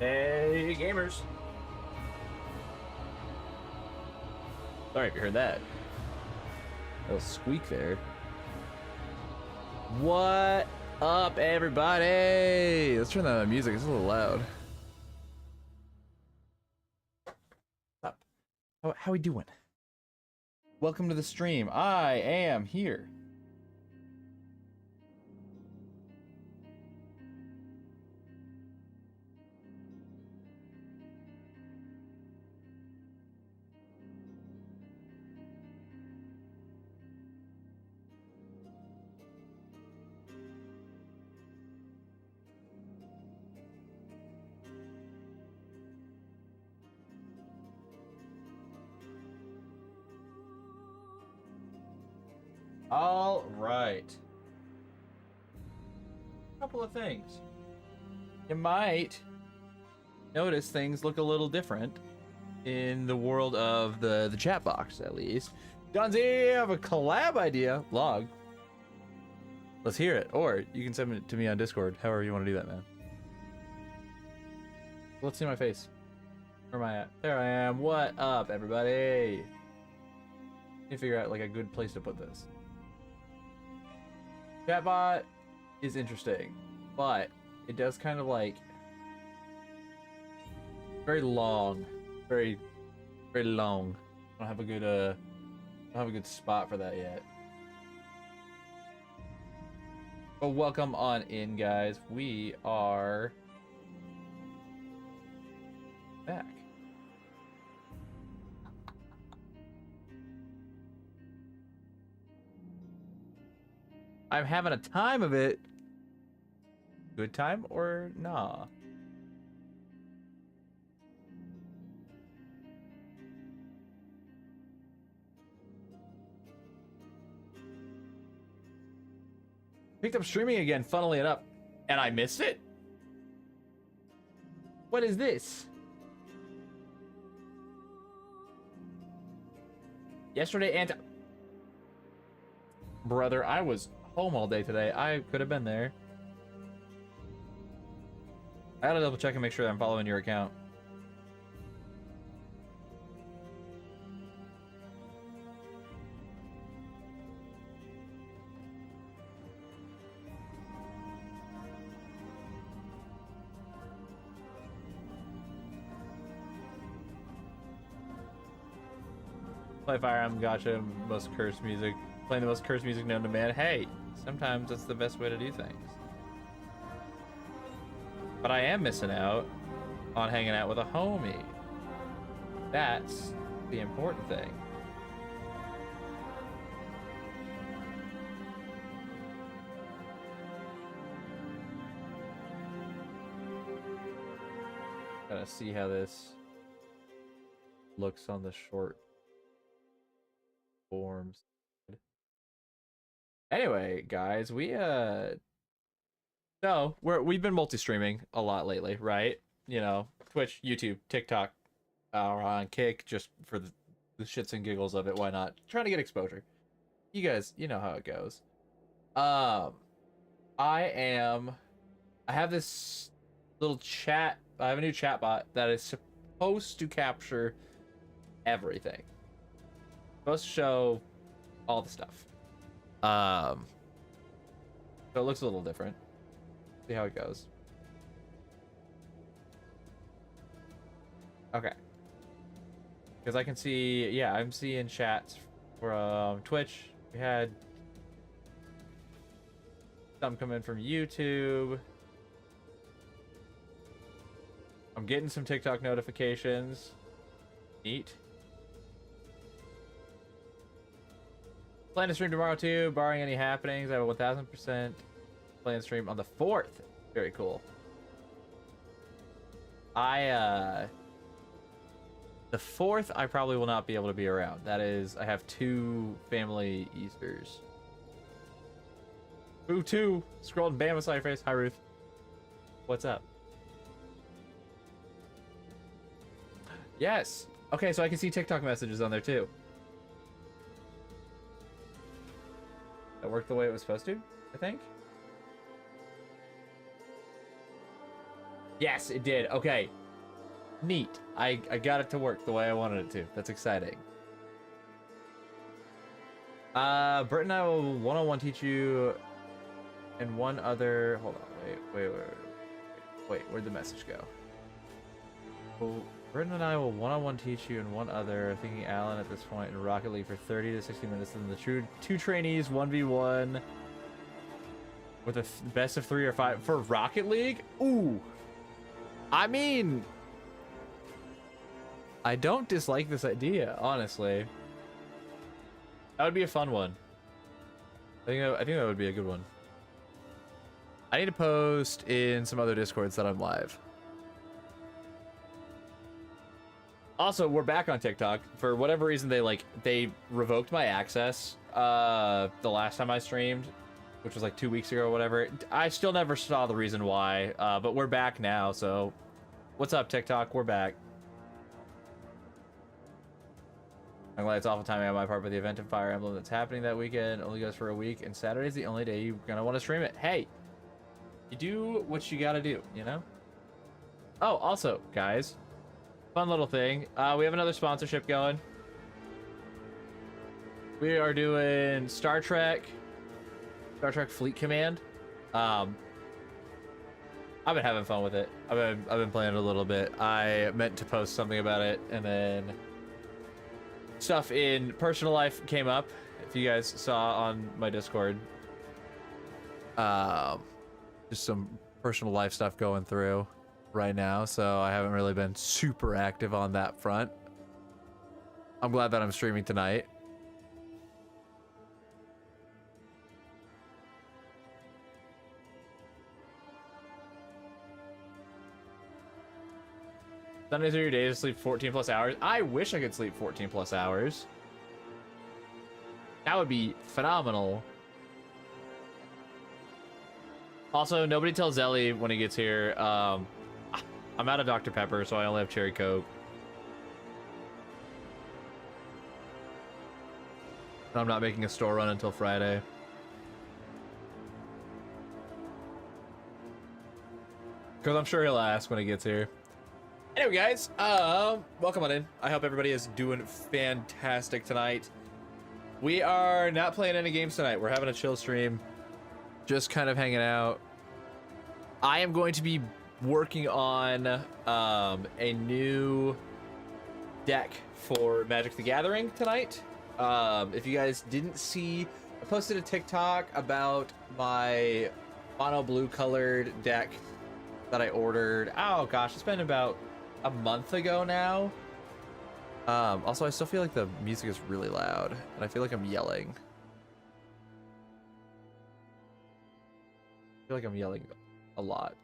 Hey, gamers. Sorry if you heard that. A little squeak there. What up, everybody? Let's turn that music. It's a little loud. Up. How we doing? Welcome to the stream. I am here. All right. Couple of things. You might notice things look a little different in the world of the chat box, at least. Johnzy, you have a collab idea? Log. Let's hear it. Or you can send it to me on Discord, however you want to do that, man. Let's see my face. Where am I at? There I am. What up, everybody? Need to figure out like a good place to put this. Chatbot is interesting, but it does kind of like very long, very long. I don't have a good spot for that yet. But welcome on in, guys. We are back. I'm having a time of it. Good time or nah? Picked up streaming again, funneling it up, and I missed it? What is this? Yesterday and... Brother, I was home all day today. I could have been there. I gotta double check and make sure that I'm following your account. Play Fire Emblem Gacha, most cursed music. Playing the most cursed music known to man. Hey, sometimes that's the best way to do things. But I am missing out on hanging out with a homie. That's the important thing. Gotta see how this looks on the short forms. Anyway, guys, we've been multi-streaming a lot lately, right? You know, Twitch, YouTube, TikTok, on Kick, just for the shits and giggles of it. Why not? Trying to get exposure. You guys, you know how it goes. I have this little chat. I have a new chat bot that is supposed to capture everything. Supposed to show all the stuff. So it looks a little different. See how it goes. Okay. Because I can see, yeah, I'm seeing chats from Twitch. We had some come in from YouTube. I'm getting some TikTok notifications. Neat. Plan to stream tomorrow too, barring any happenings. I have a 1000% plan to stream on the 4th. Very cool. The 4th, I probably will not be able to be around. That is, I have 2 family Easters. Boo 2. Scrolled bam beside your face. Hi, Ruth. What's up? Yes. Okay, so I can see TikTok messages on there too. That worked the way it was supposed to, I think. Yes, it did. Okay. Neat. I got it to work the way I wanted it to. That's exciting. Britt and I will one-on-one teach you and one other. Hold on. Wait. Where'd the message go? Well, Britt and I will one-on-one teach you and one other. Thinking Alan at this point in Rocket League for 30 to 60 minutes. And the two trainees 1v1 with a best of 3 or 5 for Rocket League. Ooh. I mean, I don't dislike this idea, honestly. That would be a fun one. I think that would be a good one. I need to post in some other Discords that I'm live. Also, we're back on TikTok. For whatever reason, they revoked my access the last time I streamed, which was like 2 weeks ago or whatever. I still never saw the reason why, but we're back now, so what's up, TikTok? We're back. I'm glad it's awful timing on my part, but the event of Fire Emblem that's happening that weekend only goes for a week, and Saturday's the only day you're gonna want to stream it. Hey, you do what you gotta do, you know? Oh, also, guys, fun little thing. We have another sponsorship going. We are doing Star Trek Fleet Command. I've been having fun with it. I've been playing it a little bit. I meant to post something about it, and then stuff in personal life came up. If you guys saw on my Discord, just some personal life stuff going through right now, so I haven't really been super active on that front. I'm glad that I'm streaming tonight. Sundays are your days to sleep 14 plus hours. I wish I could sleep 14 plus hours. That would be phenomenal. Also, nobody tells Zelly when he gets here. I'm out of Dr. Pepper, so I only have Cherry Coke. And I'm not making a store run until Friday. Because I'm sure he'll ask when he gets here. Anyway, guys, welcome on in. I hope everybody is doing fantastic tonight. We are not playing any games tonight. We're having a chill stream, just kind of hanging out. I am going to be working on a new deck for Magic the Gathering tonight. If you guys didn't see, I posted a TikTok about my mono blue colored deck that I ordered. Oh gosh, it's been about a month ago now. Also, I still feel like the music is really loud, and I feel like I'm yelling. I feel like I'm yelling a lot.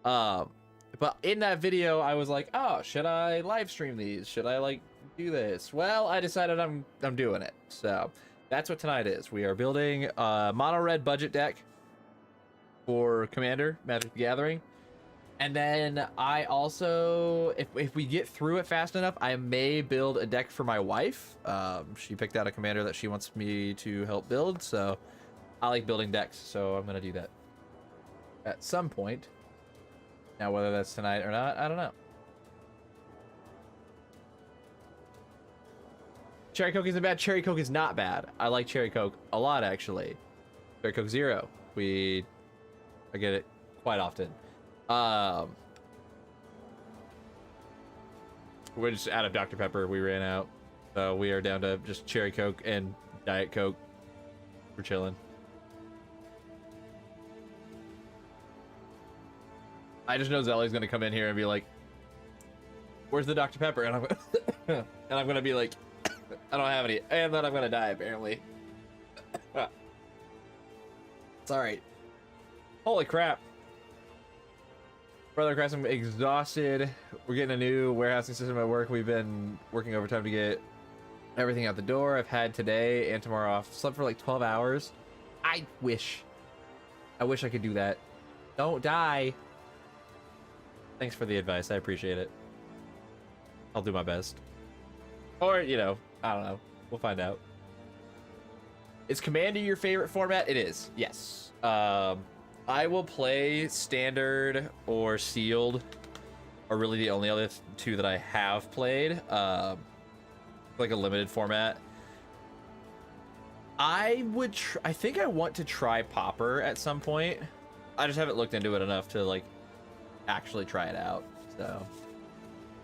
But in that video, I was like, oh, should I live stream these? Should I like do this? Well, I decided I'm doing it. So that's what tonight is. We are building a mono red budget deck for Commander Magic the Gathering. And then I also, if we get through it fast enough, I may build a deck for my wife. She picked out a commander that she wants me to help build, so I like building decks, so I'm gonna do that at some point. Now, whether that's tonight or not, I don't know. Cherry Coke isn't bad. Cherry Coke is not bad. I like Cherry Coke a lot, actually. Cherry Coke Zero. I get it quite often. We're just out of Dr. Pepper. We ran out, so we are down to just Cherry Coke and Diet Coke. We're chilling. I just know Zelly's gonna come in here and be like, "Where's the Dr. Pepper?" And I'm gonna be like, "I don't have any," and then I'm gonna die apparently. It's all right. Holy crap. Brother Crest, I'm exhausted. We're getting a new warehousing system at work. We've been working overtime to get everything out the door. I've had today and tomorrow off. Slept for like 12 hours. I wish I could do that. Don't die. Thanks for the advice. I appreciate it. I'll do my best. Or, you know, I don't know. We'll find out. Is Commander your favorite format? It is. Yes. I will play standard or sealed, are really the only other two that I have played. Like a limited format. I think I want to try Pauper at some point. I just haven't looked into it enough to like actually try it out. So,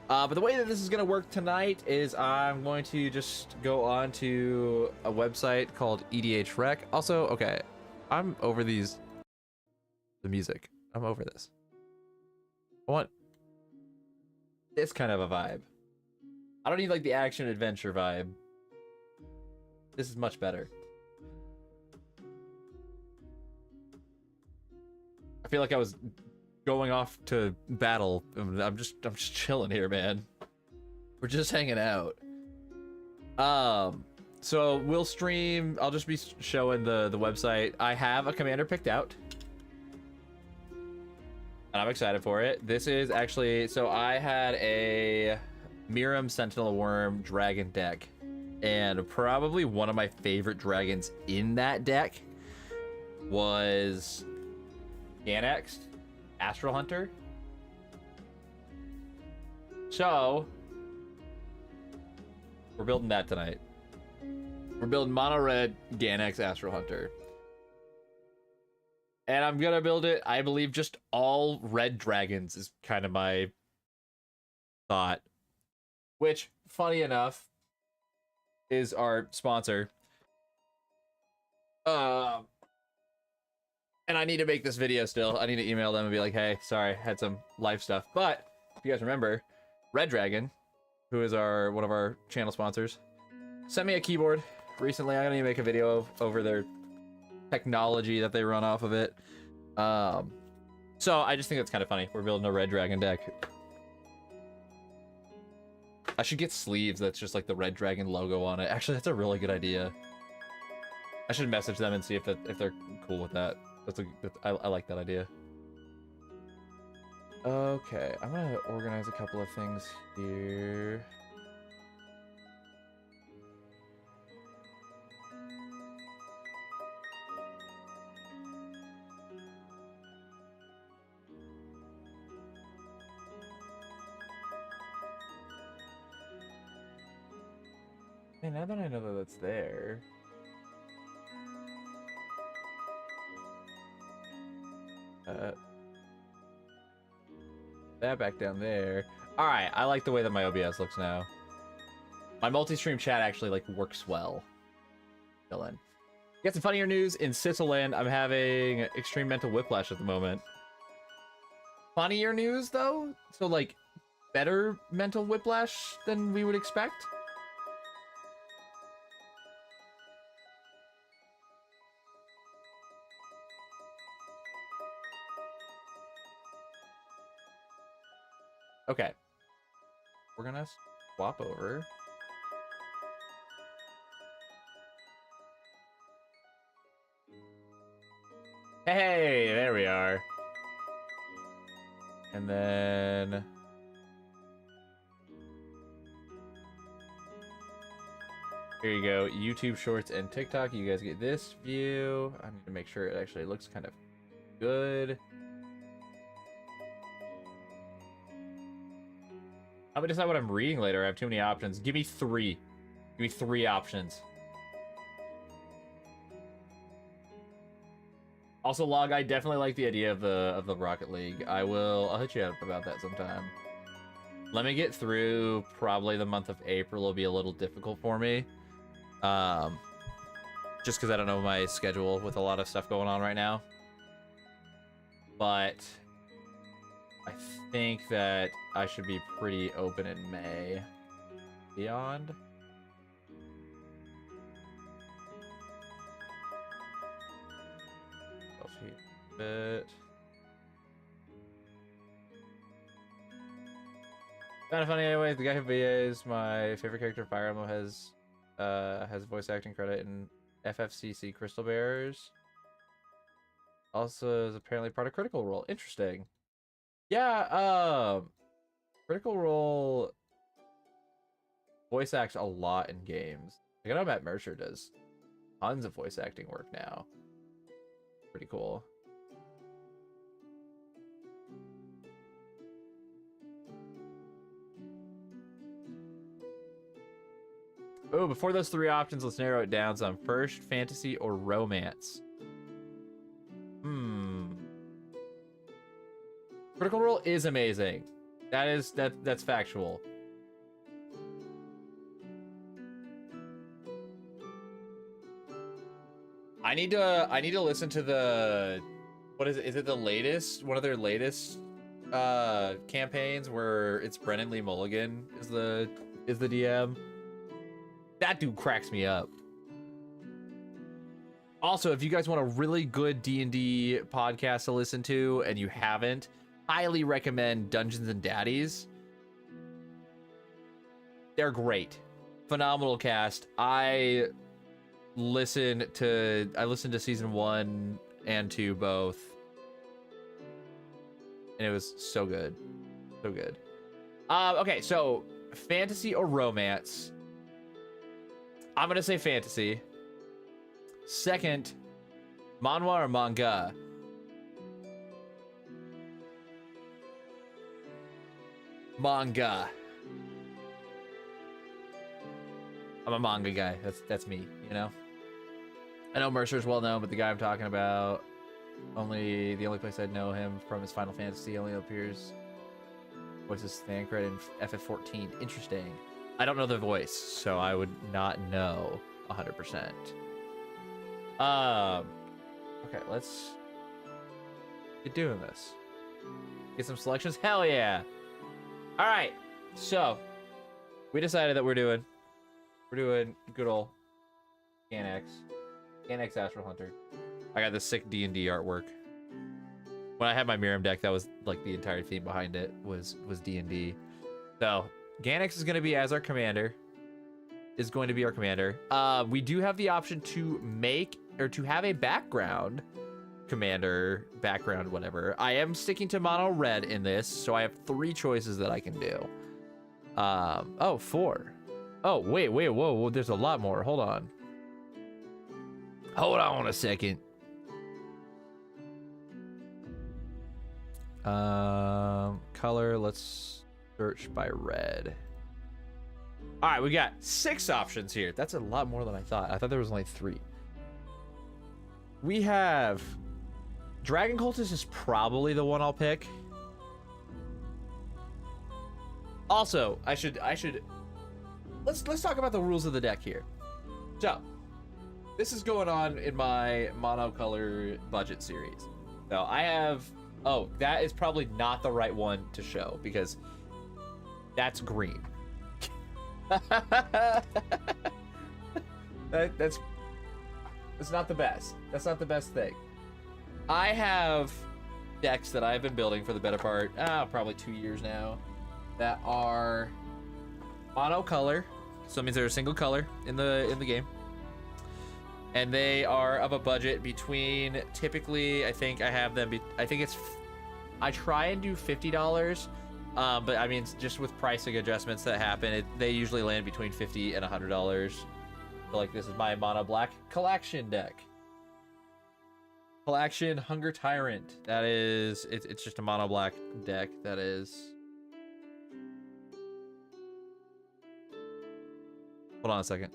but the way that this is gonna work tonight is I'm going to just go on to a website called EDH Rec. Also, okay, I'm over the music. I'm over this. I want this kind of a vibe. I don't need like the action adventure vibe. This is much better. I feel like I was going off to battle. I'm just chilling here, man. We're just hanging out. So we'll stream. I'll just be showing the website. I have a commander picked out, and I'm excited for it. This is actually, so I had a Miram Sentinel Worm dragon deck, and probably one of my favorite dragons in that deck was Ganex Astral Hunter. So we're building that tonight. We're building mono red Ganex Astral Hunter, and I'm gonna build it, I believe, just all red dragons is kind of my thought, which, funny enough, is our sponsor. And I need to make this video still. I need to email them and be like, hey, sorry, had some life stuff. But if you guys remember, Red Dragon, who is one of our channel sponsors, sent me a keyboard recently. I'm gonna make a video over their technology that they run off of it. So I just think that's kind of funny. We're building a Red Dragon deck. I should get sleeves that's just like the Red Dragon logo on it. Actually, that's a really good idea. I should message them and see if they're cool with that. I like that idea. Okay, I'm gonna organize a couple of things here. Man, now that I know that that's there. That back down there. All right, I like the way that my OBS looks now. My multi-stream chat actually like works well. Dylan. Got some funnier news in Switzerland. I'm having extreme mental whiplash at the moment. Funnier news though, so like better mental whiplash than we would expect. Okay, we're gonna swap over. Hey, there we are. And then here you go, YouTube Shorts and TikTok. You guys get this view. I need to make sure it actually looks kind of good. I'm gonna decide what I'm reading later. I have too many options. Give me three. Give me three options. Also, Log, I definitely like the idea of the Rocket League. I'll hit you up about that sometime. Let me get through probably the month of April. Will be a little difficult for me. Just because I don't know my schedule with a lot of stuff going on right now. But I think that I should be pretty open in May. Beyond. Bit. Kind of funny anyway. The guy who VAs my favorite character, Fire Emblem, has voice acting credit in FFCC Crystal Bearers. Also is apparently part of Critical Role. Interesting. Yeah, Critical Role voice acts a lot in games. Like, I know Matt Mercer does tons of voice acting work now. Pretty cool. Oh, before those three options, let's narrow it down some. First, fantasy or romance? Critical Role is amazing. That's factual. I need to listen to the, what is it? Is it the latest? One of their latest campaigns where it's Brennan Lee Mulligan is the DM. That dude cracks me up. Also, if you guys want a really good D&D podcast to listen to and you haven't, highly recommend Dungeons and Daddies. They're great. Phenomenal cast. I listened to season 1 and 2 both. And it was so good. So good. Okay, so fantasy or romance? I'm gonna say fantasy. Second, manhwa or manga? Manga. I'm a manga guy. That's me, you know? I know Mercer's well known, but the guy I'm talking about, the only place I'd know him from is Final Fantasy. Only appears voices Thancred in FF14. Interesting. I don't know the voice, so I would not know 100%. Okay, let's get doing this. Get some selections. Hell yeah! All right, so we decided that we're doing good old Ganex Astral Hunter. I got this sick D&D artwork. When I had my Miram deck, that was like the entire theme behind it was D&D. So Ganex is going to be as our commander. We do have the option to make or to have a background commander, whatever. I am sticking to mono red in this, so I have 3 choices that I can do. Oh, 4. Oh, wait, whoa, there's a lot more. Hold on a second. Color, let's search by red. All right, we got 6 options here. That's a lot more than I thought. I thought there was only 3. We have Dragon Cultist is probably the one I'll pick. Also, I should let's talk about the rules of the deck here. So, this is going on in my monocolor budget series. So I have, oh, that is probably not the right one to show because that's green. That's not the best. That's not the best thing. I have decks that I've been building for the better part, probably 2 years now, that are monocolor. So it means they're a single color in the game. And they are of a budget between, typically, I think I have them, I try and do $50, but I mean, just with pricing adjustments that happen, they usually land between $50 and $100. So like this is my mono black collection deck. Collection Hunger Tyrant. That is, it's just a mono black deck that is. Hold on a second.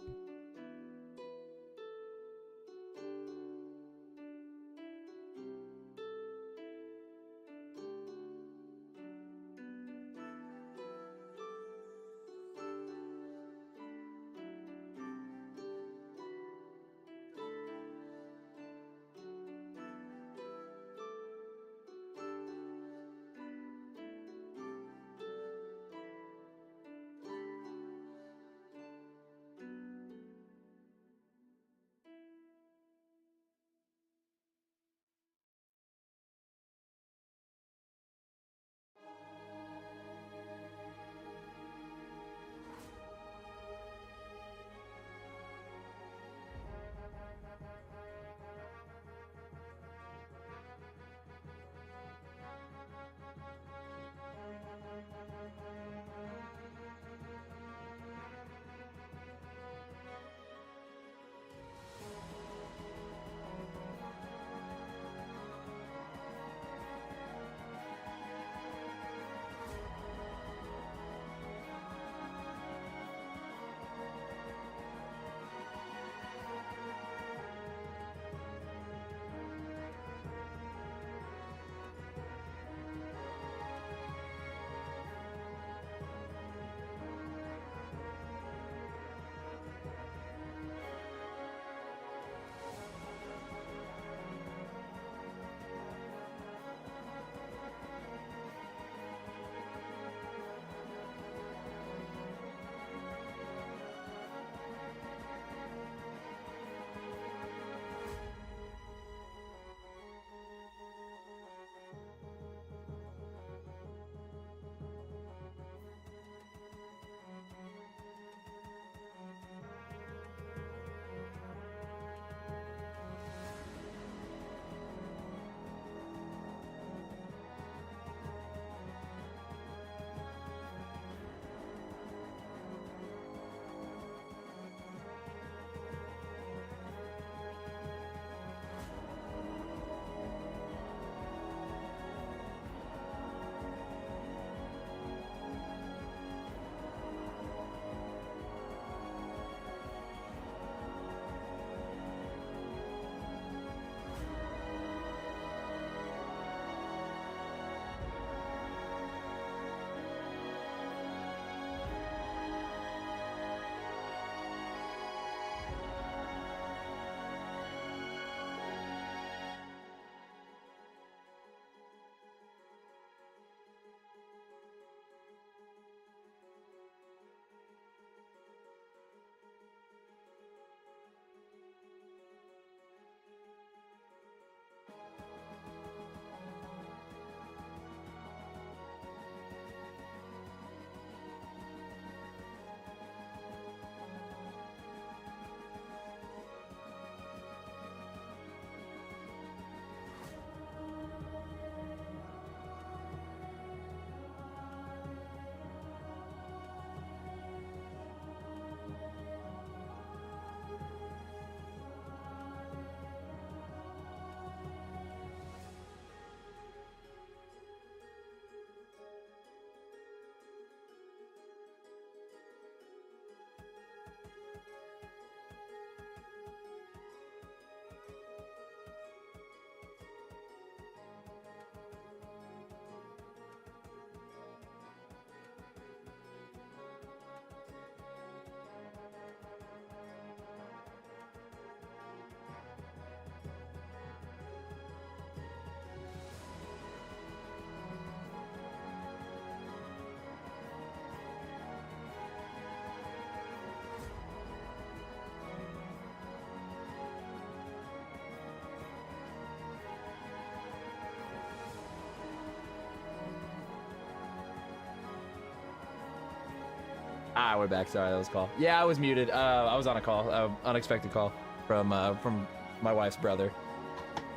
Ah, we're back. Sorry, that was a call. Yeah, I was muted. I was on a call, unexpected call from my wife's brother.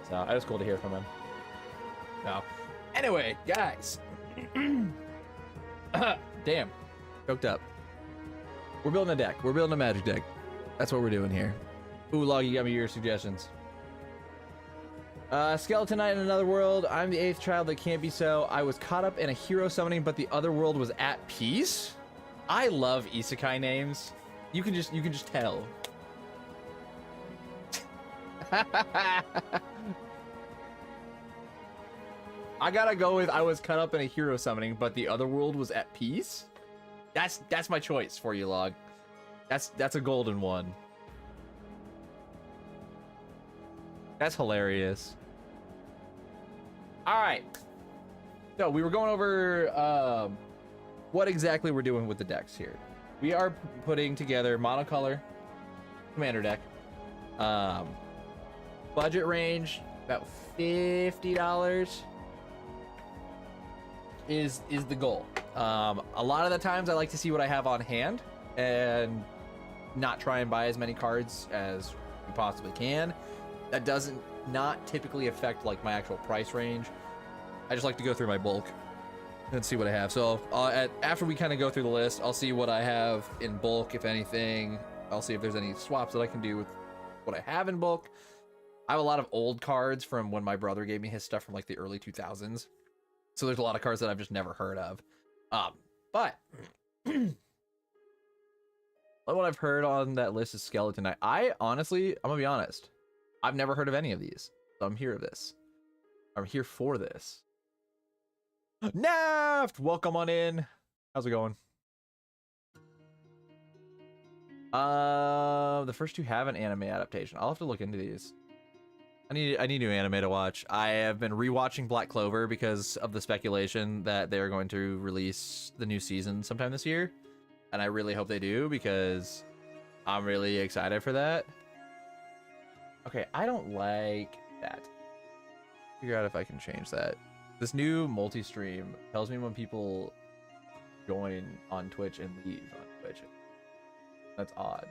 So it was cool to hear from him. No. Anyway, guys. Damn. Choked up. We're building a deck. We're building a magic deck. That's what we're doing here. Ooh, Log, you got me your suggestions. Skeleton Knight in Another World. I'm the 8th child that can't be so. I was caught up in a hero summoning, but the other world was at peace. I love isekai names. You can just tell. I gotta go with I was caught up in a hero summoning, but the other world was at peace. That's my choice for you, Log. That's a golden one. That's hilarious. All right. So we were going over what exactly we're doing with the decks here. We are putting together monocolor commander deck. Budget range about $50 is the goal. A lot of the times I like to see what I have on hand and not try and buy as many cards as we possibly can. That doesn't not typically affect like my actual price range. I just like to go through my bulk and see what I have. So after we kind of go through the list, I'll see what I have in bulk, if anything. I'll see if there's any swaps that I can do with what I have in bulk. I have a lot of old cards from when my brother gave me his stuff from like the early 2000s. So there's a lot of cards that I've just never heard of. But what I've heard on that list is Skeleton Knight. I'm gonna be honest, I've never heard of any of these. So I'm here for this. Naft, welcome on in. How's it going? The first two have an anime adaptation. I'll have to look into these. I need new anime to watch. I have been rewatching Black Clover because of the speculation that they're going to release the new season sometime this year. And I really hope they do because I'm really excited for that. Okay, I don't like that. Figure out if I can change that. This new multi-stream tells me when people join on Twitch and leave on Twitch. That's odd.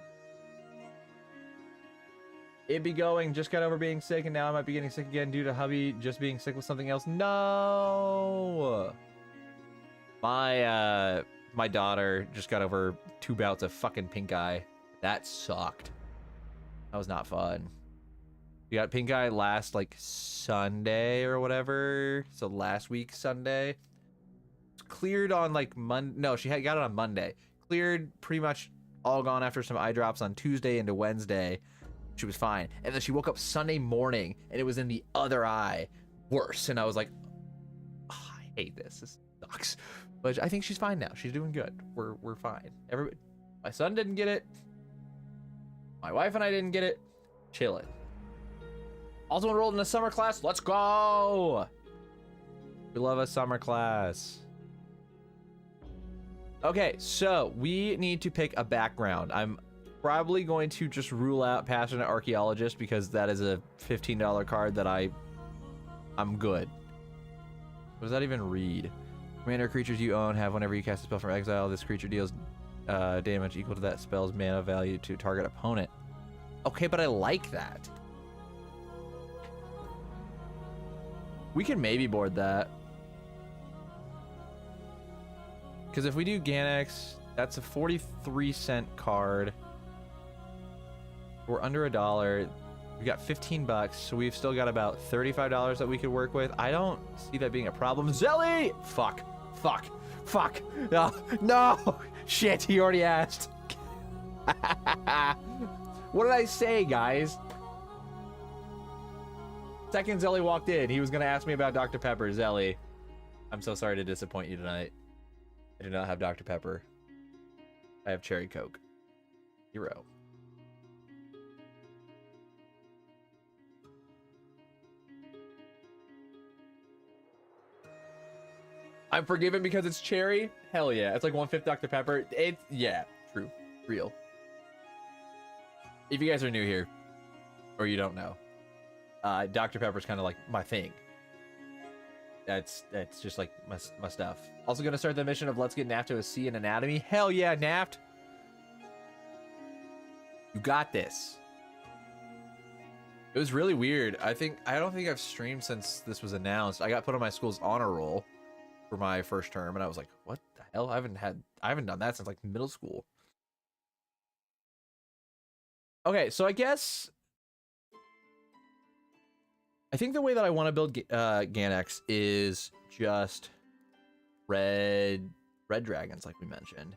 It be going, just got over being sick and now I might be getting sick again due to hubby just being sick with something else. No! My daughter just got over 2 bouts of fucking pink eye. That sucked. That was not fun. We got pink eye last like Sunday or whatever. So last week Sunday. Cleared on like Monday. No, she got it on Monday. Cleared, pretty much all gone after some eye drops on Tuesday into Wednesday. She was fine. And then she woke up Sunday morning and it was in the other eye. Worse. And I was like, oh, I hate this. This sucks. But I think she's fine now. She's doing good. We're fine. My son didn't get it. My wife and I didn't get it. Chilling. Also enrolled in a summer class. Let's go. We love a summer class. Okay, so we need to pick a background. I'm probably going to just rule out Passionate Archaeologist because that is a $15 card that I'm good. What does that even read? Commander creatures you own have whenever you cast a spell from exile, this creature deals damage equal to that spell's mana value to target opponent. Okay, but I like that. We can maybe board that. Because if we do Ganex, that's a 43-cent card. We're under $1. We got 15 bucks, so we've still got about $35 that we could work with. I don't see that being a problem. Zelly! Fuck. No, no! Shit, he already asked. What did I say, guys? Second Zelly walked in, he was gonna ask me about Dr. Pepper. Zelly, I'm so sorry to disappoint you tonight. I do not have Dr. Pepper. I have Cherry Coke. 0. I'm forgiven because it's cherry? Hell yeah. It's like 1/5 Dr. Pepper. Yeah, true. Real. If you guys are new here, or you don't know, Dr. Pepper's kind of like my thing. that's just like my stuff. Also gonna start the mission of let's get Naft to a C in anatomy. Hell yeah, Naft! You got this. It was really weird. I don't think I've streamed since this was announced. I got put on my school's honor roll for my first term, and I was like, what the hell? I haven't done that since like middle school. Okay, so I guess I think the way that I want to build Ganex is just red dragons, like we mentioned.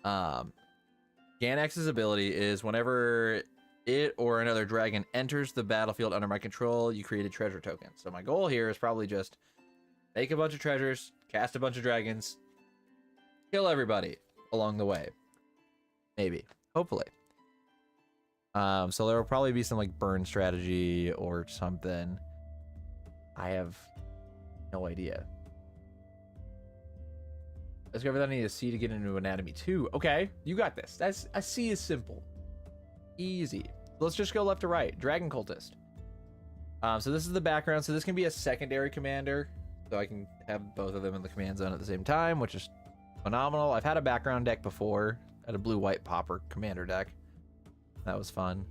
Ganex's ability is whenever it or another dragon enters the battlefield under my control, you create a treasure token. So my goal here is probably just make a bunch of treasures, cast a bunch of dragons, kill everybody along the way. Maybe. Hopefully. So there will probably be some like burn strategy or something. I have no idea. Discover that I need a C to get into anatomy 2. Okay, you got this. That's a C is simple. Easy. Let's just go left to right. Dragon Cultist. So this is the background. So this can be a secondary commander. So I can have both of them in the command zone at the same time, which is phenomenal. I've had a background deck before. I had a blue-white popper commander deck. That was fun.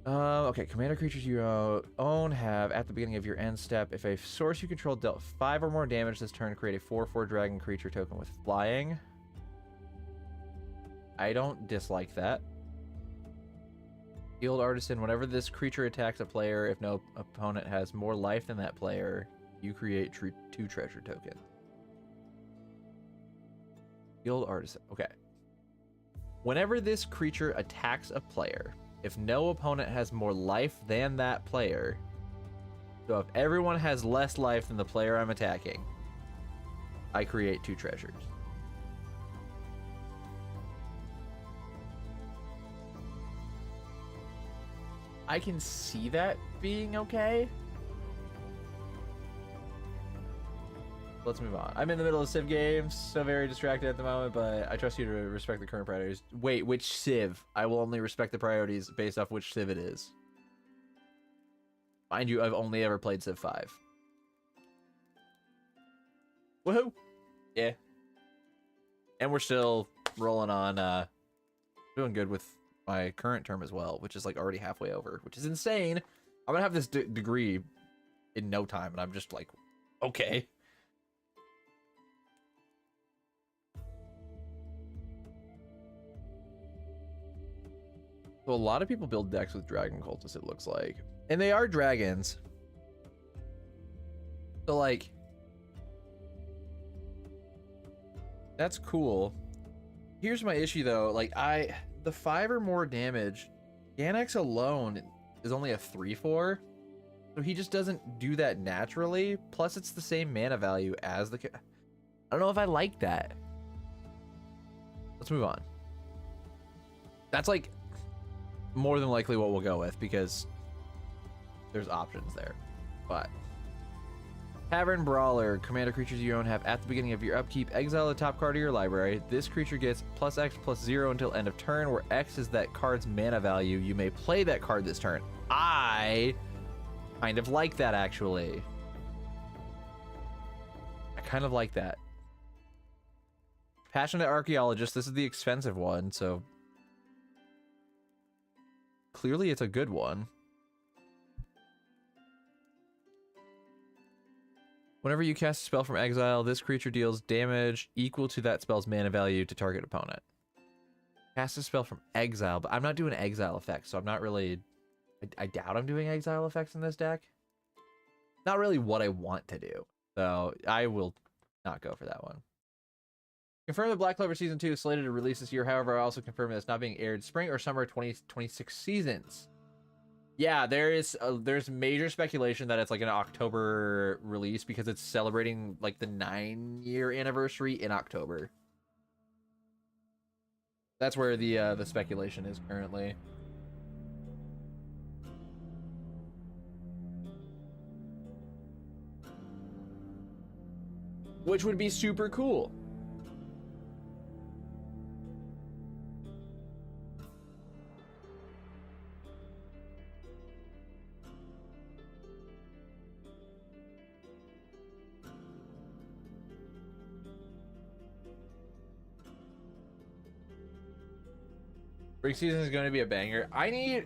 Okay, commander creatures you own have at the beginning of your end step. If a source you control dealt 5 or more damage this turn, create a 4/4 dragon creature token with flying. I don't dislike that. Field Artisan, whenever this creature attacks a player, if no opponent has more life than that player, you create 2 treasure tokens. Field Artisan, okay. Whenever this creature attacks a player, if no opponent has more life than that player, so if everyone has less life than the player I'm attacking, I create 2 treasures. I can see that being okay. Let's move on. I'm in the middle of Civ games, so very distracted at the moment, but I trust you to respect the current priorities. Wait, which Civ? I will only respect the priorities based off which Civ it is. Mind you, I've only ever played Civ 5. Woohoo! Yeah. And we're still rolling on, doing good with my current term as well, which is like already halfway over, which is insane. I'm gonna have this degree in no time, and I'm just like, okay. So a lot of people build decks with Dragon Cultists, it looks like. And they are dragons. So, like, that's cool. Here's my issue, though. Like, the 5 or more damage, Ganex alone is only a 3/4. So he just doesn't do that naturally. Plus, it's the same mana value as the... I don't know if I like that. Let's move on. That's, like, more than likely what we'll go with, because there's options there. But Tavern Brawler, commander creatures you own have at the beginning of your upkeep, exile the top card of your library. This creature gets +X/+0 until end of turn, where X is that card's mana value. You may play that card this turn. I kind of like that, actually. I kind of like that. Passionate Archaeologist, this is the expensive one, so clearly it's a good one. Whenever you cast a spell from exile, this creature deals damage equal to that spell's mana value to target opponent. Cast a spell from exile, but I'm not doing exile effects, so I'm not really... I doubt I'm doing exile effects in this deck. Not really what I want to do, so I will not go for that one. Confirm that Black Clover Season 2 is slated to release this year. However, I also confirm that it's not being aired spring or summer 2026 seasons. Yeah, there's major speculation that it's like an October release because it's celebrating like the 9-year anniversary in October. That's where the speculation is currently. Which would be super cool. Spring season is going to be a banger. I need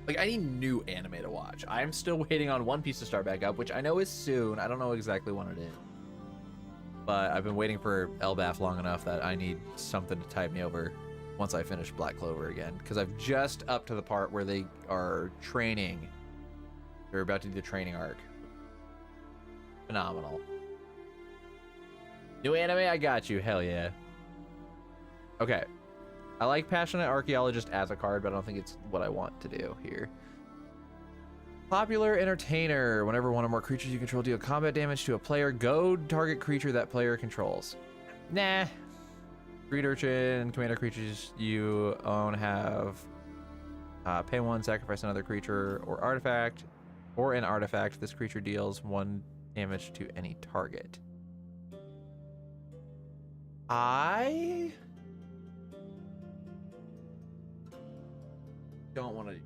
new anime to watch. I'm still waiting on One Piece to start back up, which I know is soon. I don't know exactly when it is. But I've been waiting for Elbaf long enough that I need something to tide me over once I finish Black Clover again. Because I've just up to the part where they are training. They're about to do the training arc. Phenomenal. New anime? I got you. Hell yeah. Okay. I like Passionate Archaeologist as a card, but I don't think it's what I want to do here. Popular Entertainer. Whenever one or more creatures you control deal combat damage to a player, goad target creature that player controls. Nah. Greed Urchin, commander creatures you own have pay 1, sacrifice another creature or artifact, or an artifact. This creature deals 1 damage to any target. I don't want to.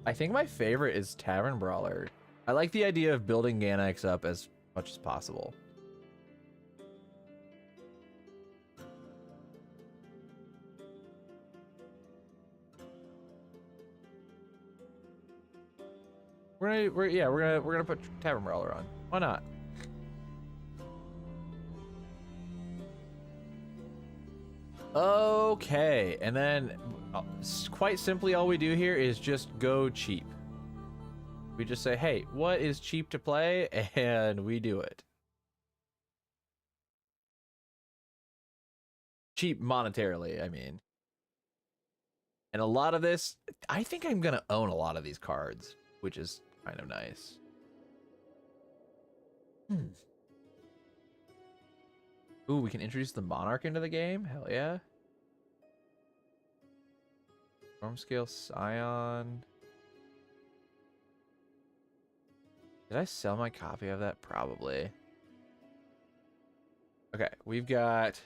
I think my favorite is Tavern Brawler. I like the idea of building Ganax up as much as possible. We're gonna put Tavern Brawler on. Why not? Okay, and then quite simply all we do here is just go cheap. We just say, hey, what is cheap to play? And we do it. Cheap monetarily, I mean. And a lot of this, I think I'm gonna own a lot of these cards, which is kind of nice. Ooh, we can introduce the Monarch into the game? Hell yeah. Stormscale Scion. Did I sell my copy of that? Probably. Okay, we've got...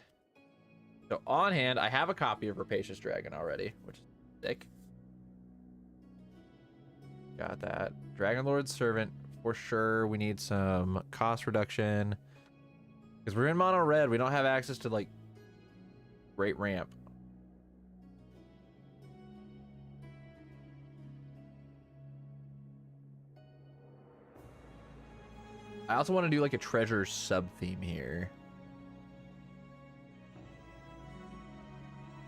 So on hand, I have a copy of Rapacious Dragon already, which is sick. Got that. Dragonlord's Servant, for sure. We need some cost reduction. Because we're in mono red, we don't have access to, like, great ramp. I also want to do, like, a treasure sub-theme here.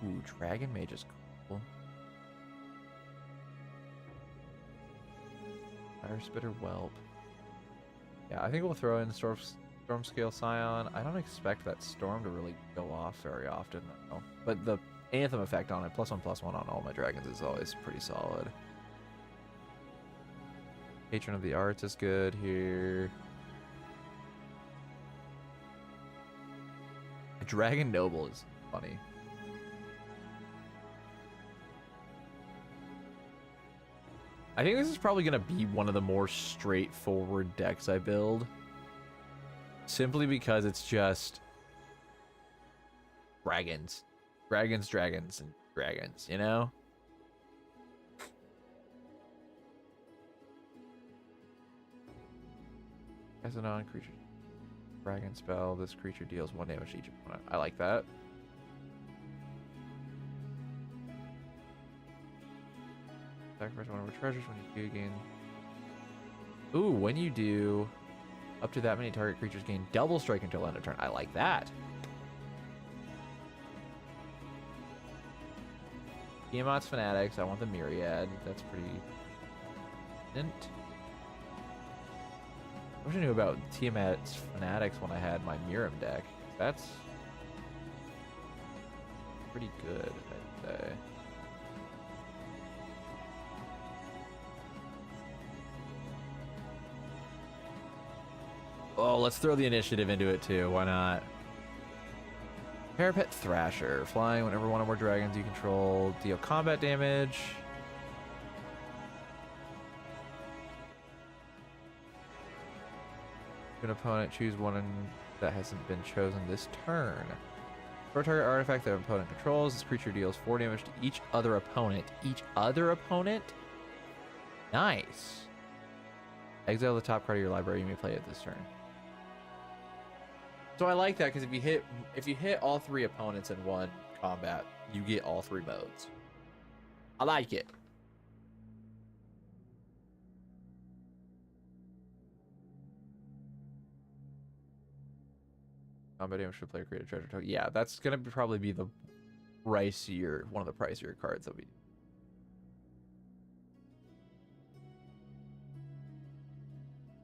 Ooh, Dragon Mage is cool. Fire Spitter Whelp. Yeah, I think we'll throw in Stormscale Scion. I don't expect that Storm to really go off very often, though. But the Anthem effect on it, +1/+1 on all my dragons, is always pretty solid. Patron of the Arts is good here. Dragon Noble is funny. I think this is probably going to be one of the more straightforward decks I build. Simply because it's just dragons. Dragons, dragons, and dragons, you know? As a non-creature dragon spell, this creature deals 1 damage to each opponent. I like that. Sacrifice one of our treasures when you do gain. Ooh, when you do up to that many target creatures gain double strike until end of turn. I like that. Tiamat's Fanatics. I want the Myriad. That's pretty decent. I wish I knew about Tiamat's Fanatics when I had my Mirim deck. That's pretty good, I'd say. Oh, let's throw the initiative into it too. Why not? Parapet Thrasher. Flying whenever one or more dragons you control deal combat damage. An opponent choose one that hasn't been chosen this turn. For a target artifact that an opponent controls, this creature deals 4 damage to each other opponent. Each other opponent? Nice. Exile the top card of your library. You may play it this turn. So I like that because if you hit all 3 opponents in one combat, you get all 3 modes. I like it. Combat damage should play create a treasure token. Yeah, that's gonna probably be the pricier, one of the pricier cards that we.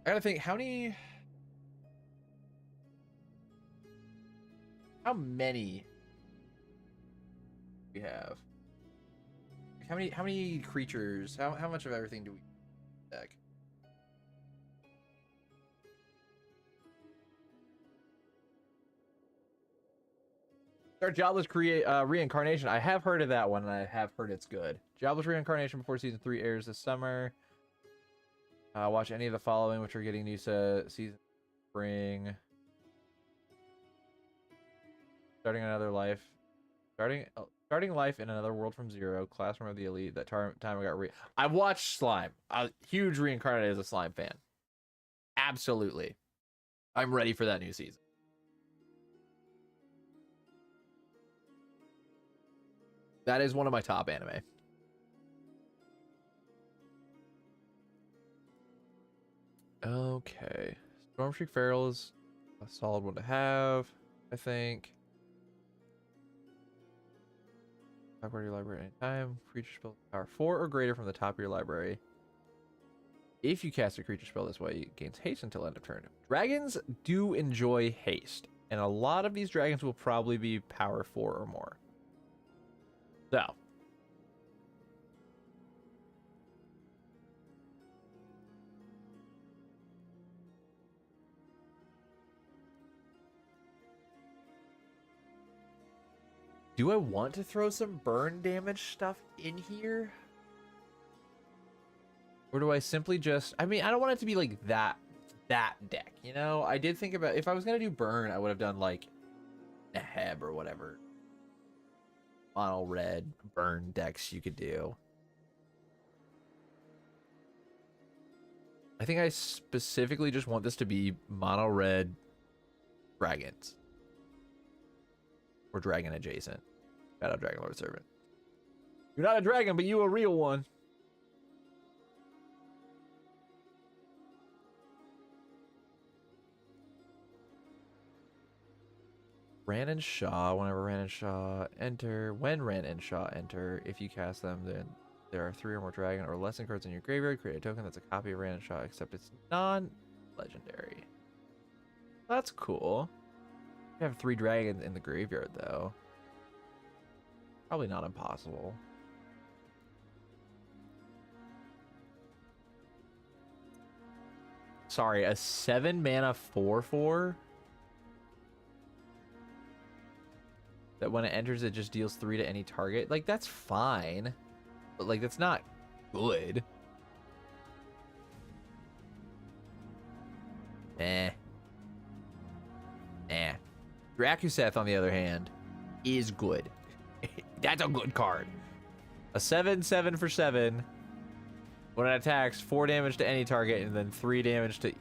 I gotta think, how many we have? How many creatures? How much of everything do we deck? Start Jobless Reincarnation. I have heard of that one, and I have heard it's good. Jobless Reincarnation before Season 3 airs this summer. Watch any of the following, which are getting new season spring. Starting another life. Starting life in another world from zero. Classroom of the elite. That time I got I watched Slime. A huge Reincarnated as a Slime fan. Absolutely. I'm ready for that new season. That is one of my top anime. Okay. Stormshreik Feral is a solid one to have, I think. Top of your library anytime. Creature spell power 4 or greater from the top of your library. If you cast a creature spell this way, it gains haste until end of turn. Dragons do enjoy haste, and a lot of these dragons will probably be power 4 or more. So. Do I want to throw some burn damage stuff in here? Or do I simply just... I mean, I don't want it to be like that deck, you know? I did think about... If I was going to do burn, I would have done like a Heb or whatever. Mono red burn decks you could do. I think I specifically just want this to be mono red dragons. Or dragon adjacent. Shout out Dragon Lord Servant. You're not a dragon, but you a real one. Ran and Shaw, whenever Ran and Shaw enter. When Ran and Shaw enter, if you cast them, then there are 3 or more dragon or lesson cards in your graveyard. Create a token that's a copy of Ran and Shaw, except it's non-legendary. That's cool. You have 3 dragons in the graveyard, though. Probably not impossible. Sorry, a 7 mana 4/4? That when it enters, it just deals 3 to any target. Like, that's fine. But, like, that's not good. Eh. Drakuseth, on the other hand, is good. That's a good card. A 7/7 for 7. When it attacks, 4 damage to any target, and then 3 damage to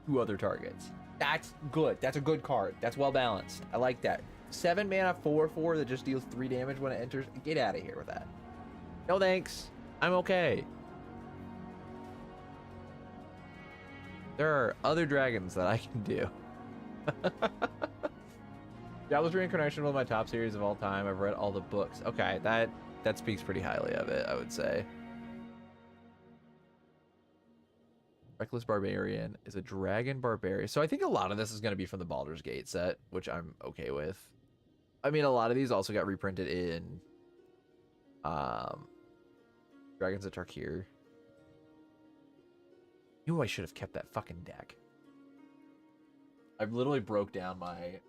2 other targets. That's good. That's a good card. That's well balanced. I like that. 7 mana 4/4 that just deals 3 damage when it enters. Get out of here with that. No thanks. I'm okay. There are other dragons that I can do. Diablo's Reincarnation, one of my top series of all time. I've read all the books. Okay, that speaks pretty highly of it, I would say. Reckless Barbarian is a dragon barbarian. So I think a lot of this is going to be from the Baldur's Gate set, which I'm okay with. I mean, a lot of these also got reprinted in Dragons of Tarkir. Knew I should have kept that fucking deck. I literally broke down my...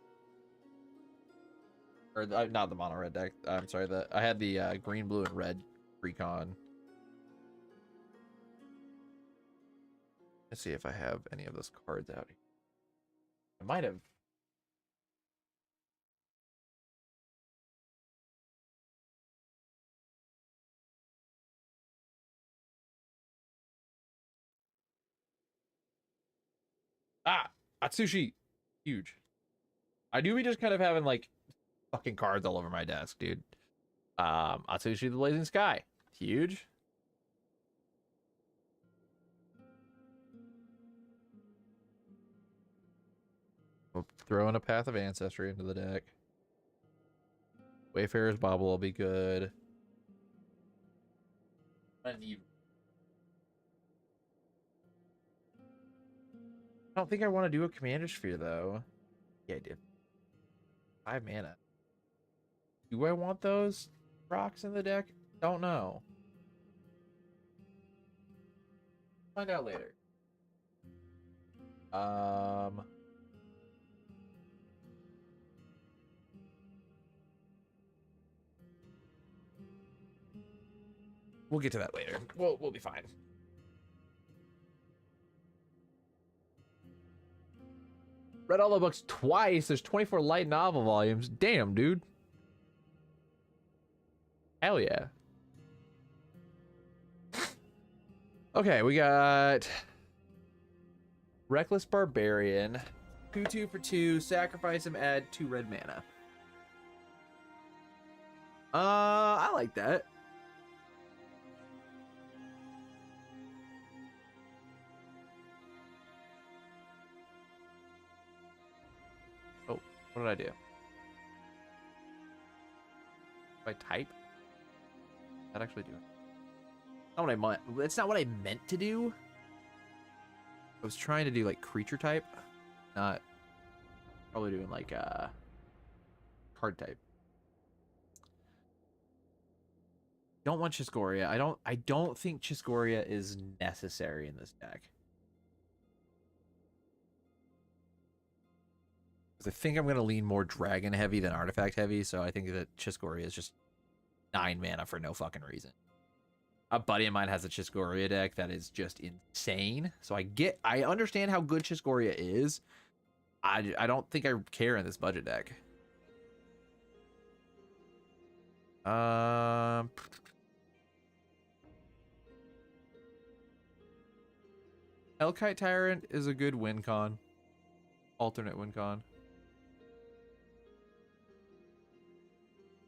Or not the mono red deck. I'm sorry. I had the green, blue, and red Recon. Let's see if I have any of those cards out here. I might have. Ah, Atsushi, huge. I do be just kind of having like fucking cards all over my desk, dude. Atsushi the Blazing Sky. Huge. We'll throw in a Path of Ancestry into the deck. Wayfarer's Bauble will be good. I don't think I want to do a Commander Sphere, though. Yeah, I did. 5 mana. Do I want those rocks in the deck? Don't know. Find out later. We'll get to that later. We'll be fine. Read all the books twice. There's 24 light novel volumes. Damn, dude. Hell yeah. Okay, we got Reckless Barbarian. 2/2 for 2. Sacrifice him, add 2 red mana. I like that. Oh, what did I do? If I type? That actually do it. Not what I meant. That's not what I meant to do. I was trying to do like creature type, not probably doing like card type. Don't want Chiskoria. I don't think Chiskoria is necessary in this deck. I think I'm going to lean more dragon heavy than artifact heavy, so I think that Chiskoria is just 9 mana for no fucking reason. A buddy of mine has a Chiskoria deck that is just insane. So I understand how good Chiskoria is. I don't think I care in this budget deck. Hellkite Tyrant is a good win con. Alternate win con.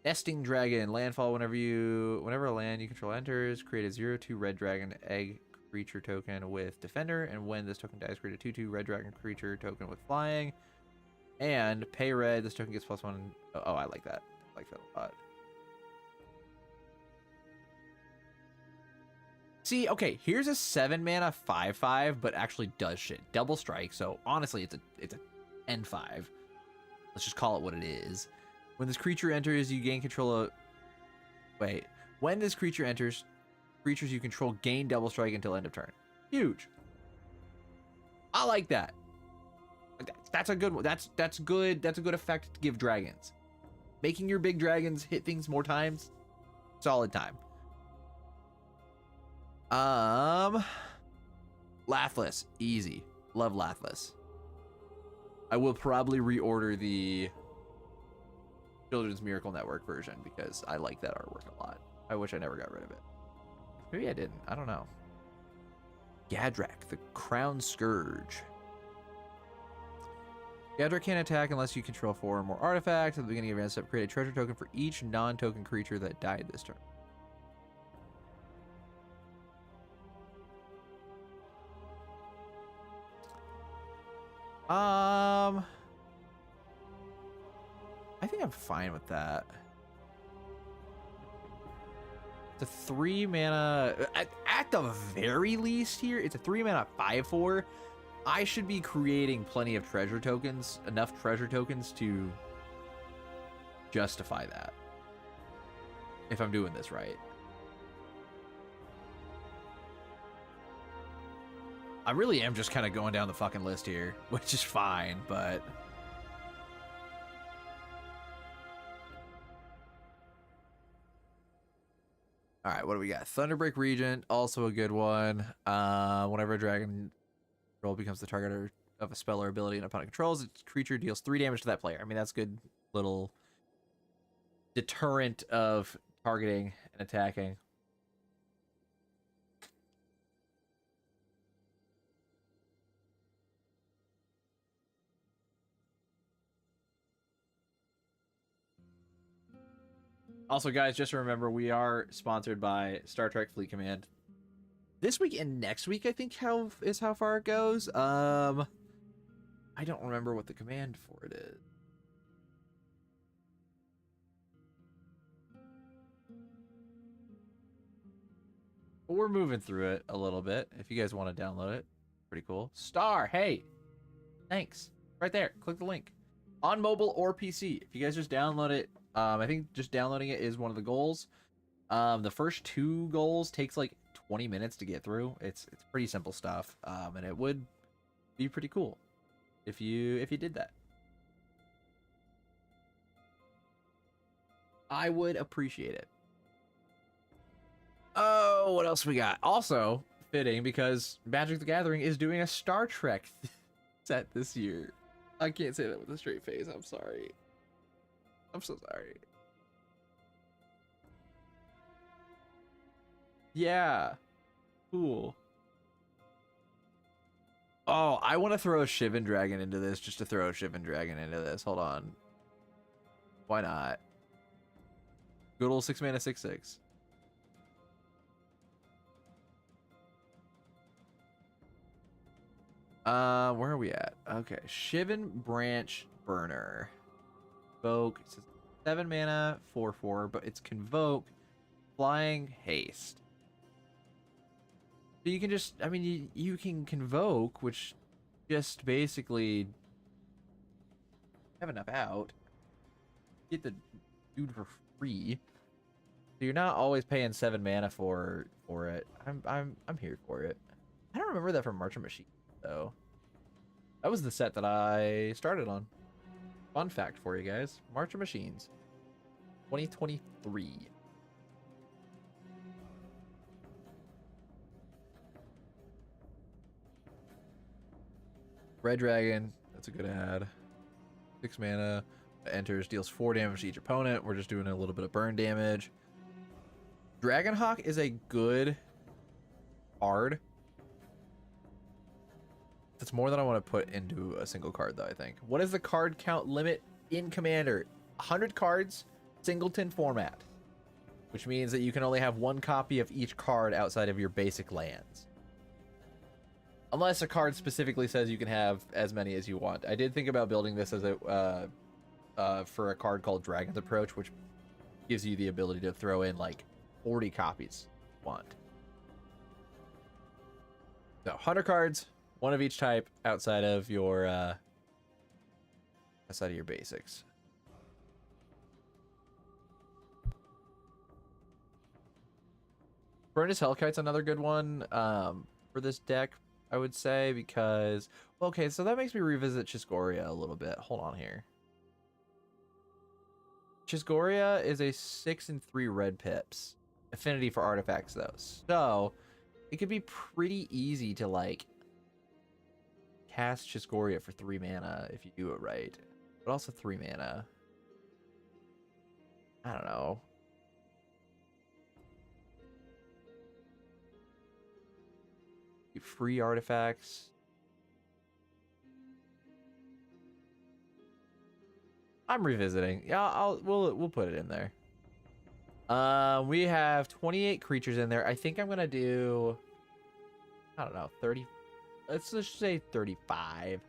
Nesting Dragon. Landfall whenever a land you control enters, create a 0/2 red dragon egg creature token with Defender, and when this token dies, create a 2/2 red dragon creature token with flying. And pay red, this token gets +1. Oh, I like that. I like that a lot. See, okay, here's a 7 mana 5/5, but actually does shit. Double strike, so honestly, it's a N5. Let's just call it what it is. When this creature enters, you gain control of... Wait. When this creature enters, creatures you control gain double strike until end of turn. Huge. I like that. That's a good one. That's good. That's a good effect to give dragons. Making your big dragons hit things more times. Solid time. Lathliss. Easy. Love Lathliss. I will probably reorder the Children's Miracle Network version because I like that artwork a lot. I wish I never got rid of it. Maybe I didn't. I don't know. Gadrak, the Crown Scourge. Gadrak can't attack unless you control 4 or more artifacts. At the beginning of your end step, create a treasure token for each non-token creature that died this turn. I think I'm fine with that. It's a 3 mana at the very least here. It's a 3 mana 5/4. I should be creating plenty of treasure tokens, enough treasure tokens to justify that. If I'm doing this right. I really am just kind of going down the fucking list here, which is fine, but... Alright, what do we got? Thunderbreak Regent, also a good one. Whenever a dragon roll becomes the target of a spell or ability an opponent controls, its creature deals 3 damage to that player. I mean, that's good little deterrent of targeting and attacking. Also, guys, just remember we are sponsored by Star Trek Fleet Command. This week and next week, I think how far it goes. I don't remember what the command for it is. But we're moving through it a little bit. If you guys want to download it, pretty cool. Star, hey, thanks. Right there. Click the link on mobile or PC. If you guys just download it, I think just downloading it is one of the goals. The first 2 goals takes like 20 minutes to get through. It's pretty simple stuff, and it would be pretty cool if you did that. I would appreciate it. Oh, what else we got? Also fitting because Magic the Gathering is doing a Star Trek set this year. I can't say that with a straight face. I'm sorry. I'm so sorry. Yeah. Cool. Oh, I want to throw a Shivan Dragon into this just to throw a Shivan Dragon into this. Hold on. Why not? Good old 6 mana 6/6. Where are we at? Okay, Shivan Branch Burner. Convoke. It says 7 mana 4/4, but it's Convoke, Flying, Haste. So you can just, I mean, you can Convoke, which just basically have enough out. Get the dude for free. So you're not always paying 7 mana for it. I'm here for it. I don't remember that from March of Machines though. That was the set that I started on. Fun fact for you guys: March of Machines, 2023. Red Dragon, that's a good ad. 6 mana, enters, deals 4 damage to each opponent. We're just doing a little bit of burn damage. Dragonhawk is a good card. That's more than I want to put into a single card, though, I think. What is the card count limit in Commander? 100 cards, singleton format. Which means that you can only have 1 copy of each card outside of your basic lands. Unless a card specifically says you can have as many as you want. I did think about building this as a for a card called Dragon's Approach, which gives you the ability to throw in like 40 copies if you want. So 100 cards, 1 of each type outside of your basics. Furnace Hellkite's another good one for this deck, I would say, because... Well, okay, so that makes me revisit Chisgoria a little bit. Hold on here. Chisgoria is a 6 and 3 red pips. Affinity for artifacts, though. So, it could be pretty easy to, like, cast Chisgoria for 3 mana if you do it right. But also 3 mana. I don't know. Free artifacts. I'm revisiting. Yeah, we'll put it in there. We have 28 creatures in there. I think I'm gonna do, I don't know, 30. Let's just say 35.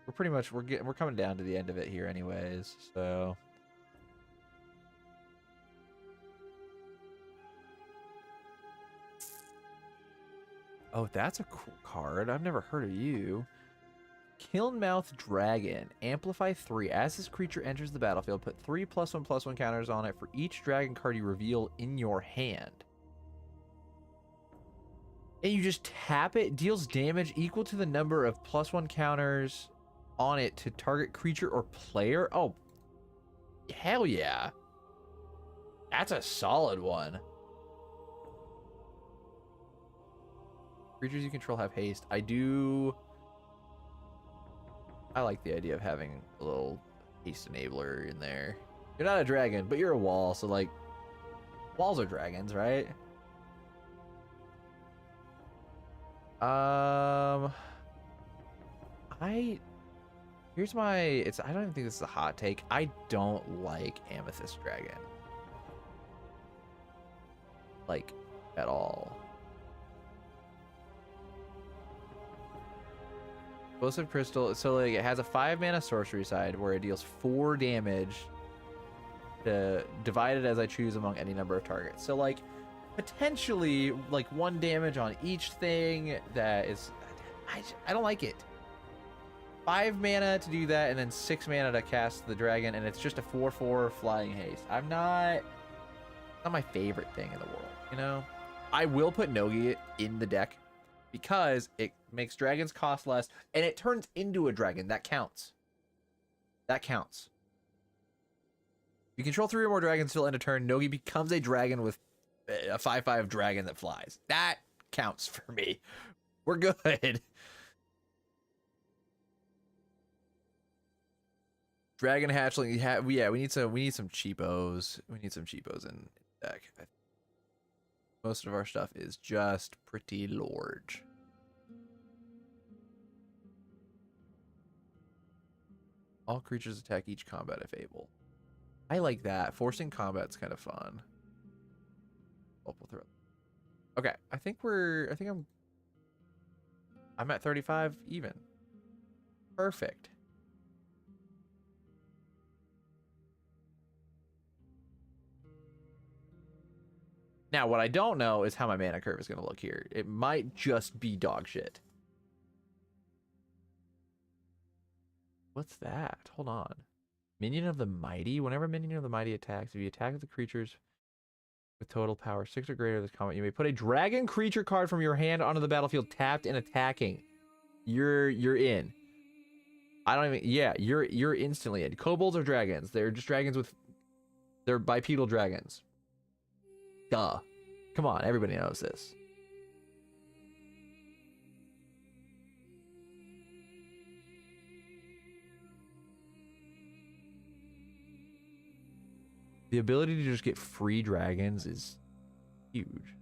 We're pretty much we're coming down to the end of it here, anyways. So. Oh, that's a cool card. I've never heard of you. Kilnmouth Dragon. Amplify 3. As this creature enters the battlefield, put 3 +1/+1 counters on it for each dragon card you reveal in your hand. And you just tap it. Deals damage equal to the number of +1 counters on it to target creature or player. Oh, hell yeah. That's a solid one. Creatures you control have haste. I like the idea of having a little haste enabler in there. You're not a dragon, but you're a wall, so like walls are dragons, right? Here's my, I don't even think this is a hot take. I don't like Amethyst Dragon. Like, at all. Explosive Crystal, so like it has a 5-mana sorcery side where it deals 4 damage divided as I choose among any number of targets. So like, potentially like 1 damage on each thing that is, I don't like it. 5 mana to do that, and then 6 mana to cast the dragon, and it's just a 4/4 flying haste. Not my favorite thing in the world, you know? I will put Nogi in the deck because it makes dragons cost less, and it turns into a dragon. That counts. That counts. You control 3 or more dragons till end of turn. Nogi becomes a dragon with a 5/5 dragon that flies. That counts for me. We're good. Dragon hatchling. Yeah, we need some cheapos. We need some cheapos in deck. Most of our stuff is just pretty large. All creatures attack each combat if able. I like that. Forcing combat's kind of fun. Okay, I'm at 35 even. Perfect. Now, what I don't know is how my mana curve is going to look here. It might just be dog shit. What's that? Hold on. Minion of the Mighty. Whenever Minion of the Mighty attacks, if you attack the creatures with total power 6 or greater this combat, you may put a dragon creature card from your hand onto the battlefield tapped and attacking. You're in. I don't even, yeah, you're instantly in. Kobolds are dragons. They're just dragons with, they're bipedal dragons. Duh. Come on, everybody knows this. The ability to just get free dragons is huge.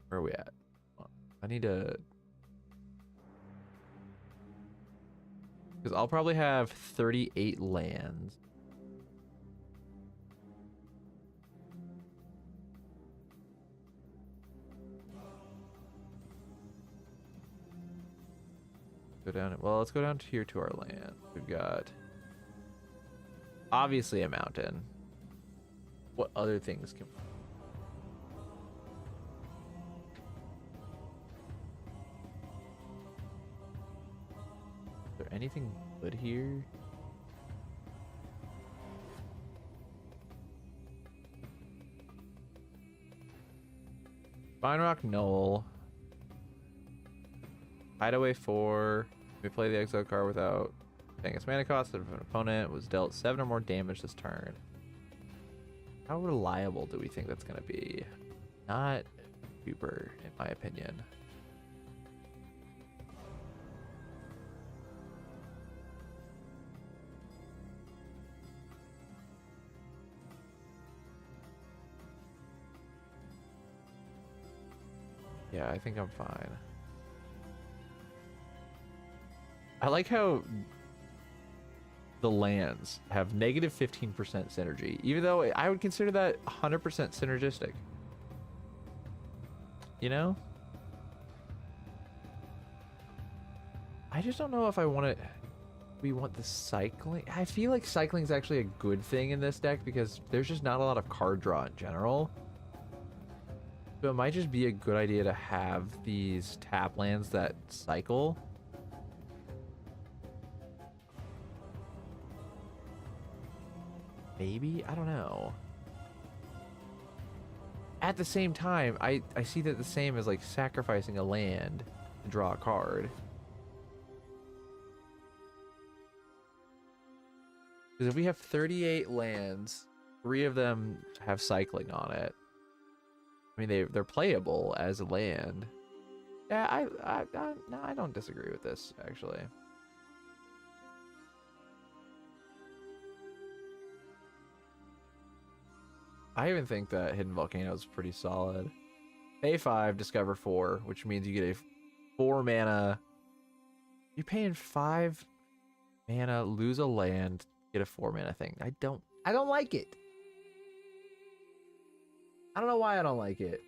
Where are we at? I need to... Because I'll probably have 38 lands. Go down. Well, let's go down here to our land. We've got obviously a mountain. What other things can? Is there anything good here? Fine Rock Knoll. Hideaway 4. We play the exile card without paying its mana cost. If an opponent was dealt 7 or more damage this turn. How reliable do we think that's going to be? Not super, in my opinion. Yeah, I think I'm fine. I like how the lands have negative 15% synergy, even though I would consider that 100% synergistic. You know? I just don't know if I want it. We want the cycling. I feel like cycling is actually a good thing in this deck because there's just not a lot of card draw in general. So it might just be a good idea to have these tap lands that cycle. Maybe? I don't know. At the same time, I see that the same as like sacrificing a land to draw a card. Because if we have 38 lands, 3 of them have cycling on it. I mean, they're playable as a land. Yeah, no, I don't disagree with this, actually. I even think that Hidden Volcano is pretty solid. Pay 5, discover 4, which means you get a 4 mana. You're paying 5 mana, lose a land, get a 4 mana thing. I don't like it. I don't know why I don't like it.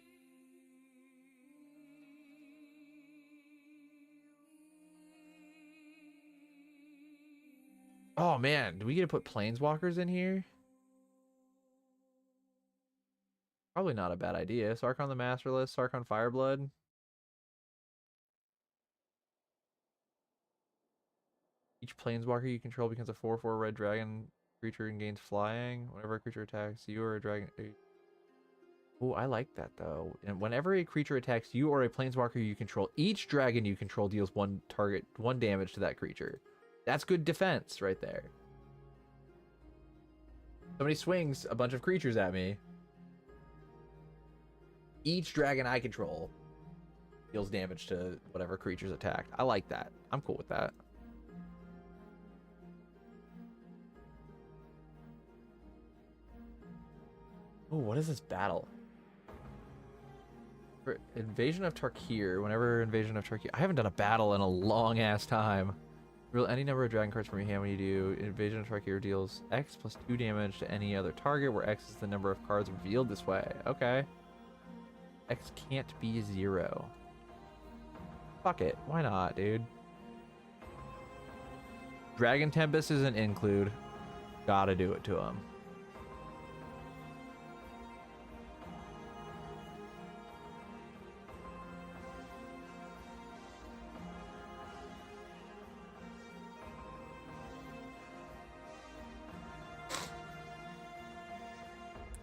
Oh man, do we get to put planeswalkers in here? Probably not a bad idea. Sarkon the Masterless, Sarkon Fireblood. Each planeswalker you control becomes a 4/4 red dragon creature and gains flying. Whenever a creature attacks you or a dragon. Oh, I like that though. And whenever a creature attacks you or a planeswalker you control, each dragon you control deals 1 damage to that creature. That's good defense right there. Somebody swings a bunch of creatures at me. Each dragon I control deals damage to whatever creature's attacked. I like that. I'm cool with that. Oh, what is this battle? For Invasion of Tarkir, whenever Invasion of Tarkir... I haven't done a battle in a long-ass time. Reveal any number of dragon cards from your hand when you do. Invasion of Tarkir deals X plus 2 damage to any other target, where X is the number of cards revealed this way. Okay. X can't be 0. Fuck it. Why not, dude? Dragon Tempest is an include. Gotta do it to him.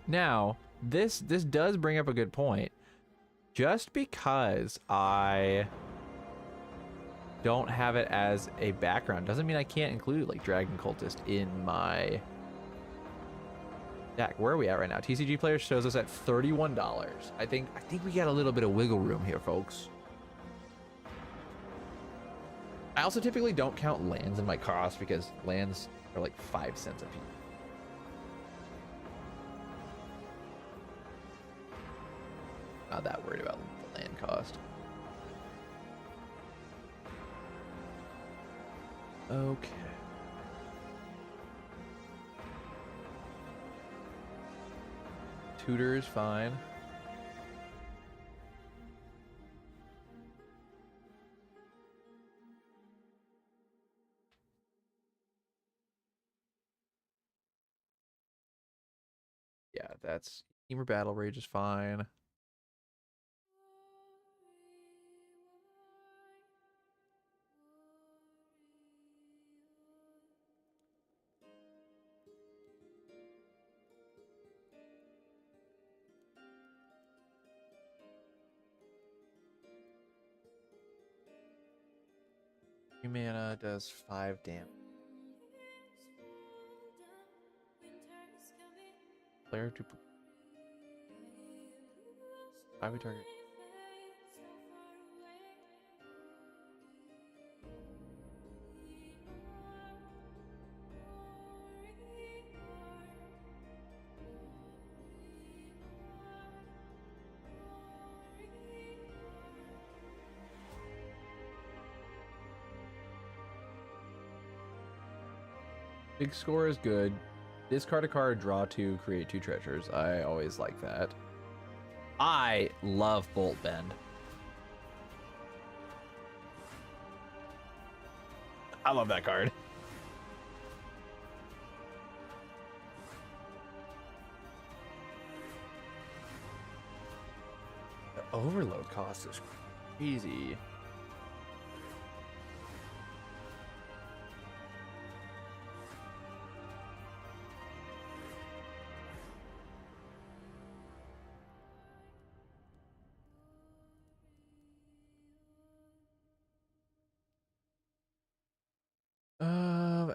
Now, this does bring up a good point. Just because I don't have it as a background doesn't mean I can't include like Dragon Cultist in my deck. Where are we at right now? TCG Players shows us at $31. I think we got a little bit of wiggle room here, folks. I also typically don't count lands in my cost because lands are like 5 cents a piece. Not that worried about the land cost. Okay. Tutor is fine. Yeah, that's Temur Battle Rage is fine. Mana does 5 damage. Player to 5 target. Big score is good. Discard a card, draw 2, create 2 treasures. I always like that. I love Bolt Bend. I love that card. The overload cost is crazy.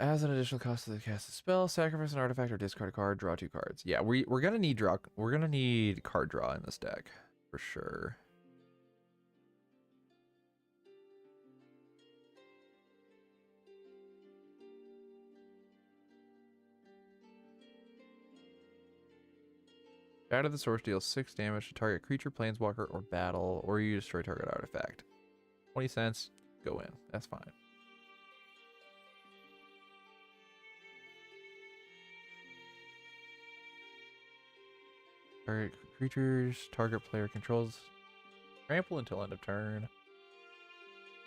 As an additional cost to the cast a spell, sacrifice an artifact or discard a card, draw 2 cards. Yeah, we're gonna need card draw in this deck for sure. Out of the source deals 6 damage to target creature, planeswalker, or battle, or you destroy target artifact. 20 cents, go in. That's fine. Target creatures, target player controls. Trample until end of turn.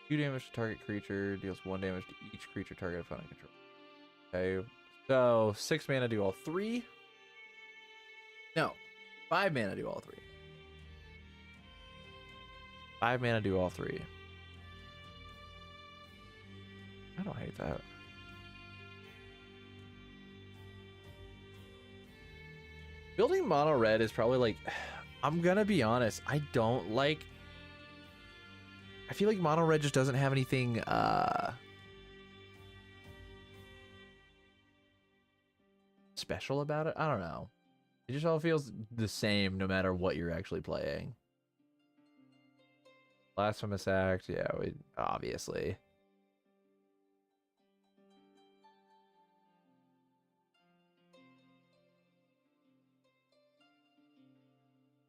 2 damage to target creature, deals 1 damage to each creature target opponent control. Okay, so 6 mana do all 3. No, 5 mana do all 3. 5 mana do all 3. I don't hate that. Building mono red is probably like, I'm gonna be honest, I don't like, I feel like mono red just doesn't have anything special about it. I don't know. It just all feels the same no matter what you're actually playing. Blasphemous Act, yeah, obviously.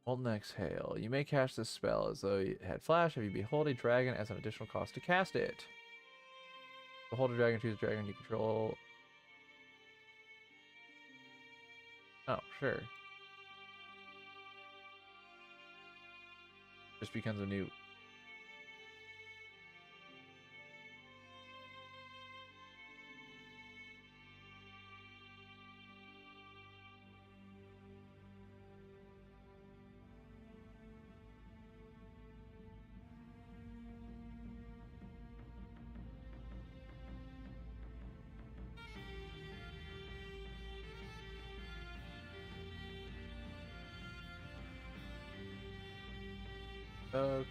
Molten Exhale. You may cast this spell as though you had flash if you behold a dragon as an additional cost to cast it. Behold a dragon, choose a dragon you control. Oh, sure. Just becomes a new. Okay.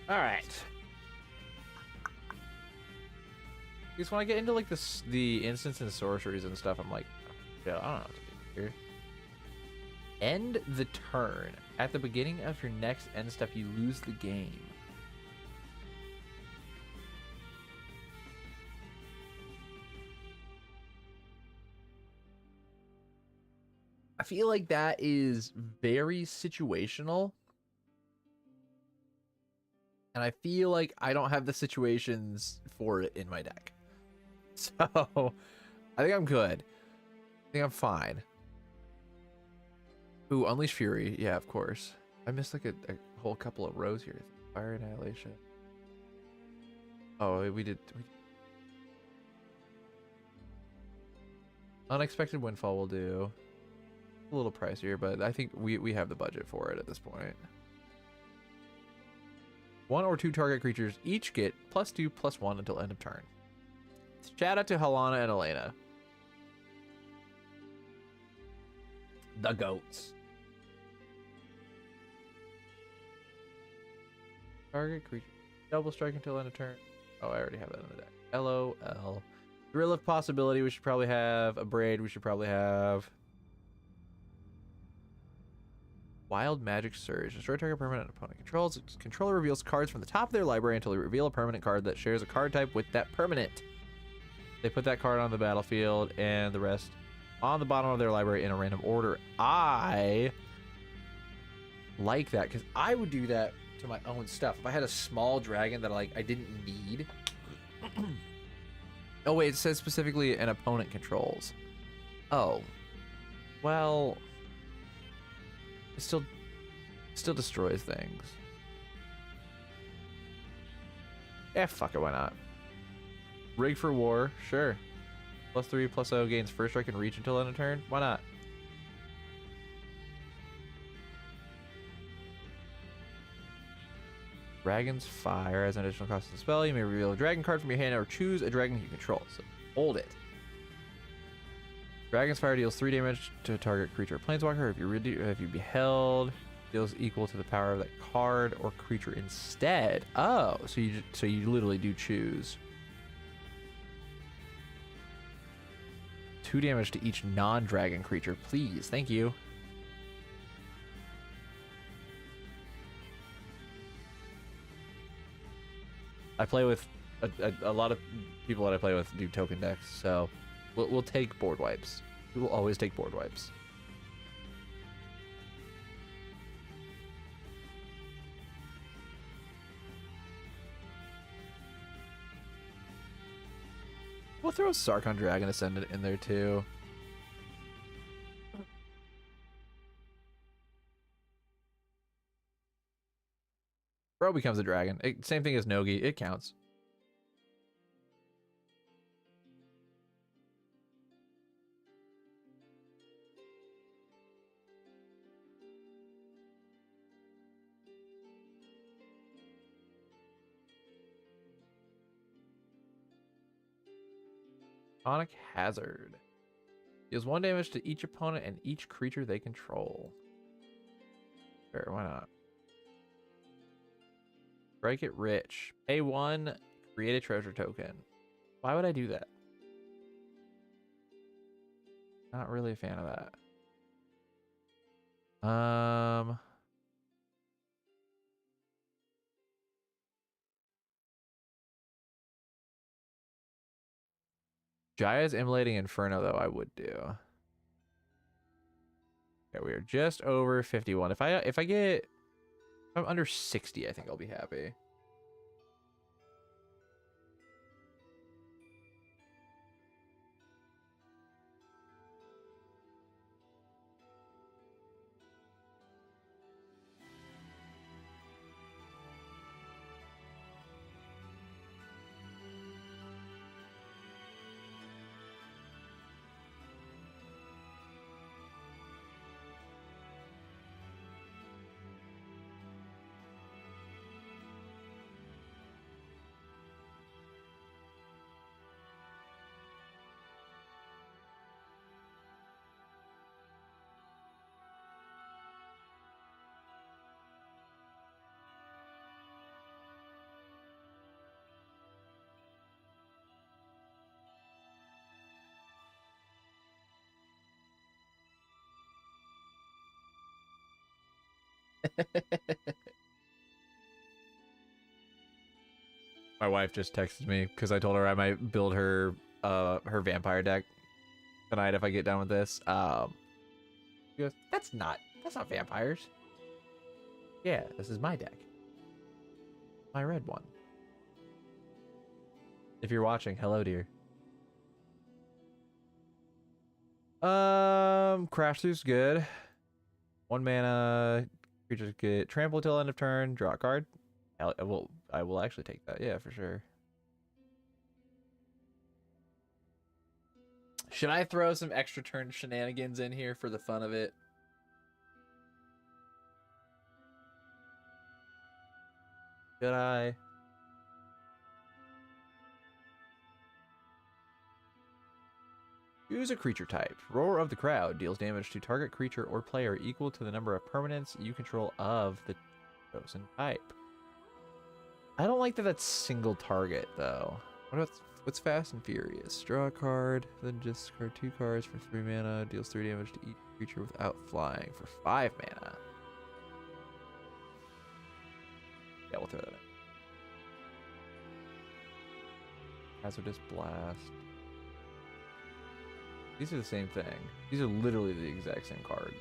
All right. Because when I get into like the instants and sorceries and stuff, I'm like, yeah, I don't know what to do here. End the turn. At the beginning of your next end step, you lose the game. I feel like that is very situational. And I feel like I don't have the situations for it in my deck. So, I think I'm good. I think I'm fine. Ooh, Unleash Fury. Yeah, of course. I missed like a whole couple of rows here. Fire Annihilation. Oh, we did. Unexpected Windfall will do. A little pricier, but I think we have the budget for it at this point. 1 or 2 target creatures each get +2/+1 until end of turn. Shout out to Halana and Elena. The goats. Target creature. Double strike until end of turn. Oh, I already have that in the deck. LOL. Drill of Possibility, we should probably have. A Braid, we should probably have. Wild Magic Surge. Destroy target permanent opponent controls. Its controller reveals cards from the top of their library until they reveal a permanent card that shares a card type with that permanent. They put that card on the battlefield and the rest on the bottom of their library in a random order. I like that because I would do that to my own stuff. If I had a small dragon that I didn't need. Oh wait, it says specifically an opponent controls. Oh. Well, it still destroys things. Yeah, fuck it, why not? Rig for War, sure. +3/+0 gains first strike and reach until end of turn. Why not? Dragon's Fire as an additional cost of the spell. You may reveal a dragon card from your hand or choose a dragon you control. So hold it. Dragon's Fire deals 3 damage to a target creature or planeswalker. If you beheld, deals equal to the power of that card or creature instead. Oh, so you literally do choose. 2 damage to each non-dragon creature, please. Thank you. I play with a lot of people that I play with do token decks, so we'll take board wipes. We will always take board wipes. We'll throw Sarkhan Dragon Ascendant in there too. Bro becomes a dragon. Same thing as Nogi. It counts. Sonic Hazard. Deals 1 damage to each opponent and each creature they control. Sure, why not? Strike it rich. Pay 1, create a treasure token. Why would I do that? Not really a fan of that. Jaya's Immolating Inferno, though, I would do. Okay, we are just over 51. If I'm under 60, I think I'll be happy. My wife just texted me because I told her I might build her her vampire deck tonight if I get done with this. She goes, that's not vampires. Yeah, this is my deck. My red one. If you're watching, hello, dear. Crash Through's good. 1 mana, creatures get trample till end of turn, draw a card. I will actually take that, yeah, for sure. Should I throw some extra turn shenanigans in here for the fun of it? Should I? Choose a creature type. Roar of the Crowd deals damage to target creature or player equal to the number of permanents you control of the chosen type. I don't like that that's single target, though. What's Fast and Furious? Draw a card, then discard 2 cards for 3 mana, deals 3 damage to each creature without flying for 5 mana. Yeah, we'll throw that in. Hazardous Blast. These are the same thing. These are literally the exact same card.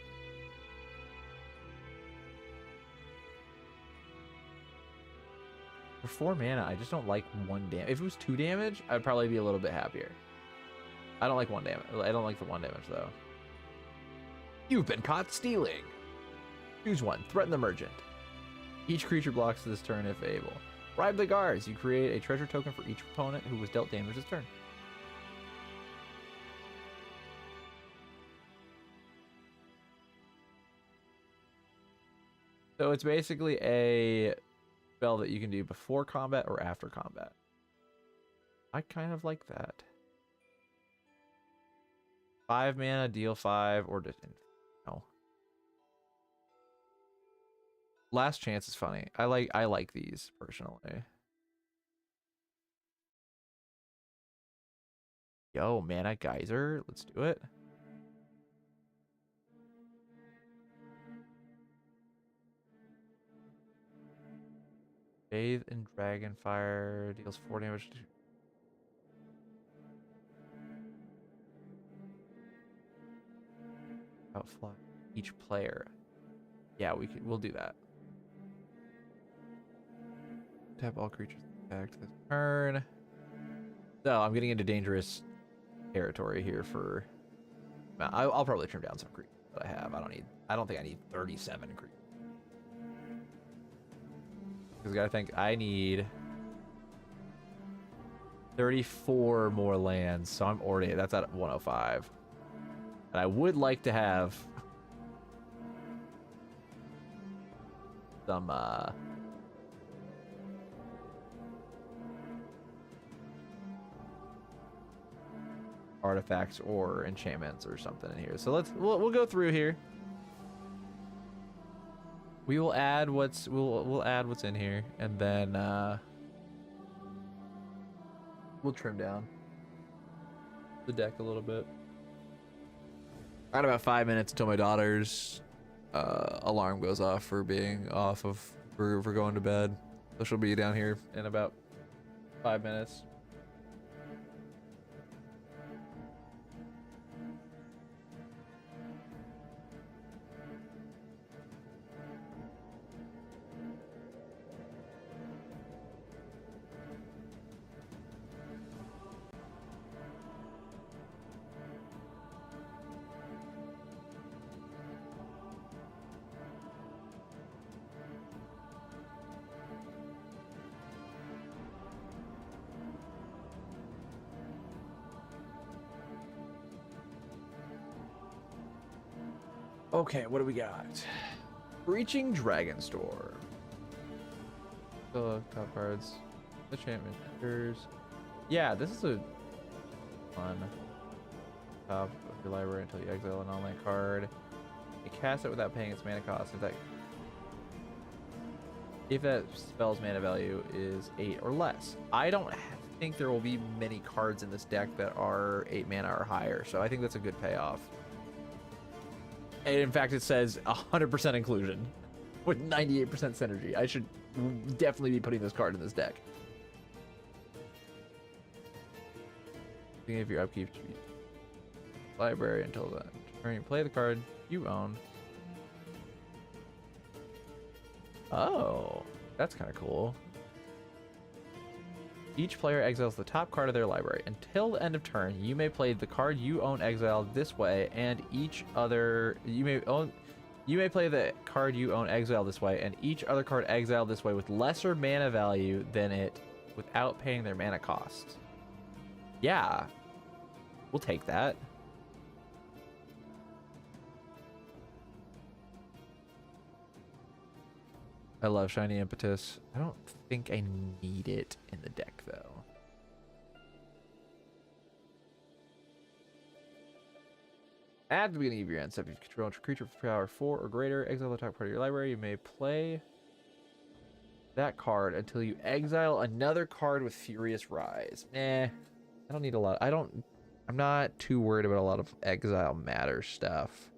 For 4 mana, I just don't like 1 damage. If it was 2 damage, I'd probably be a little bit happier. I don't like 1 damage. I don't like the 1 damage, though. You've been caught stealing. Choose 1. Threaten the Merchant. Each creature blocks this turn if able. Bribe the guards. You create a treasure token for each opponent who was dealt damage this turn. So it's basically a spell that you can do before combat or after combat. I kind of like that. 5 mana, deal 5, or just no. Last Chance is funny. I like these personally. Yo, Mana Geyser, let's do it. Bathe in dragon fire, deals 4 damage. Outfly each player. Yeah, we'll do that. Tap all creatures attacked this turn. So I'm getting into dangerous territory here for. I'll probably trim down some creatures that I have. I don't think I need 37 creatures. Because I gotta think I need 34 more lands, so I'm already that's at 105. And I would like to have some artifacts or enchantments or something in here. So we'll go through here. We will add we'll add what's in here, and then we'll trim down the deck a little bit. I got about 5 minutes until my daughter's alarm goes off for being off of for going to bed. So she'll be down here in about 5 minutes. Okay, what do we got? Breaching Dragonstorm. Top cards. Enchantment enters. Yeah, this is a fun. Top of your library until you exile an online card. You cast it without paying its mana cost. If that spell's mana value is 8 or less. I don't think there will be many cards in this deck that are 8 mana or higher, so I think that's a good payoff. And in fact, it says 100% inclusion with 98% synergy. I should definitely be putting this card in this deck. Beginning of your upkeep, library until then. Turn, you play the card you own. Oh, that's kind of cool. Each player exiles the top card of their library. Until the end of turn, you may play the card you own exiled this way, and each other you may play the card you own exiled this way, and each other card exiled this way with lesser mana value than it, without paying their mana cost. Yeah, we'll take that. I love Shiny Impetus. I don't think I need it in the deck, though. At the beginning of your end step, if you control a creature with power 4 or greater, exile the top part of your library. You may play that card until you exile another card with Furious Rise. I don't need a lot. I'm not too worried about a lot of exile matter stuff.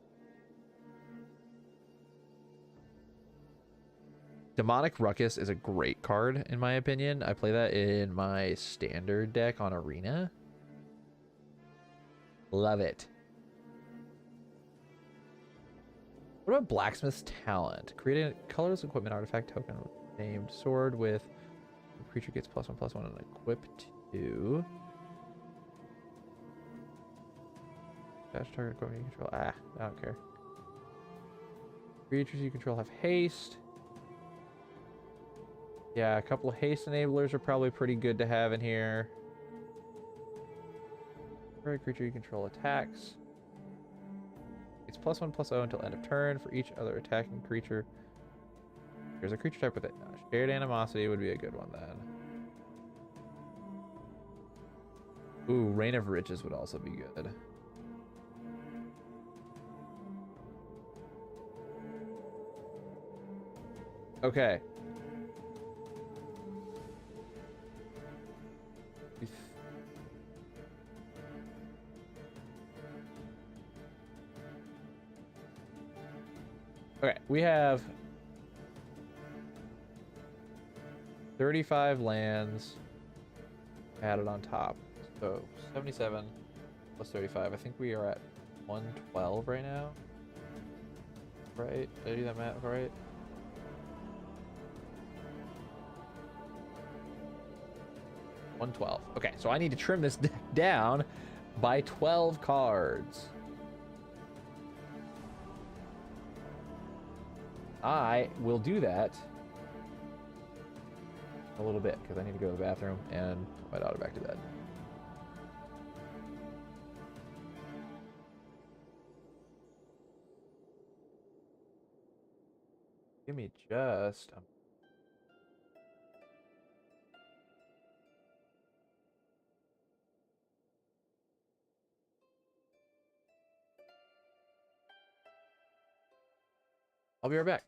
Demonic Ruckus is a great card, in my opinion. I play that in my standard deck on Arena. Love it. What about Blacksmith's Talent? Create a colorless equipment artifact token named sword with the creature gets +1/+1 and equip to. Dash target equipment you control. I don't care. Creatures you control have haste. Yeah, a couple of haste enablers are probably pretty good to have in here. Every creature you control attacks. It's +1/+0 until end of turn for each other attacking creature. There's a creature type with it. Shared Animosity would be a good one then. Ooh, Reign of Riches would also be good. Okay. Okay, we have 35 lands added on top. So 77 plus 35. I think we are at 112 right now. Right? Did I do that math right? $112. Okay, so I need to trim this down by 12 cards. I will do that a little bit because I need to go to the bathroom and put my daughter back to bed. Give me just a I'll be right back.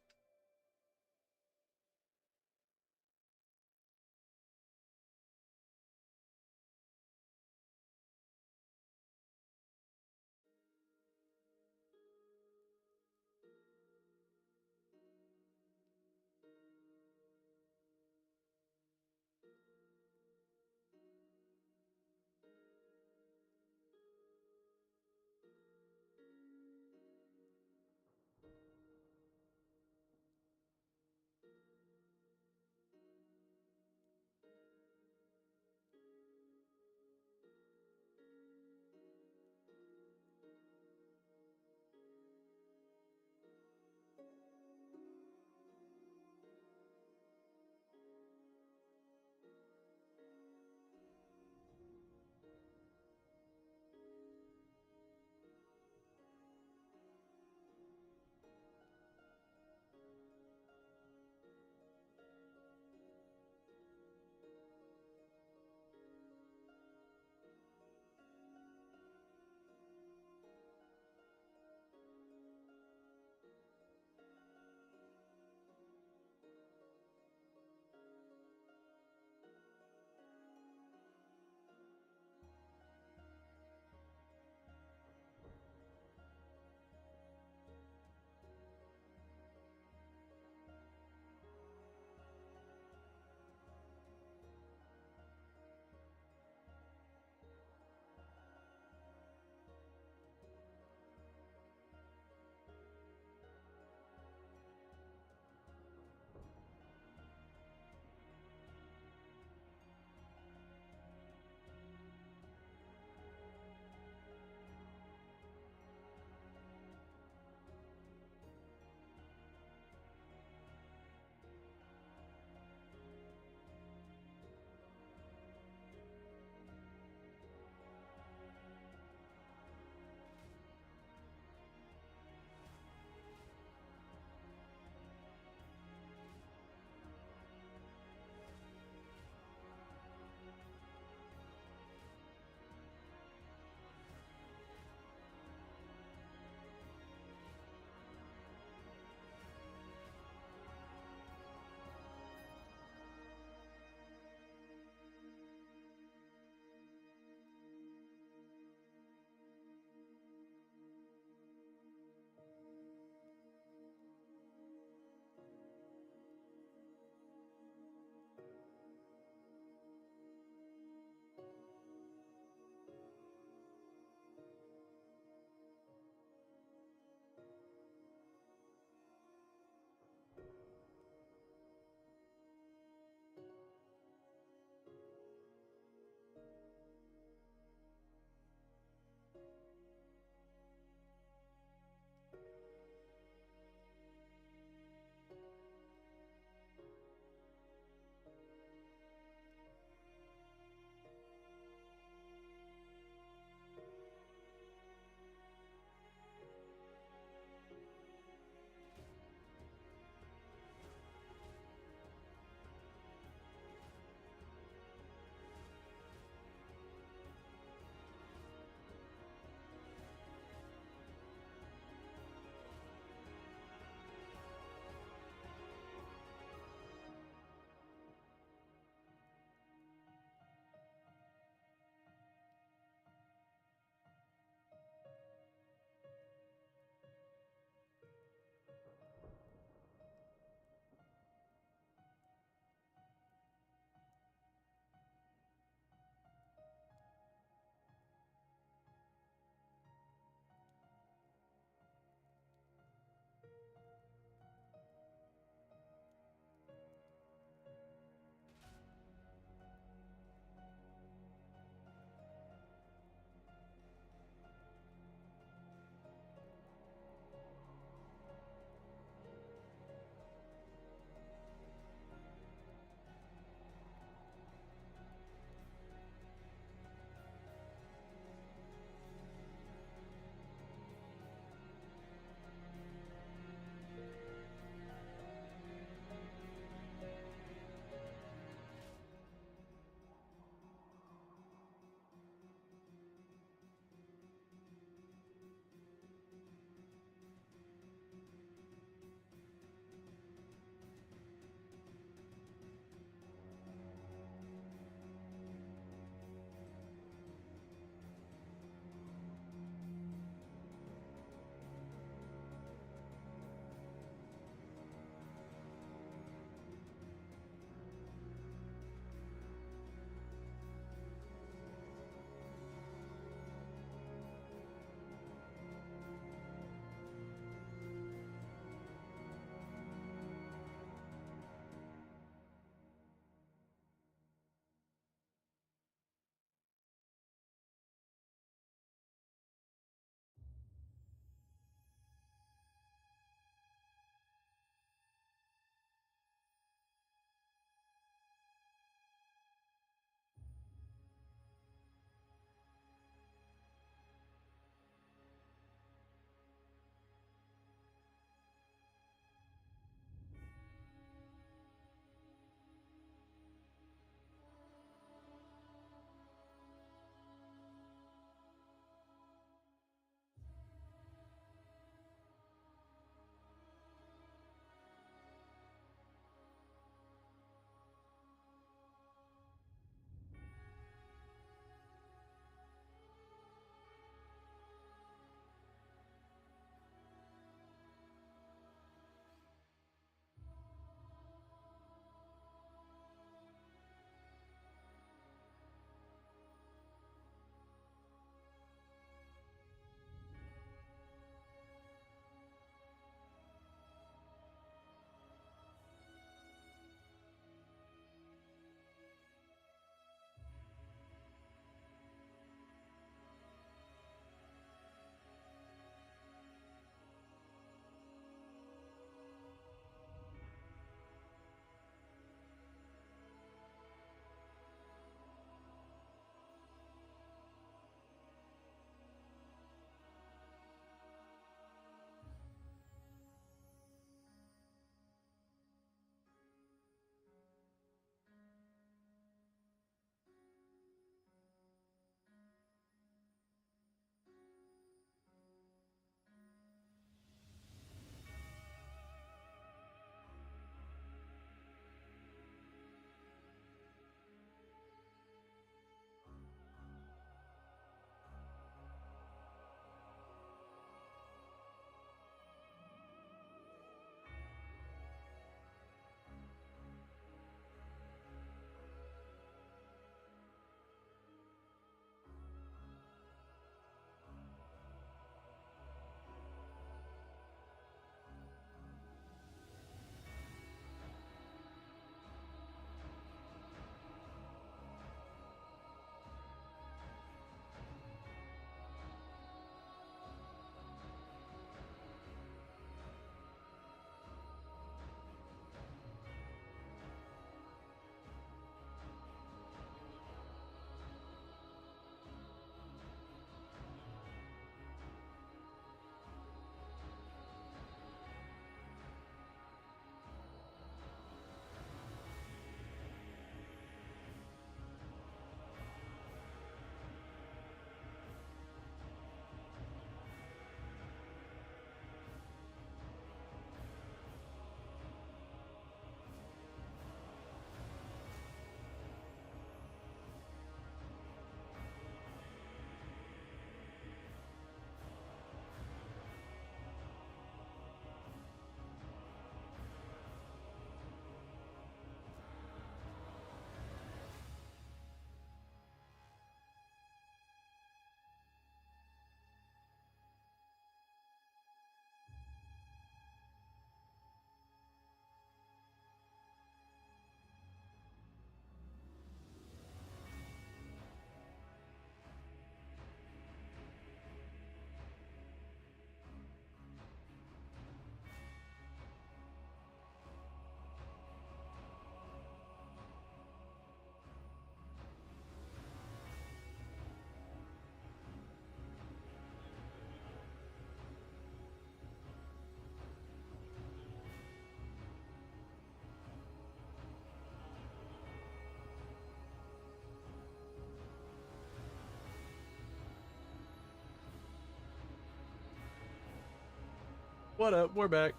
What up? We're back.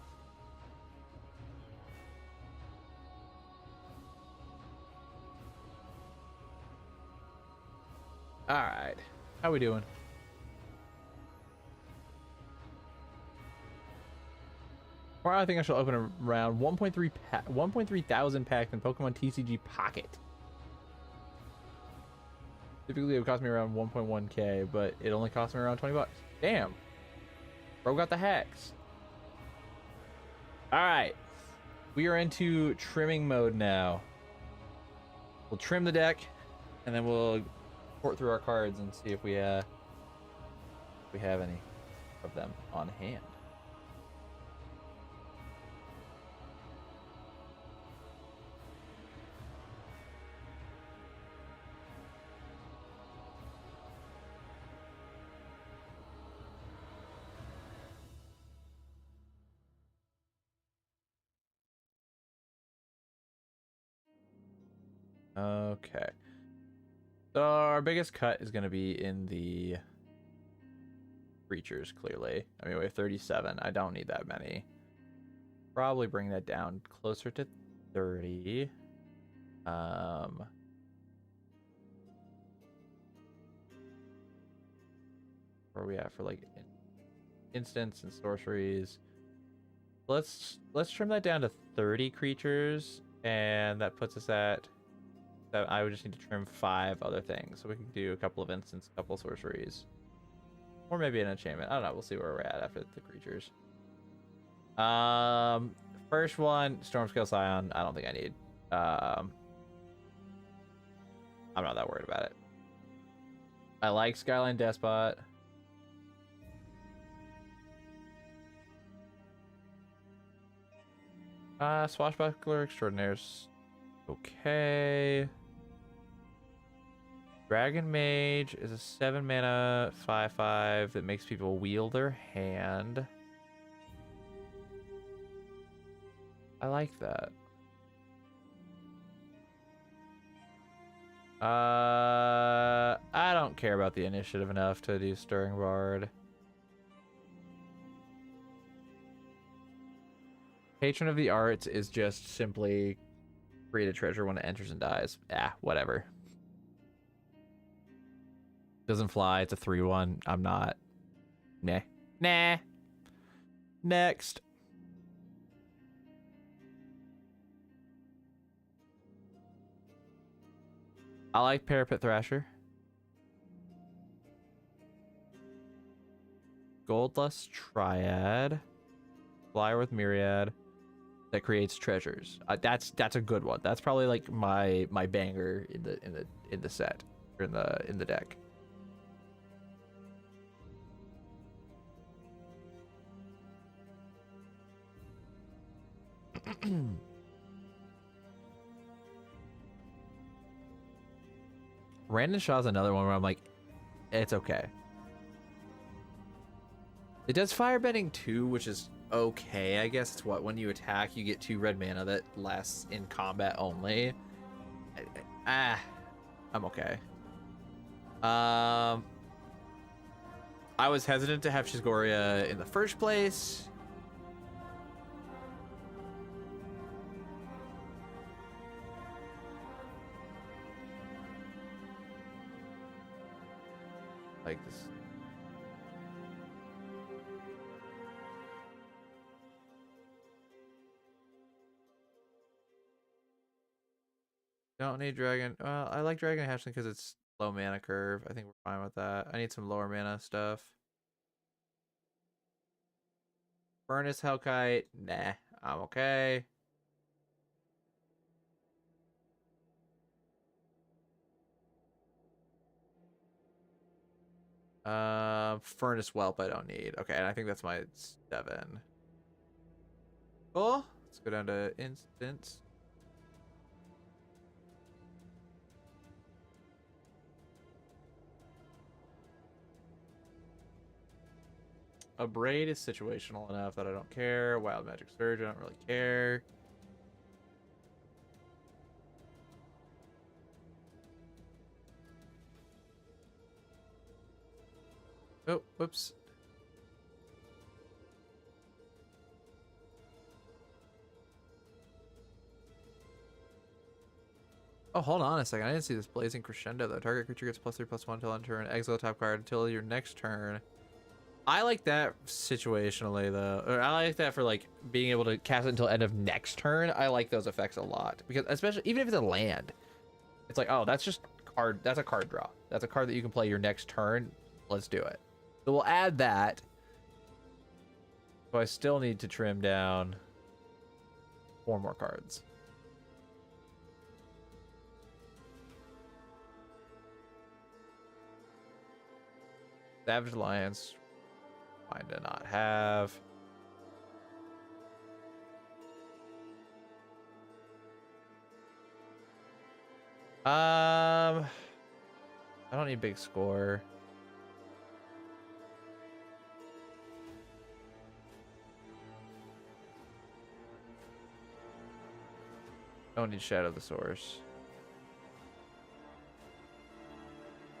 All right. How we doing? Or I think I shall open around 1.3 thousand packs in Pokemon TCG Pocket. Typically, it would cost me around 1.1k, but it only cost me around 20 bucks. Damn. Bro got the hacks. All right. We are into trimming mode now. We'll trim the deck, and then we'll sort through our cards and see if we have any of them on hand. Okay. So our biggest cut is going to be in the creatures, clearly. I mean, we have 37. I don't need that many. Probably bring that down closer to 30. Where are we at for like instants and sorceries? Let's trim that down to 30 creatures, and that puts us at that. I would just need to trim 5 other things, so we can do a couple of instants, a couple of sorceries, or maybe an enchantment. I don't know. We'll see where we're at after the creatures. First one, Stormscale Scion. I don't think I need. I'm not that worried about it. I like Skyline Despot. Swashbuckler Extraordinaires. Okay. Dragon Mage is a 7 mana 5/5 that makes people wheel their hand. I like that. I don't care about the initiative enough to do Stirring Bard. Patron of the Arts is just simply create a treasure when it enters and dies. Whatever. Doesn't fly. It's a 3/1. I'm not. Nah. Next. I like Parapet Thrasher. Goldlust Triad. Flyer with Myriad. That creates treasures. That's a good one. That's probably like my banger in the set or in the deck. Random Shaw's another one where I'm like, it's okay. It does firebending too, which is okay, I guess. It's what, when you attack, you get 2 red mana that lasts in combat only. I'm okay. I was hesitant to have Chisgoria in the first place. Like this. Don't need Dragon. Well, I like Dragon Hatchling because it's low mana curve. I think we're fine with that. I need some lower mana stuff. Furnace Hellkite. Nah, I'm okay. Furnace Whelp I don't need. Okay, and I think that's my 7. Cool. Let's go down to instants. A Braid is situational enough that I don't care. Wild Magic Surge, I don't really care. Oh, whoops. Oh, hold on a second. I didn't see this Blazing Crescendo though. Target creature gets +3/+1 until end turn. Exile top card until your next turn. I like that situationally though. Or I like that for like being able to cast it until end of next turn. I like those effects a lot because especially even if it's a land, it's like, oh, that's just card. That's a card draw. That's a card that you can play your next turn. Let's do it. So we'll add that. So I still need to trim down 4 more cards. Savage Alliance, fine to not have. I don't need big score. I don't need Shadow the Source.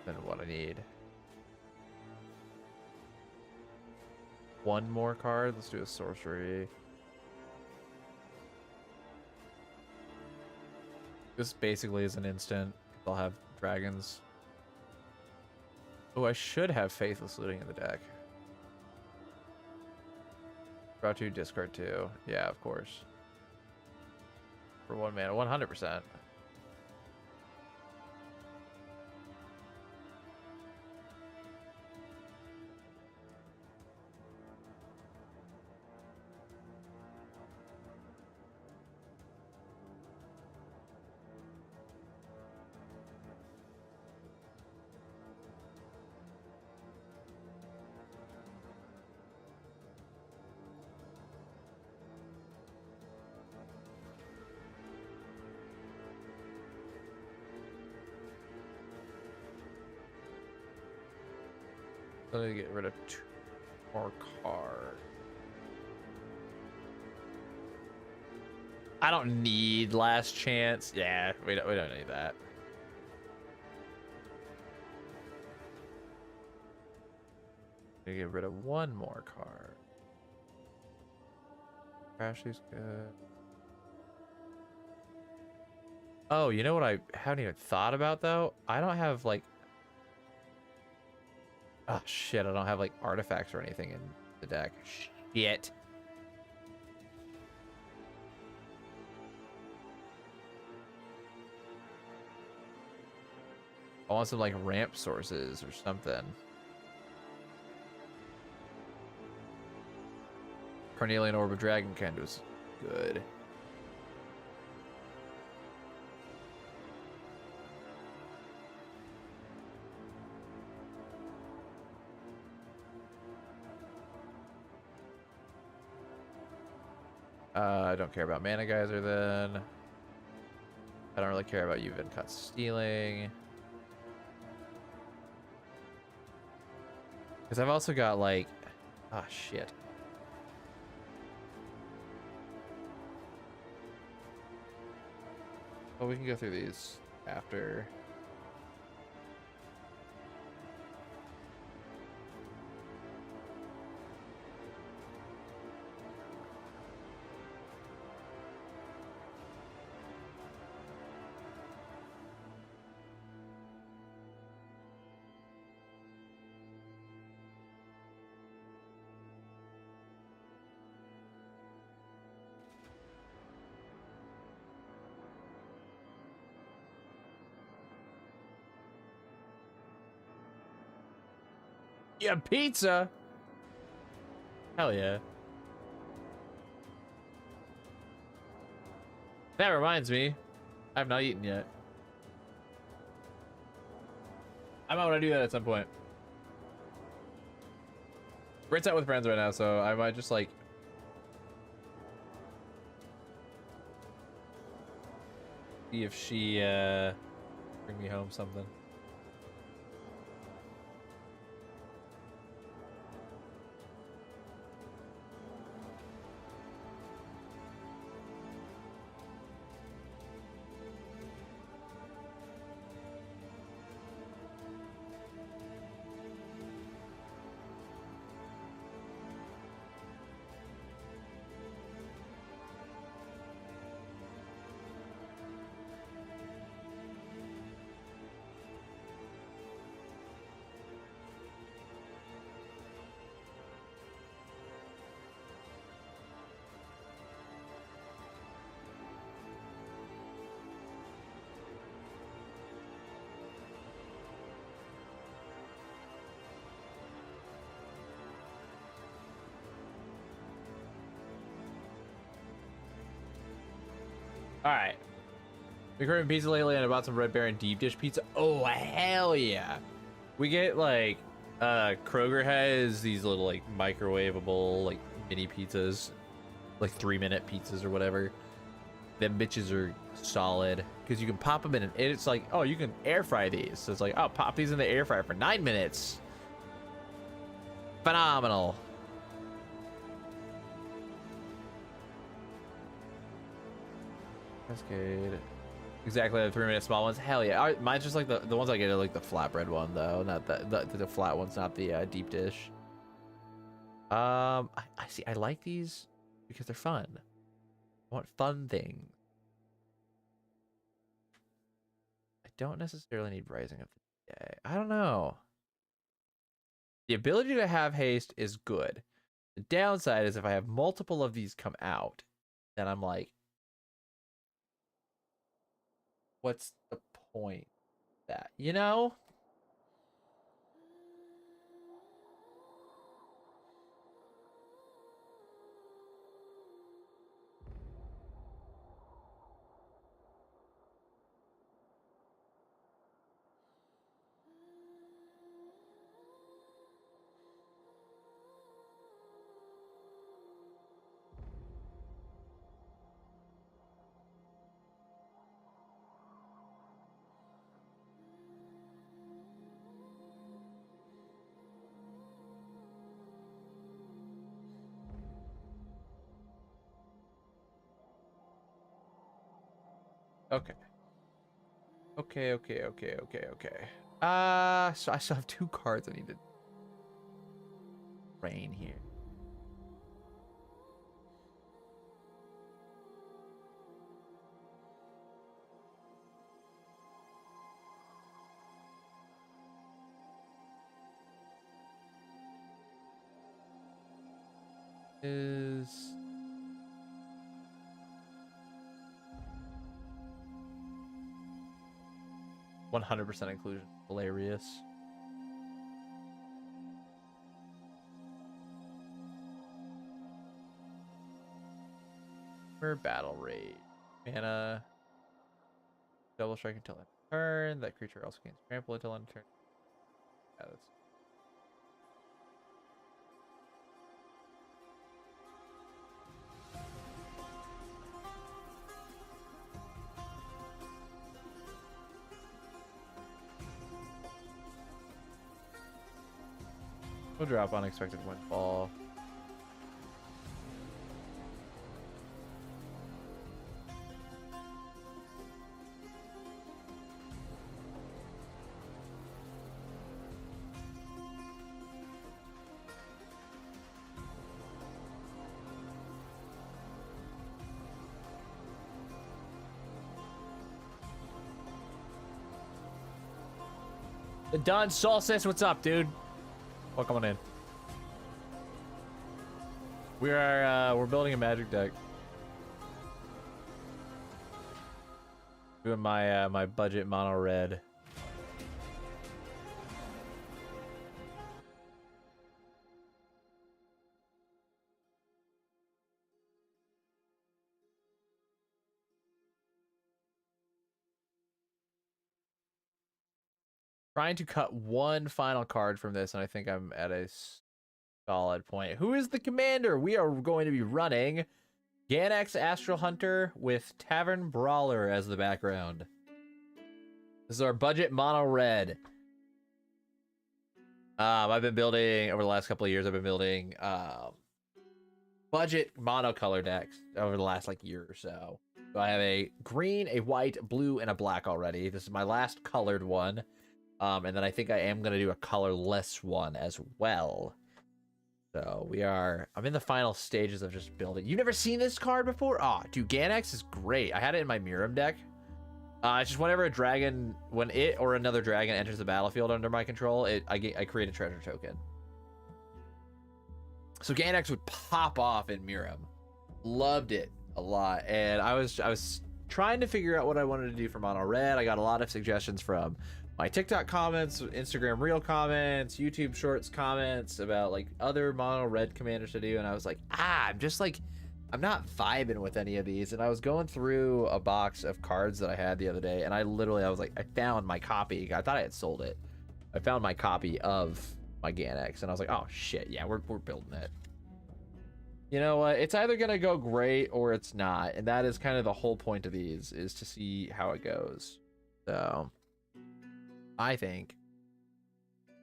Then what I need. 1 more card. Let's do a sorcery. This basically is an instant. I'll have dragons. Oh, I should have Faithless Looting in the deck. Draw 2, discard 2. Yeah, of course. For 1 mana, 100%. Let me get rid of 2 more cards. I don't need Last Chance. Yeah, we don't need that. Let me get rid of 1 more card. Crashly's good. Oh, you know what I haven't even thought about though? I don't have like, oh shit, I don't have like artifacts or anything in the deck. Shit. I want some like ramp sources or something. Carnelian Orb of Dragon kind of was good. I don't care about Mana Geyser then. I don't really care about Yuvin Cut Stealing. Because I've also got like, ah, shit. Oh, we can go through these after. Yeah, pizza. Hell yeah. That reminds me, I've not eaten yet. I might want to do that at some point. We're out with friends right now, so I might just like see if she bring me home something. All right. Been craving pizza lately, and I bought some Red Baron deep dish pizza. Oh hell yeah! We get like Kroger has these little like microwavable like mini pizzas, like 3-minute pizzas or whatever. Them bitches are solid because you can pop them in, and it's like, oh, you can air fry these. So it's like, oh, pop these in the air fryer for 9 minutes. Phenomenal. Cascade. Exactly, the 3-minute small ones. Hell yeah. Mine's just like the ones I get are like the flatbread one though, not the flat ones, not the deep dish. I see. I like these because they're fun. I want fun things. I don't necessarily need Rising of the Day. I don't know. The ability to have haste is good. The downside is if I have multiple of these come out, then I'm like, what's the point of that? You know? Okay. Okay. So I still have 2 cards I need to rain here. Is 100% inclusion hilarious. For battle rate. Mana. Double strike until end of turn. That creature also gains trample until end of turn. Yeah, that's... We'll drop Unexpected Windfall. The Dawn Solstice, what's up, dude? Welcome on in. We're building a magic deck. Doing my my budget mono red. Trying to cut one final card from this, and I think I'm at a solid point. Who is the commander? We are going to be running Ganax Astral Hunter with Tavern Brawler as the background. This is our budget mono red. I've been building over the last couple of years. I've been building budget monocolor decks over the last like year or so. So I have a green, a white, blue, and a black already. This is my last colored one. And then I think I am going to do a colorless one as well. So I'm in the final stages of just building. You've never seen this card before? Oh, dude, Ganax is great. I had it in my Miram deck. It's just whenever a dragon, when it or another dragon enters the battlefield under my control, I create a treasure token. So Ganax would pop off in Miram. Loved it a lot. And I was trying to figure out what I wanted to do for mono red. I got a lot of suggestions from my TikTok comments, Instagram Reel comments, YouTube Shorts comments about like other mono red commanders to do, and I was like, I'm just like I'm not vibing with any of these. And I was going through a box of cards that I had the other day, and I was like, I found my copy. I thought I had sold it. I found my copy of my Ganex, and I was like, oh shit, yeah, we're building it. You know what? It's either gonna go great or it's not, and that is kind of the whole point of these, is to see how it goes. So I think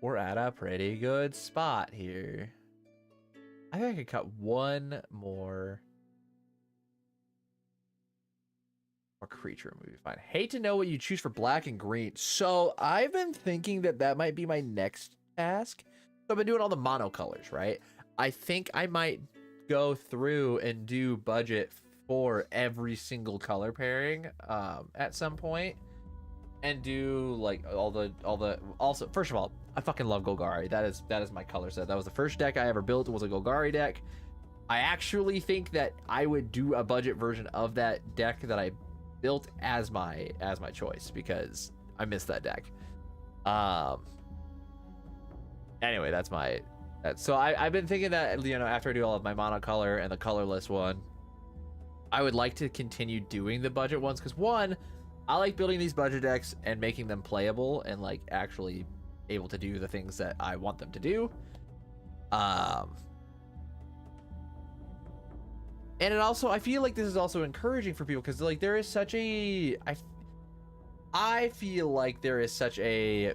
we're at a pretty good spot here. I think I could cut one more creature would be fine. Hate to know what you choose for black and green. So I've been thinking that might be my next task. So I've been doing all the mono colors, right? I think I might go through and do budget for every single color pairing at some point, and do like all the also, first of all, I fucking love Golgari. That is my color set. That was the first deck I ever built, was a Golgari deck. I actually think that I would do a budget version of that deck that I built as my choice, because I miss that deck. Anyway, so I've been thinking that, you know, after I do all of my monocolor and the colorless one, I would like to continue doing the budget ones, because one, I like building these budget decks and making them playable and like actually able to do the things that I want them to do. And it also, I feel like this is also encouraging for people, because like there is such a, I feel like there is such a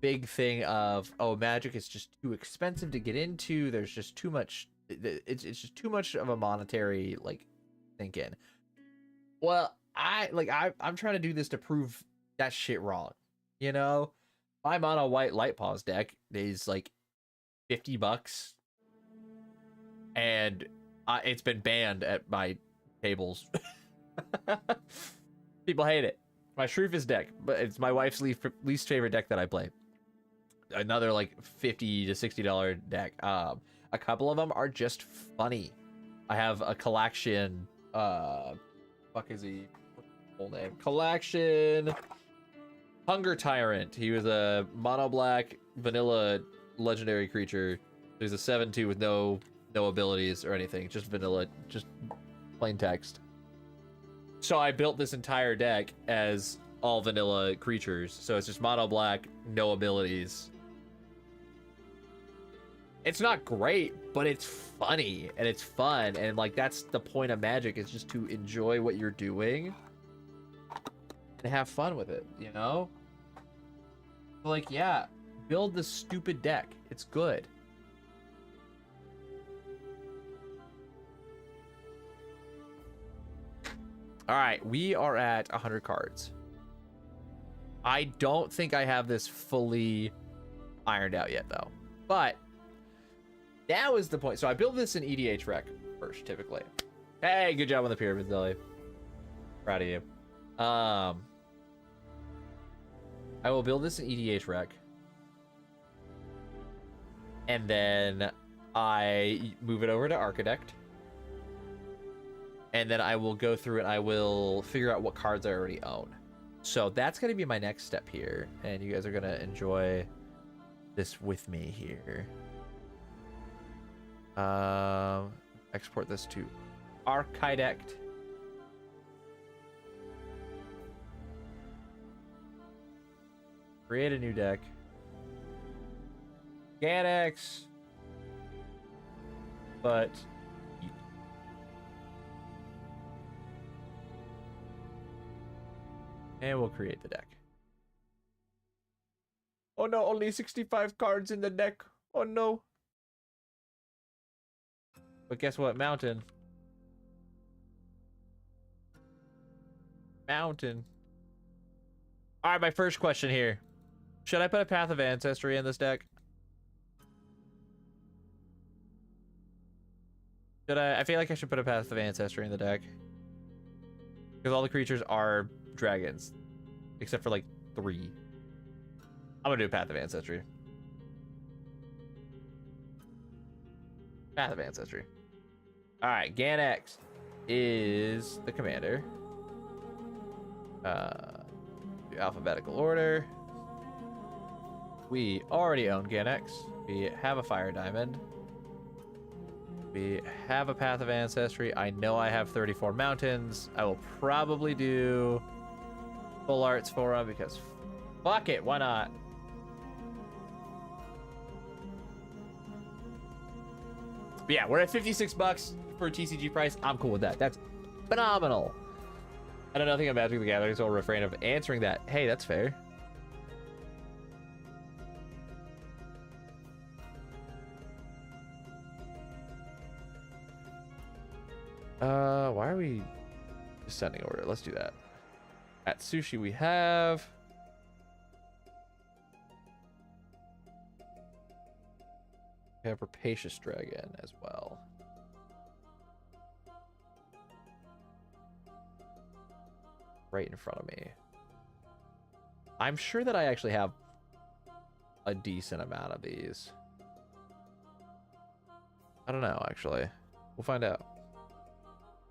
big thing of, oh, Magic is just too expensive to get into. There's just too much. It's just too much of a monetary like thinking. Well, I'm trying to do this to prove that shit wrong. You know, my mono white Light Paws deck is like $50, and it's been banned at my tables. People hate it. My Shreefus deck, but it's my wife's least favorite deck that I play. Another like $50 to $60 deck. A couple of them are just funny. I have a collection. Fuck is he? Full name? Collection. Hunger Tyrant. He was a mono black vanilla legendary creature. He's a 7/2 with no abilities or anything. Just vanilla, just plain text. So I built this entire deck as all vanilla creatures. So it's just mono black, no abilities. It's not great, but it's funny and it's fun, and like that's the point of Magic, is just to enjoy what you're doing and have fun with it, you know? Like, yeah, build the stupid deck. It's good. All right, we are at 100 cards. I don't think I have this fully ironed out yet, though. But that was the point. So I build this in EDH Rec first, typically. Hey, good job on the pyramid, Zelly. Proud of you. I will build this in EDH Rec. And then I move it over to Architect. And then I will go through and I will figure out what cards I already own. So that's going to be my next step here. And you guys are going to enjoy this with me here. Export this to Architect. Create a new deck. Ganex. But and we'll create the deck. Oh no, only 65 cards in the deck. Oh no. But guess what? Mountain. Mountain. Alright, my first question here. Should I put a Path of Ancestry in this deck? Should I feel like I should put a Path of Ancestry in the deck. Because all the creatures are dragons. Except for like 3. I'm gonna do a Path of Ancestry. Path of Ancestry. Alright, Ganex is the commander. Alphabetical order. We already own Ganex. We have a Fire Diamond. We have a Path of Ancestry. I know I have 34 mountains. I will probably do full arts for them because fuck it, why not? But yeah, we're at 56 bucks for a TCG price. I'm cool with that. That's phenomenal. I know nothing about Magic the Gathering, so I'll refrain of answering that. Hey, that's fair. Why are we descending order? Let's do that. At sushi we have Rapacious Dragon as well. Right in front of me. I'm sure that I actually have a decent amount of these. I don't know, actually. We'll find out.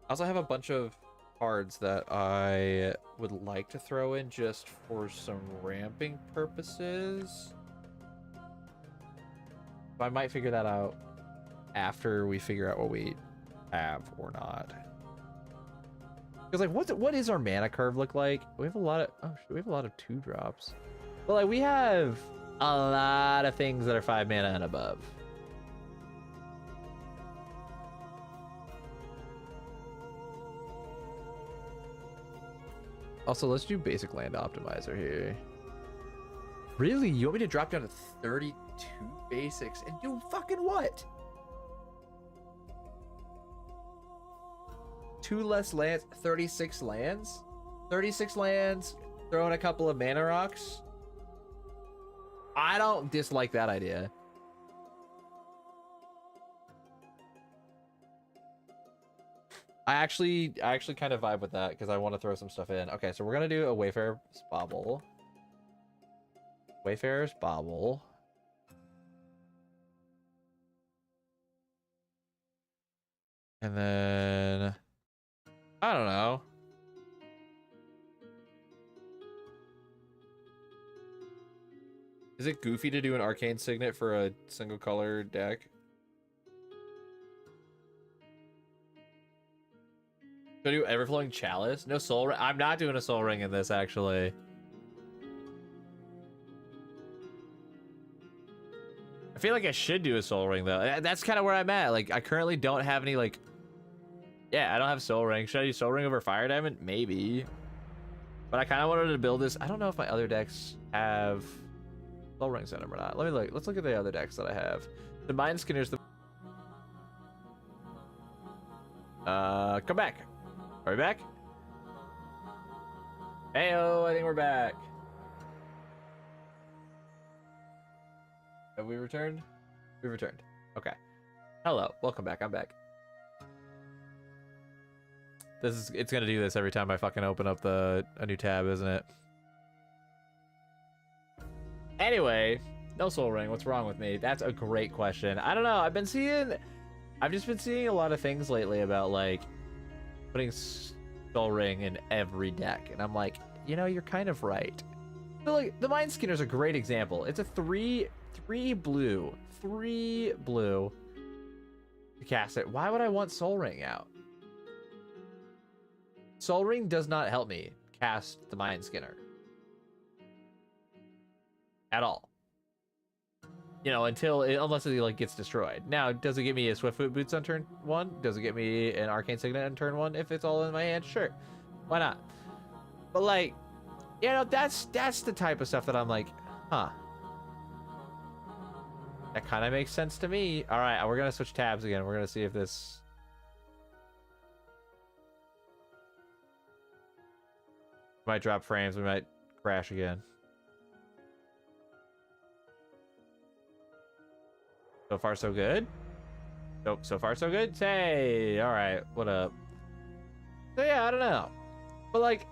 I also have a bunch of cards that I would like to throw in just for some ramping purposes. But I might figure that out after we figure out what we have or not. Because like, what is our mana curve look like? We have a lot of we have a lot of 2-drops. But like, we have a lot of things that are 5 mana and above. Also, let's do basic land optimizer here. Really? You want me to drop down to 32 basics and do fucking what? 2 less lands, 36 lands? 36 lands, throw in a couple of mana rocks? I don't dislike that idea. I actually kind of vibe with that because I want to throw some stuff in. Okay, so we're gonna do a Wayfarer's Bauble. Wayfarer's Bauble. And then I don't know. Is it goofy to do an Arcane Signet for a single color deck? Should I do Everflowing Chalice? No Soul Ring? I'm not doing a Soul Ring in this, actually. I feel like I should do a Soul Ring, though. That's kind of where I'm at. Like, I currently don't have any, like... Yeah, I don't have Soul Ring. Should I do Soul Ring over Fire Diamond? Maybe. But I kind of wanted to build this. I don't know if my other decks have Soul Rings in them or not. Let me look. Let's look at the other decks that I have. The Mind Skinner's the... Come back. Are we back? Heyo, I think we're back. Have we returned? We returned. Okay. Hello, welcome back. I'm back. It's gonna do this every time I fucking open up a new tab, isn't it? Anyway, no Soul Ring. What's wrong with me? That's a great question. I don't know. I've just been seeing a lot of things lately about like putting Soul Ring in every deck, and I'm like, you know, you're kind of right. So like, the Mind Skinner's a great example. It's a 3 blue to cast it. Why would I want Soul Ring out? Soul Ring does not help me cast the Mind Skinner at all. You know, unless it like gets destroyed. Now, does it give me a Swiftfoot Boots on turn 1? Does it get me an Arcane Signet on turn 1 if it's all in my hand? Sure, why not? But like, you know, that's the type of stuff that I'm like, huh. That kind of makes sense to me. All right, we're gonna switch tabs again. We're gonna see if this. Might drop frames. We might crash again. So far, so good. So far, so good. Hey, all right. What up? So yeah, I don't know, but like,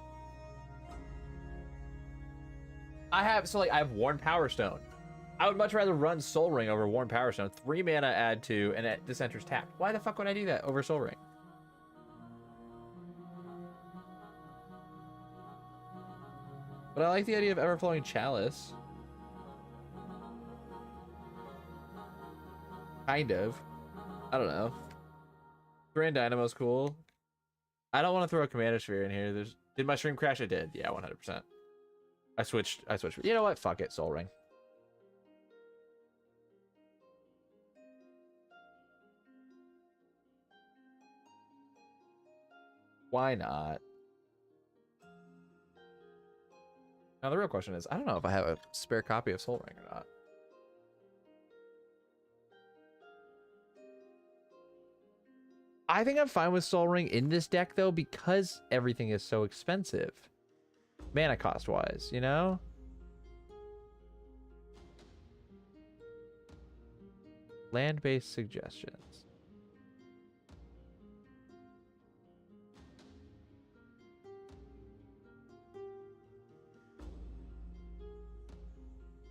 I have Worn Power Stone. I would much rather run Soul Ring over Worn Power Stone. 3 mana, add 2, and this enters tapped. Why the fuck would I do that over Soul Ring? But I like the idea of Everflowing Chalice. Kind of. I don't know. Grand Dynamo's cool. I don't want to throw a Commander Sphere in here. Did my stream crash? It did. Yeah, 100%. I switched. You know what? Fuck it. Soul Ring. Why not? Now the real question is, I don't know if I have a spare copy of Soul Ring or not. I think I'm fine with Soul Ring in this deck though, because everything is so expensive. Mana cost wise, you know? Land-based suggestions.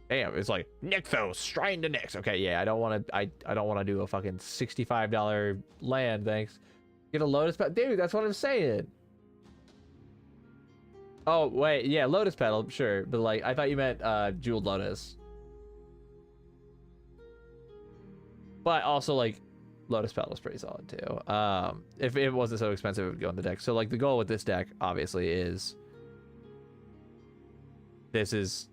Damn, it's like Nykthos, Shrine to Nyx. Okay, yeah, I don't want to. I don't want to do a fucking $65 land. Thanks. Get a Lotus Petal, dude. That's what I'm saying. Oh wait, yeah, Lotus Petal, sure, but like I thought you meant Jeweled Lotus. But also like Lotus Petal is pretty solid too. If it wasn't so expensive, it would go in the deck. So like the goal with this deck obviously is this is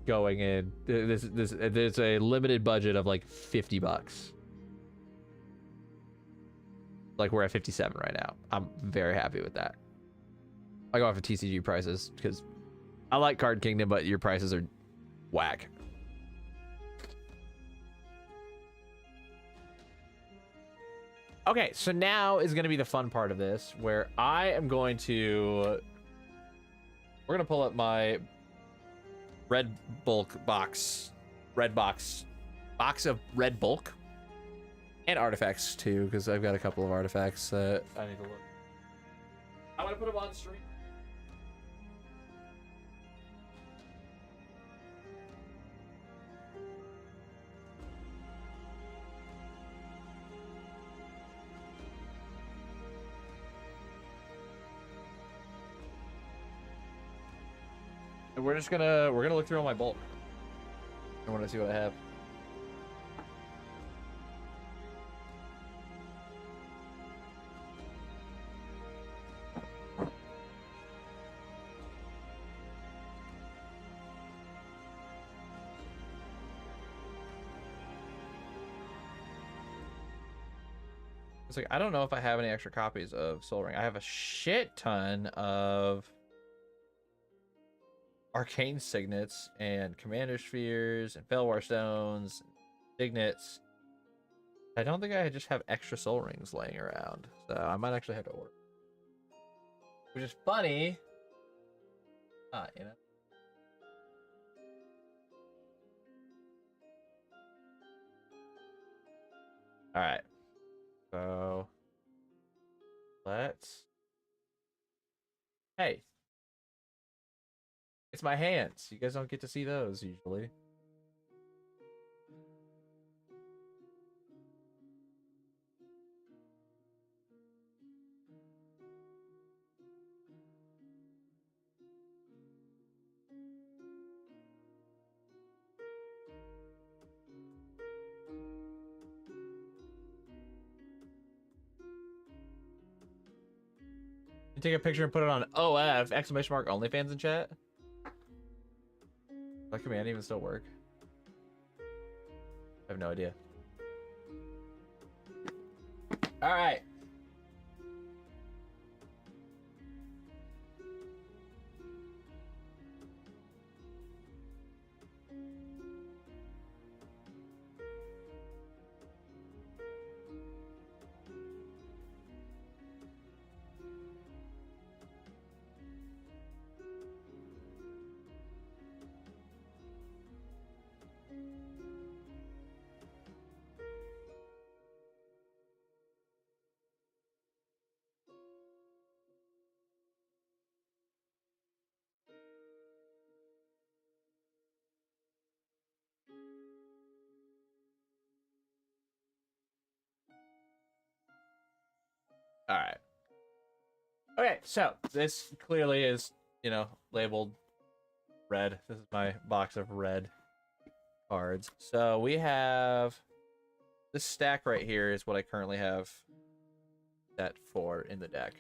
going in there's a limited budget of like $50. Like we're at 57 right now. I'm very happy with that. I go off of TCG prices because I like Card Kingdom, but your prices are whack. Okay, so now is going to be the fun part of this, where I am going to... We're going to pull up my red bulk box. Red box. Box of red bulk. And artifacts, too, because I've got a couple of artifacts that I need to look. I'm going to put them on stream. And we're gonna look through all my bulk. I want to see what I have. It's like I don't know if I have any extra copies of Soul Ring. I have a shit ton of Arcane Signets and Commander Spheres and Felwar Stones, and Signets. I don't think I just have extra Soul Rings laying around, so I might actually have to order. Which is funny. You know. All right. So let's. Hey. It's my hands. You guys don't get to see those usually. You take a picture and put it on OF exclamation mark OnlyFans in chat. Does that command even still work? I have no idea. All right. All right. Okay, so this clearly is, you know, labeled red. This is my box of red cards. So we have this stack right here is what I currently have set for in the deck.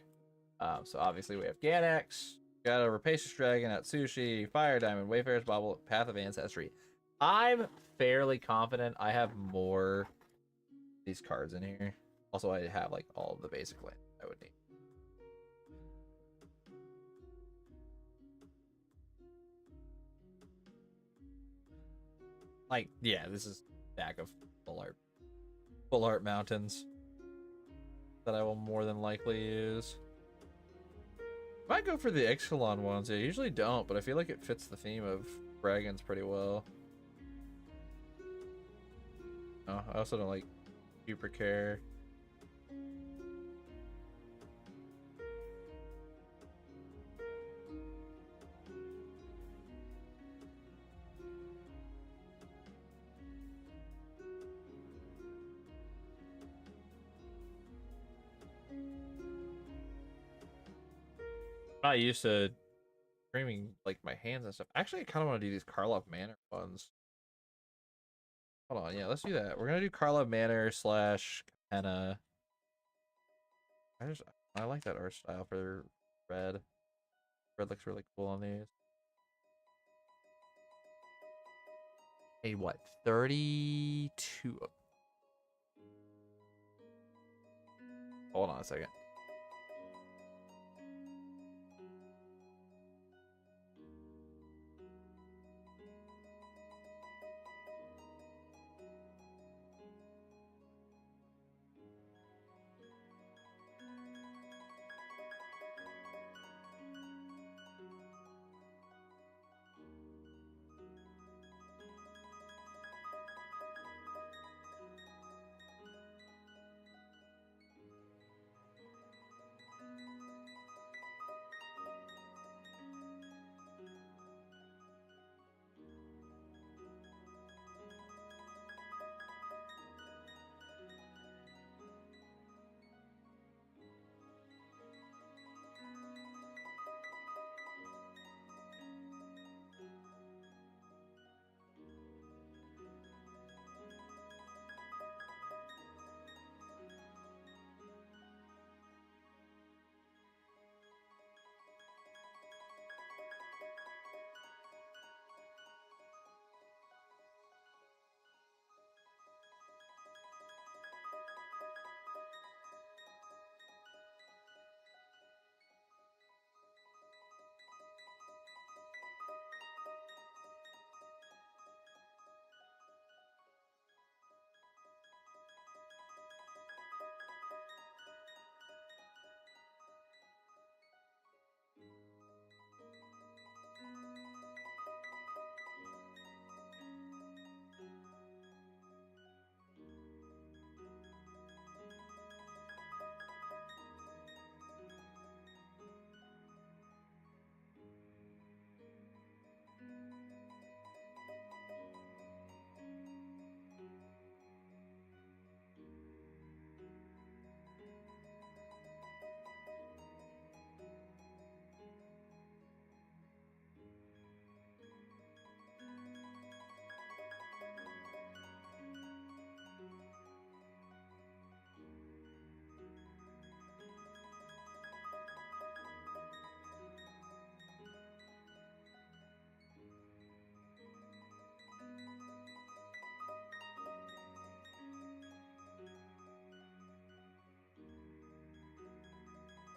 So obviously we have Ganax, got a Rapacious Dragon, Atsushi, Fire Diamond, Wayfarer's Bauble, Path of Ancestry. I'm fairly confident I have more of these cards in here. Also, I have like all of the basic land I would need. Like, yeah, this is a deck of full art mountains that I will more than likely use. Might go for the Ixalan ones. I usually don't, but I feel like it fits the theme of dragons pretty well. Oh, I also don't like super care. I'm not used to streaming like my hands and stuff. Actually, I kind of want to do these Karlov Manor ones. Hold on, yeah, let's do that. We're gonna do Karlov Manor slash Capenna. I like that art style for red. Red looks really cool on these. Hey, what? 32. Hold on a second.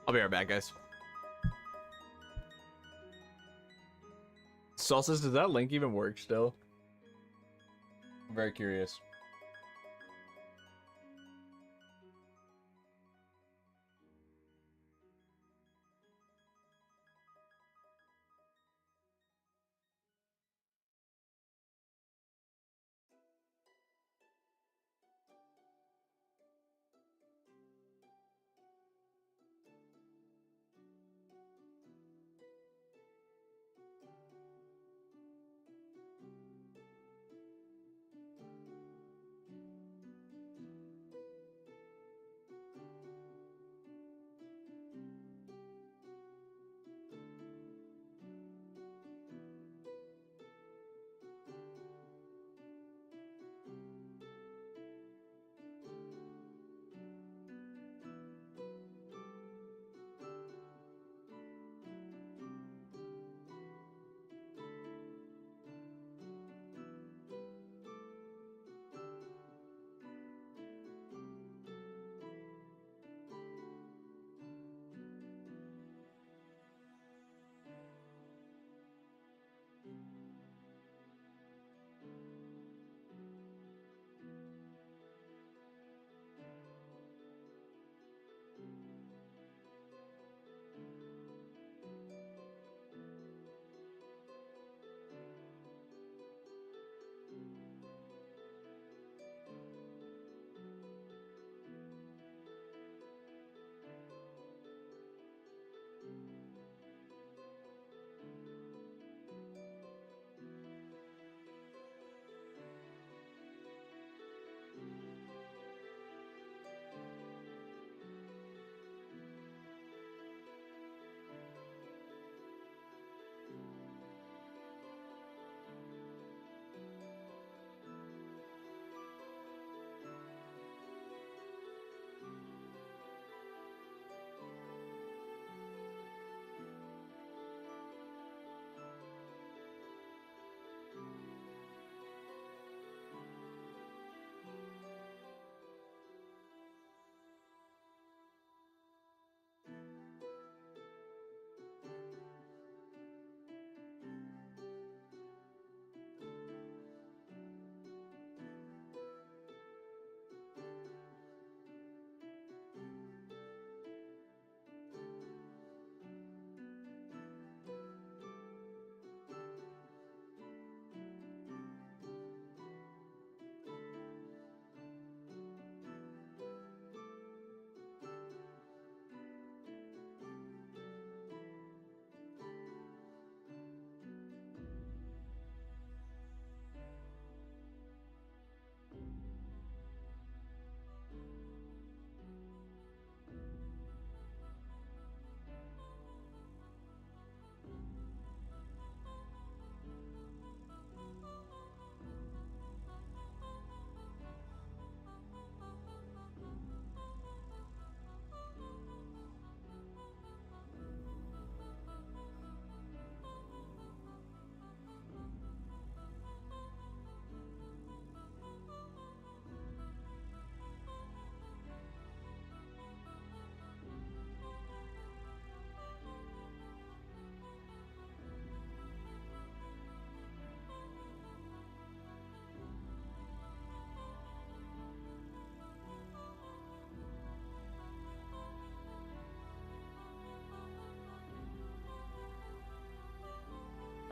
I'll be right back, guys. Salsas, does that link even work still? I'm very curious.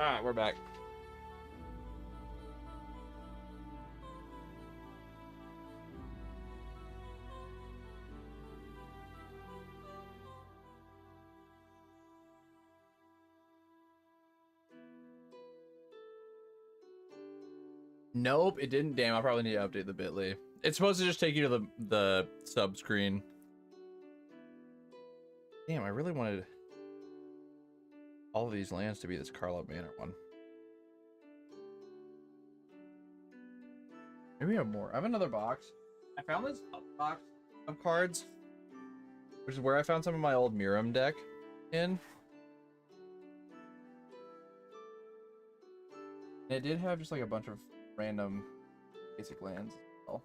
All right, we're back. Nope, it didn't. Damn, I probably need to update the bit.ly. It's supposed to just take you to the sub screen. Damn, I really wanted all of these lands to be this Carlo Manor one. Maybe we have more. I have another box. I found this box of cards, which is where I found some of my old Miram deck in. And it did have just like a bunch of random basic lands as well.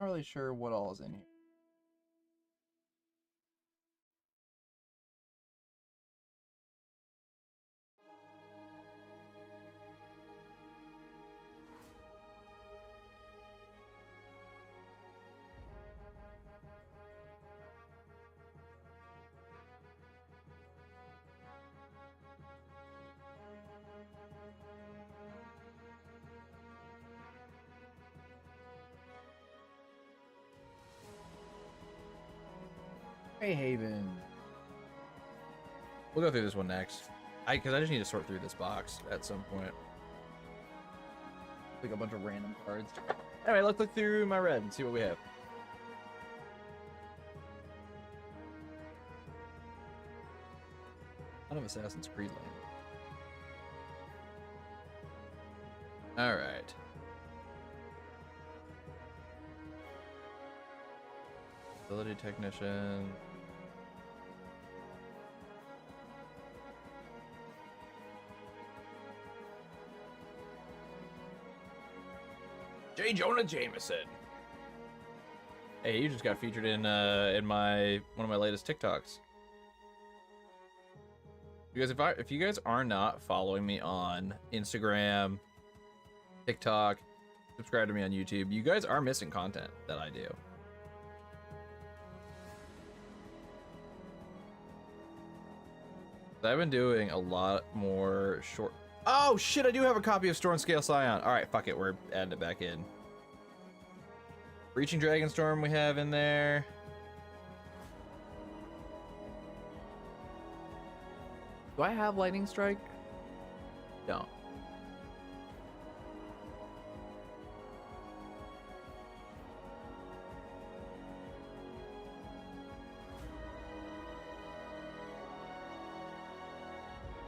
Not really sure what all is in here. Haven. We'll go through this one next. Because I just need to sort through this box at some point. Like a bunch of random cards. Anyway, let's look through my red and see what we have. Ton of Assassin's Creed land. All right. Ability Technician. J. Jonah Jameson. Hey, you just got featured in my one of my latest TikToks. Because if you guys are not following me on Instagram, TikTok, subscribe to me on YouTube, you guys are missing content that I do. I've been doing a lot more short. Oh shit! I do have a copy of Storm Scale Scion. All right, fuck it. We're adding it back in. Reaching Dragonstorm we have in there. Do I have Lightning Strike? Don't.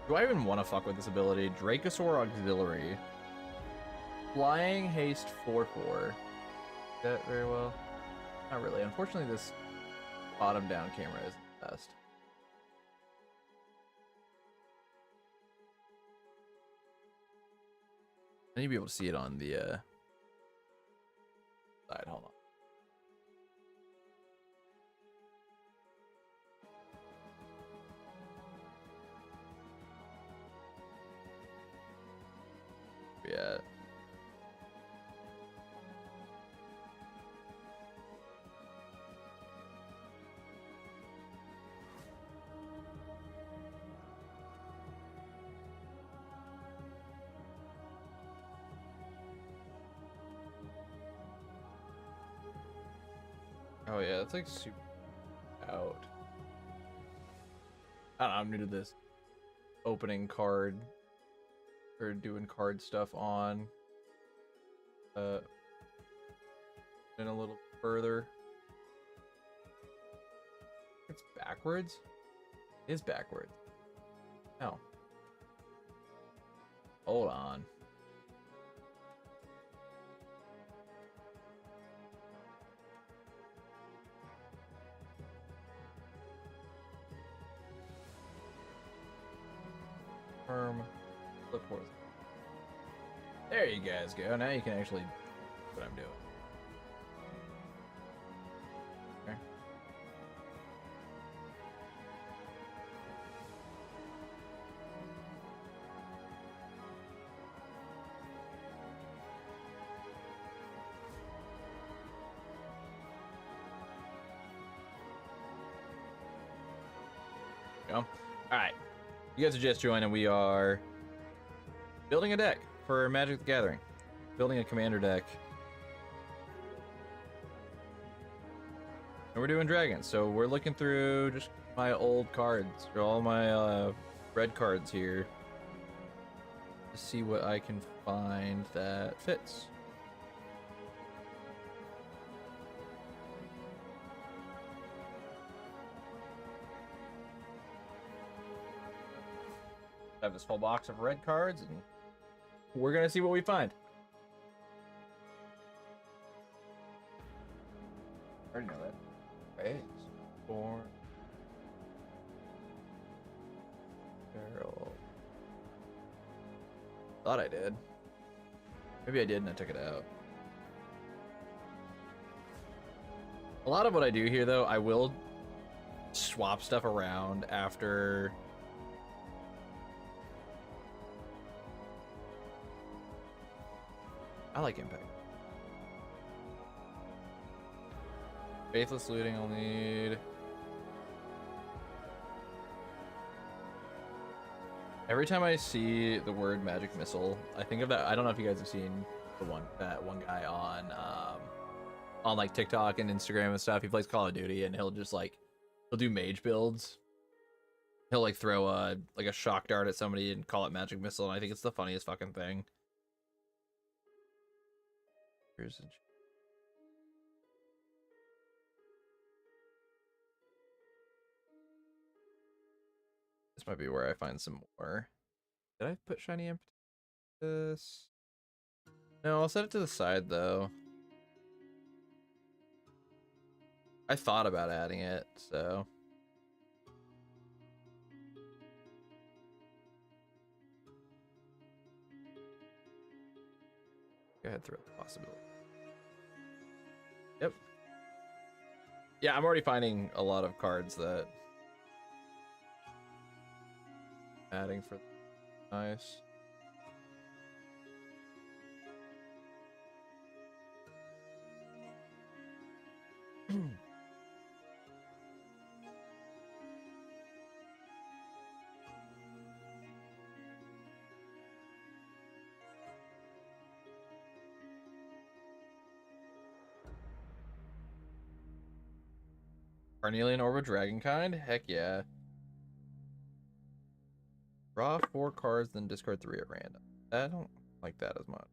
Do I even want to fuck with this ability? Dracosaur Auxiliary. Flying Haste 4/4. That very well? Not really. Unfortunately, this bottom down camera isn't the best. I need to be able to see it on the side. Hold on. Yeah. Oh yeah, it's like super out. I don't know, I'm new to this opening card or doing card stuff on and a little further. It's backwards? It is backwards. No. Hold on. Flip horizontal. There you guys go. Now you can actually see what I'm doing. Okay. Go. All right. You guys are just joining. We are building a deck for Magic the Gathering. Building a commander deck. And we're doing dragons. So we're looking through just my old cards, or all my red cards here, to see what I can find that fits. I have this whole box of red cards, and we're gonna see what we find. I already know that. Right. Four. Barrel. Thought I did. Maybe I did and I took it out. A lot of what I do here, though, I will swap stuff around after. I like Impact. Faithless Looting I'll need. Every time I see the word Magic Missile, I think of that. I don't know if you guys have seen that one guy on like TikTok and Instagram and stuff. He plays Call of Duty and he'll do mage builds. He'll like throw a shock dart at somebody and call it Magic Missile, and I think it's the funniest fucking thing. Here's this might be where I find some more. Did I put Shiny Impetus? No, I'll set it to the side though. I thought about adding it, so. Go ahead, throw the possibility. Yep. Yeah, I'm already finding a lot of cards that adding for nice. Carnelian Orb of Dragonkind? Heck yeah. Draw 4 cards, then discard 3 at random. I don't like that as much.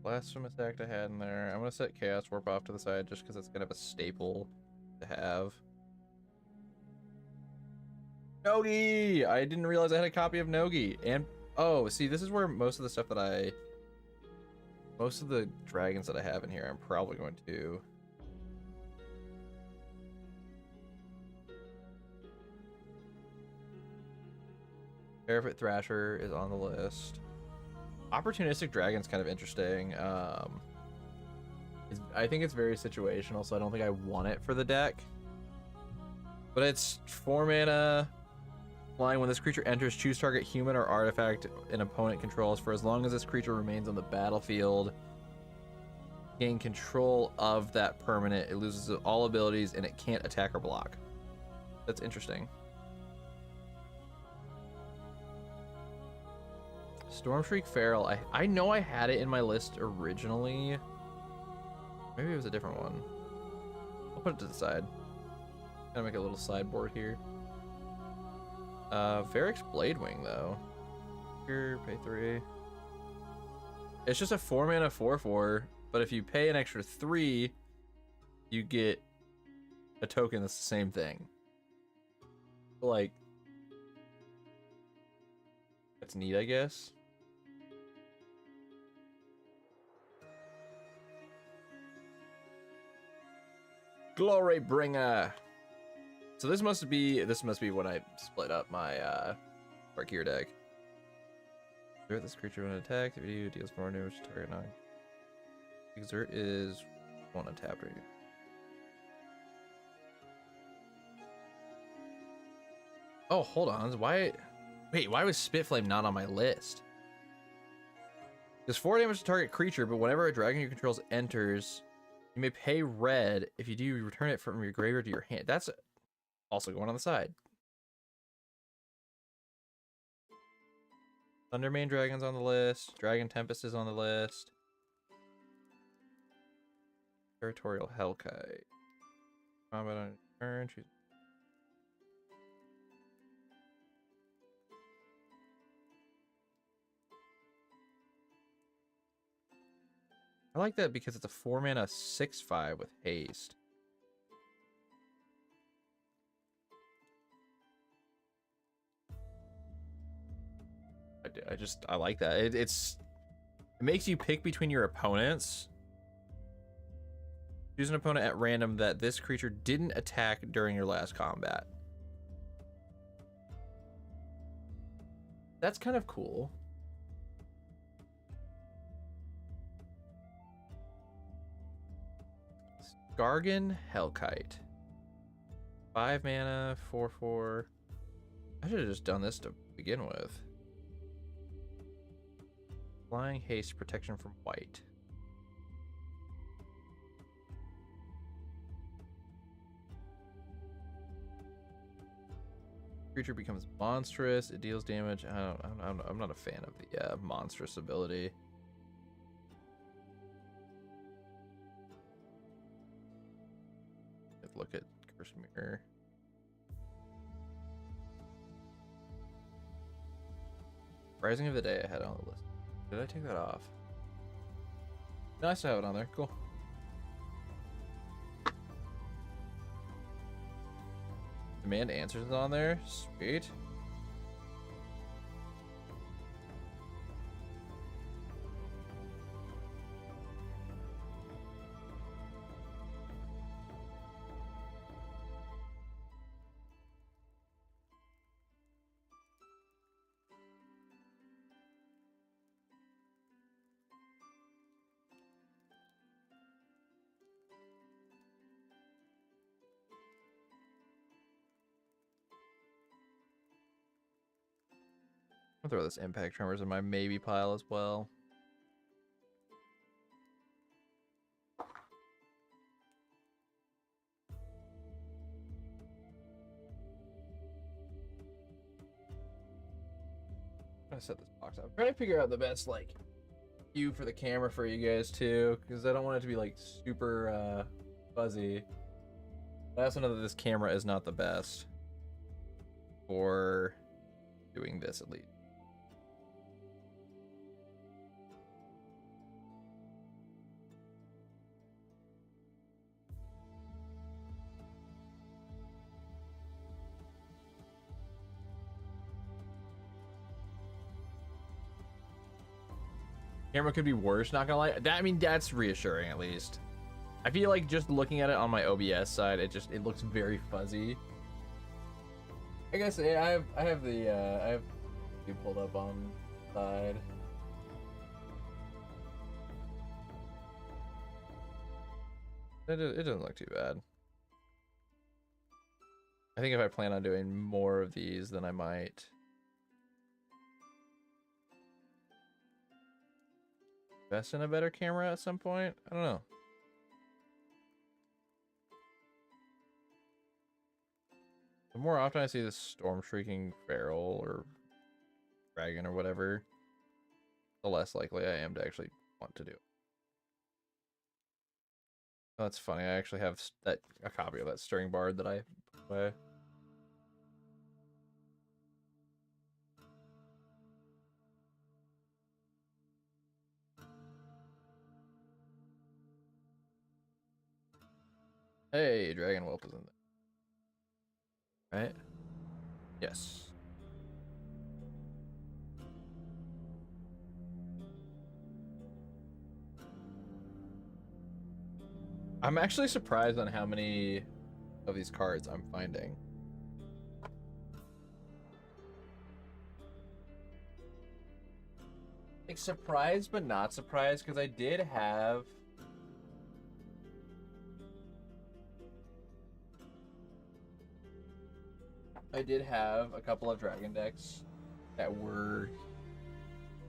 Blasphemous Act I had in there. I'm going to set Chaos Warp off to the side just because it's kind of a staple to have. Nogi! I didn't realize I had a copy of Nogi. And, oh, see, this is where most of the stuff that most of the dragons that I have in here, I'm probably going to. Barefoot Thrasher is on the list. Opportunistic Dragon's kind of interesting. I think it's very situational, so I don't think I want it for the deck. But it's 4 mana. Flying, when this creature enters, choose target human or artifact an opponent controls. For as long as this creature remains on the battlefield, gain control of that permanent. It loses all abilities and it can't attack or block. That's interesting. Stormshriek Feral. I know I had it in my list originally. Maybe it was a different one. I'll put it to the side. Gonna make a little sideboard here. Varix Bladewing though. Here, pay 3. It's just a 4 mana 4/4, but if you pay an extra 3, you get a token that's the same thing. Like, that's neat, I guess. Glory Bringer. So this must be when I split up my Valkyr deck. Exert this creature when attacked. If you deals more damage to target 9. Exert is 1 untapped right here. Oh, hold on. Why was Spitflame not on my list? Does 4 damage to target creature, but whenever a dragon you controls enters, you may pay red. If you do, you return it from your graveyard to your hand. That's also going on the side. Thundermane Dragon's on the list. Dragon Tempest is on the list. Territorial Hellkite. Combat on your turn. Choose. I like that because it's a 4-mana 6/5 with haste. I like that. It makes you pick between your opponents. Choose an opponent at random that this creature didn't attack during your last combat. That's kind of cool. Gargan Hellkite. 5 mana, 4/4. I should have just done this to begin with. Flying haste, protection from white. Creature becomes monstrous. It deals damage. I'm not a fan of the monstrous ability. Let's look at Curse Mirror. Rising of the Day I had on the list. Did I take that off? No, I still have it on there. Cool. Demand Answers is on there. Sweet. I'll throw this Impact Tremors in my maybe pile as well. I'm gonna set this box up. I'm trying to figure out the best view for the camera for you guys too, because I don't want it to be like super fuzzy. I also know that this camera is not the best for doing this, at least. Camera could be worse, not gonna lie. That's reassuring at least. I feel like just looking at it on my OBS side, it looks very fuzzy. I guess I have you pulled up on the side. It doesn't look too bad. I think if I plan on doing more of these, then I might invest in a better camera at some point. I don't know. The more often I see this Storm Shrieking Feral or Dragon or whatever, the less likely I am to actually want to do it. Oh, that's funny. I actually have a copy of that Stirring Bard that I put away. Hey, Dragon Whelp is in there. Right? Yes. I'm actually surprised on how many of these cards I'm finding. Like, surprised but not surprised, because I did have a couple of dragon decks that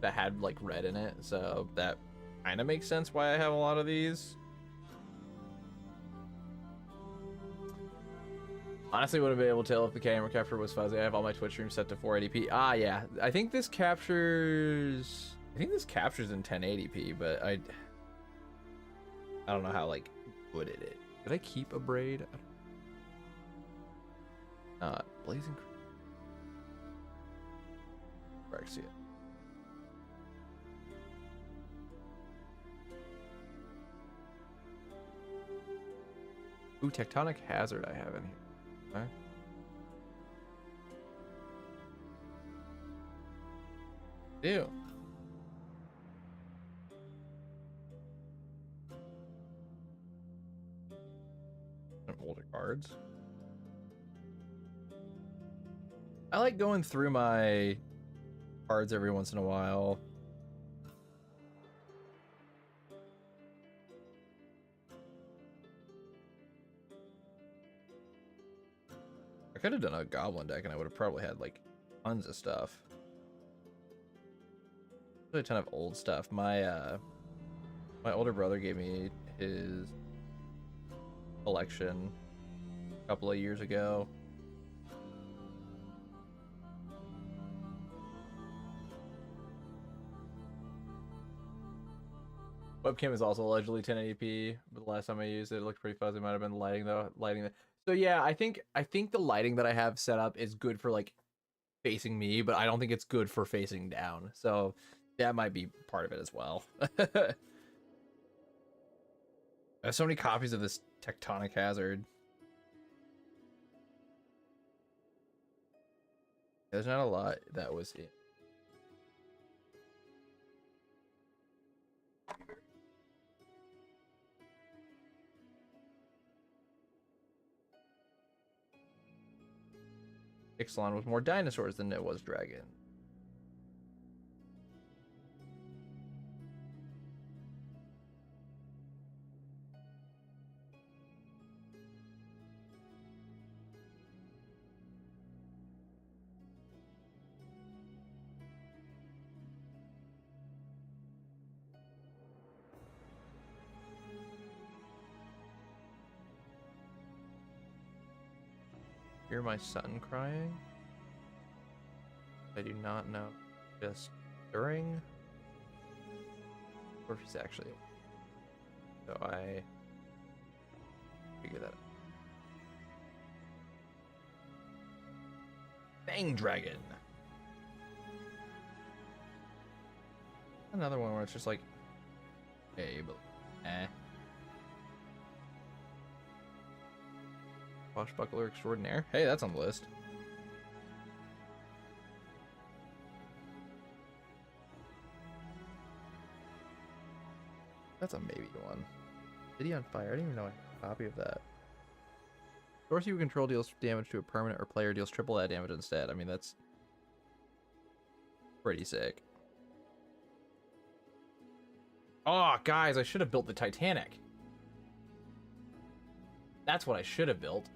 that had like red in it, so that kind of makes sense why I have a lot of these. Honestly, wouldn't be able to tell if the camera capture was fuzzy. I have all my Twitch streams set to 480p. Ah, yeah. I think this captures in 1080p, but I don't know how like good it is. Did I keep a braid? Blazing. I see it. Ooh, Tectonic Hazard I have in here. Okay. Ew. Older cards. I like going through my cards every once in a while. I could have done a goblin deck and I would have probably had like tons of stuff. Really a ton of old stuff. My older brother gave me his collection a couple of years ago. Webcam is also allegedly 1080p, but the last time I used it, it looked pretty fuzzy. Might have been the lighting though. So yeah, I think the lighting that I have set up is good for like facing me, but I don't think it's good for facing down. So that might be part of it as well. I have so many copies of this Tectonic Hazard. There's not a lot that was in. Ixalan was more dinosaurs than it was dragon. Hear my son crying? I do not know. Just during? Or if he's actually. So I figure that out. Fang Dragon. Another one where it's just like, hey, but Swashbuckler Extraordinaire. Hey, that's on the list. That's a maybe one. City on Fire. I didn't even know I had a copy of that. Source you control deals damage to a permanent or player deals triple that damage instead. I mean, that's pretty sick. Oh, guys, I should have built the Titanic. That's what I should have built.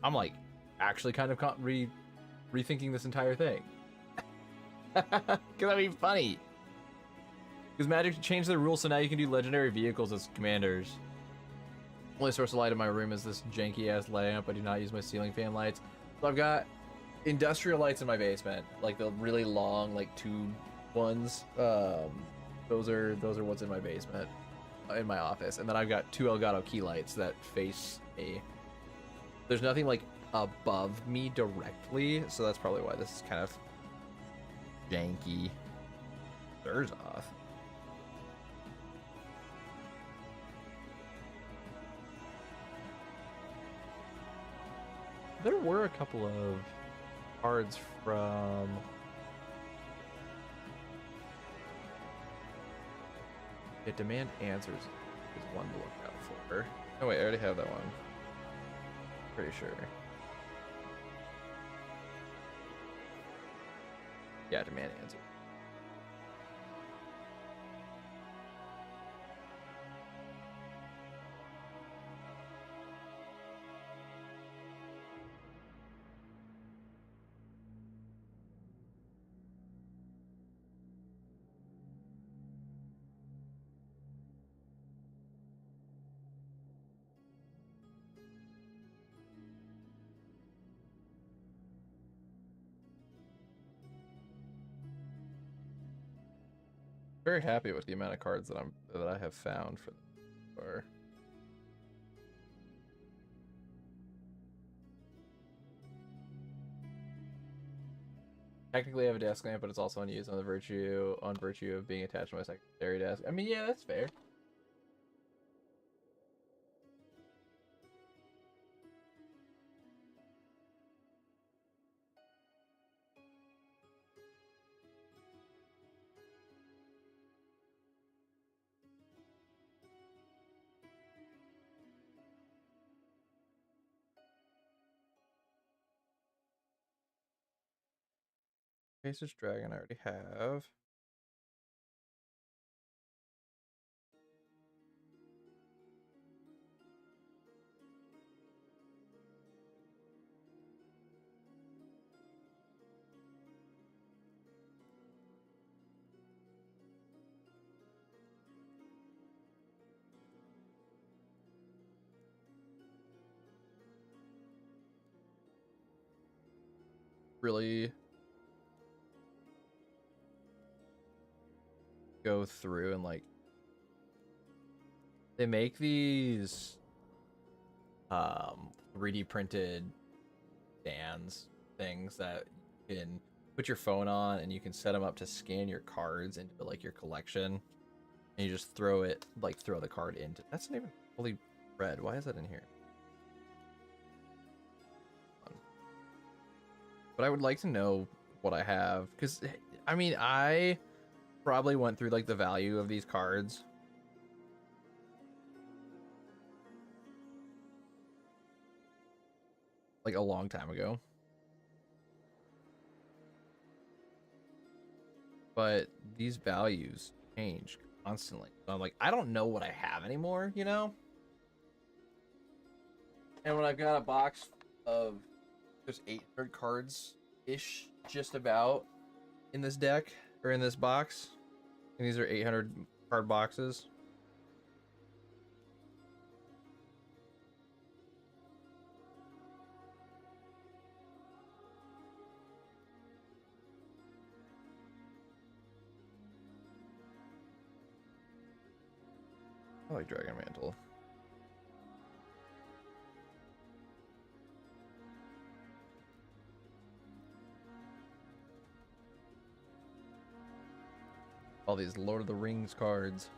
I'm like actually kind of rethinking this entire thing. Because that'd be funny. Because Magic changed the rules, so now you can do legendary vehicles as commanders. Only source of light in my room is this janky ass lamp. I do not use my ceiling fan lights. So I've got industrial lights in my basement, like the really long, like tube ones. Those are what's in my basement, in my office, and then I've got two Elgato key lights that face me. There's nothing like above me directly, so that's probably why this is kind of janky. There's off. There were a couple of cards from Demand Answers is one to look out for. Oh wait, I already have that one. Pretty sure. Yeah, Demand Answers. very happy with the amount of cards that I have found for or technically I have a desk lamp, but it's also unused on virtue of being attached to my secondary desk. I mean, yeah, that's fair. Faceless Dragon I already have. Really go through and like they make these 3D printed stands things that you can put your phone on and you can set them up to scan your cards into like your collection and you just throw the card into. That's not even fully read. Why is that in here? But I would like to know what I have, because I mean I probably went through like the value of these cards like a long time ago, but these values change constantly. So I'm like, I don't know what I have anymore, you know? And when I've got a box of there's 800 cards ish just about in this deck or in this box, and these are 800 card boxes. I like Dragon Mantle. All these Lord of the Rings cards.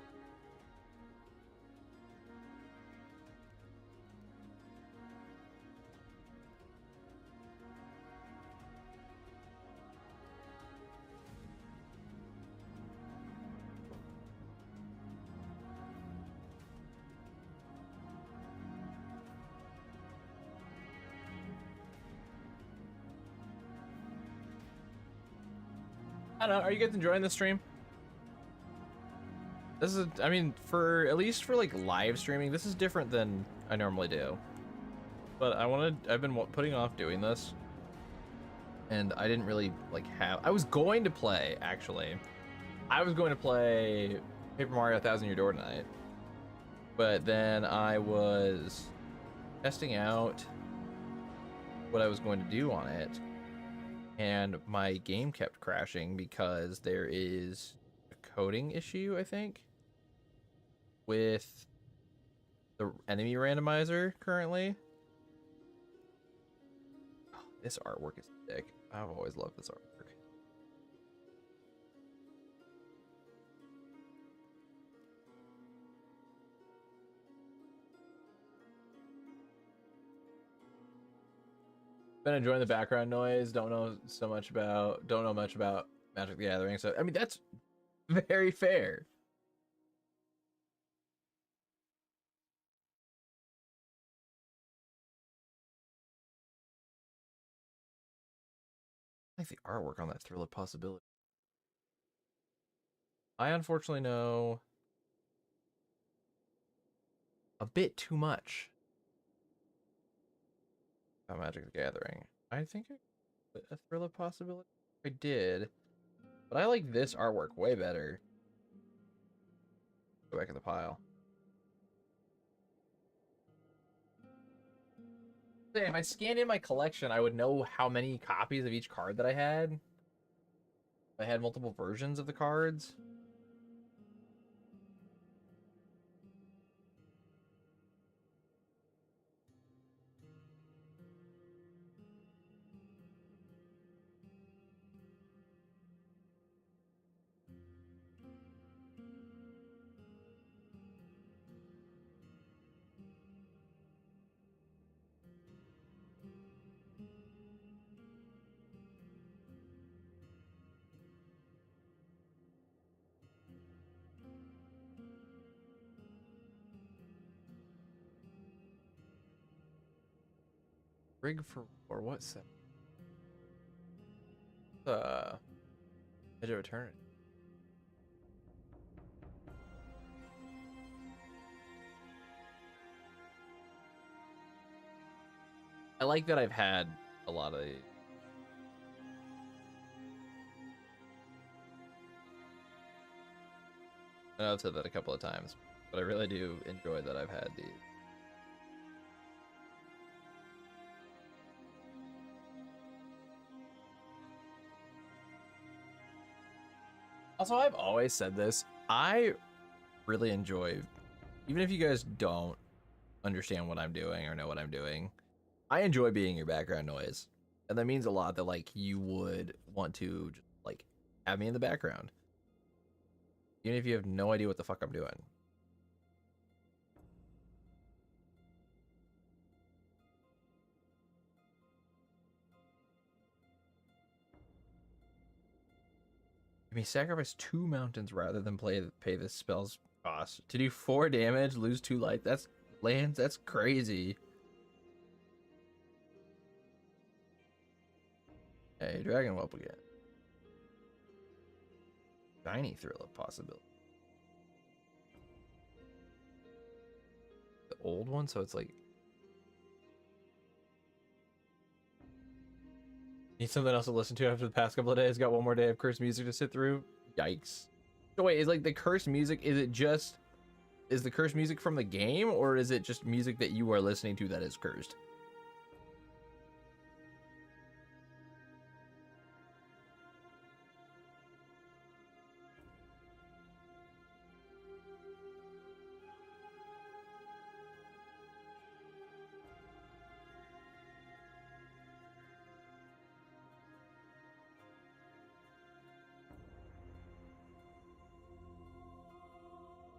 I don't know. Are you guys enjoying this stream? This is, I mean, for at least for like live streaming, this is different than I normally do. But I've been putting off doing this, and I didn't really like have. I was going to play actually. I was going to play Paper Mario 1000 Year Door tonight, but then I was testing out what I was going to do on it, and my game kept crashing because there is a coding issue, I think, with the enemy randomizer currently. Oh, this artwork is sick. I've always loved this artwork. Been enjoying the background noise. Don't know much about Magic the Gathering. So I mean that's very fair. I like the artwork on that Thrill of Possibility. I unfortunately know a bit too much about Magic the Gathering. I think a Thrill of Possibility. I did, but I like this artwork way better. Go back in the pile. If I scanned in my collection, I would know how many copies of each card that I had. I had multiple versions of the cards. Rig for war. What set? Edge of Eternity. I like that I've had a lot of. I know I've said that a couple of times, but I really do enjoy that I've had these. Also, I've always said this. I really enjoy, even if you guys don't understand what I'm doing or know what I'm doing, I enjoy being your background noise. And that means a lot that, like, you would want to, just, like, have me in the background. Even if you have no idea what the fuck I'm doing. I mean, sacrifice 2 mountains rather than pay this spell's cost. To do 4 damage, lose 2 life. That's lands. That's crazy. Hey, Dragon Whelp again. Shiny Thrill of Possibility. The old one, so it's like. Need something else to listen to after the past couple of days. Got one more day of cursed music to sit through. Yikes. So wait, is like the cursed music, is the cursed music from the game, or is it just music that you are listening to that is cursed?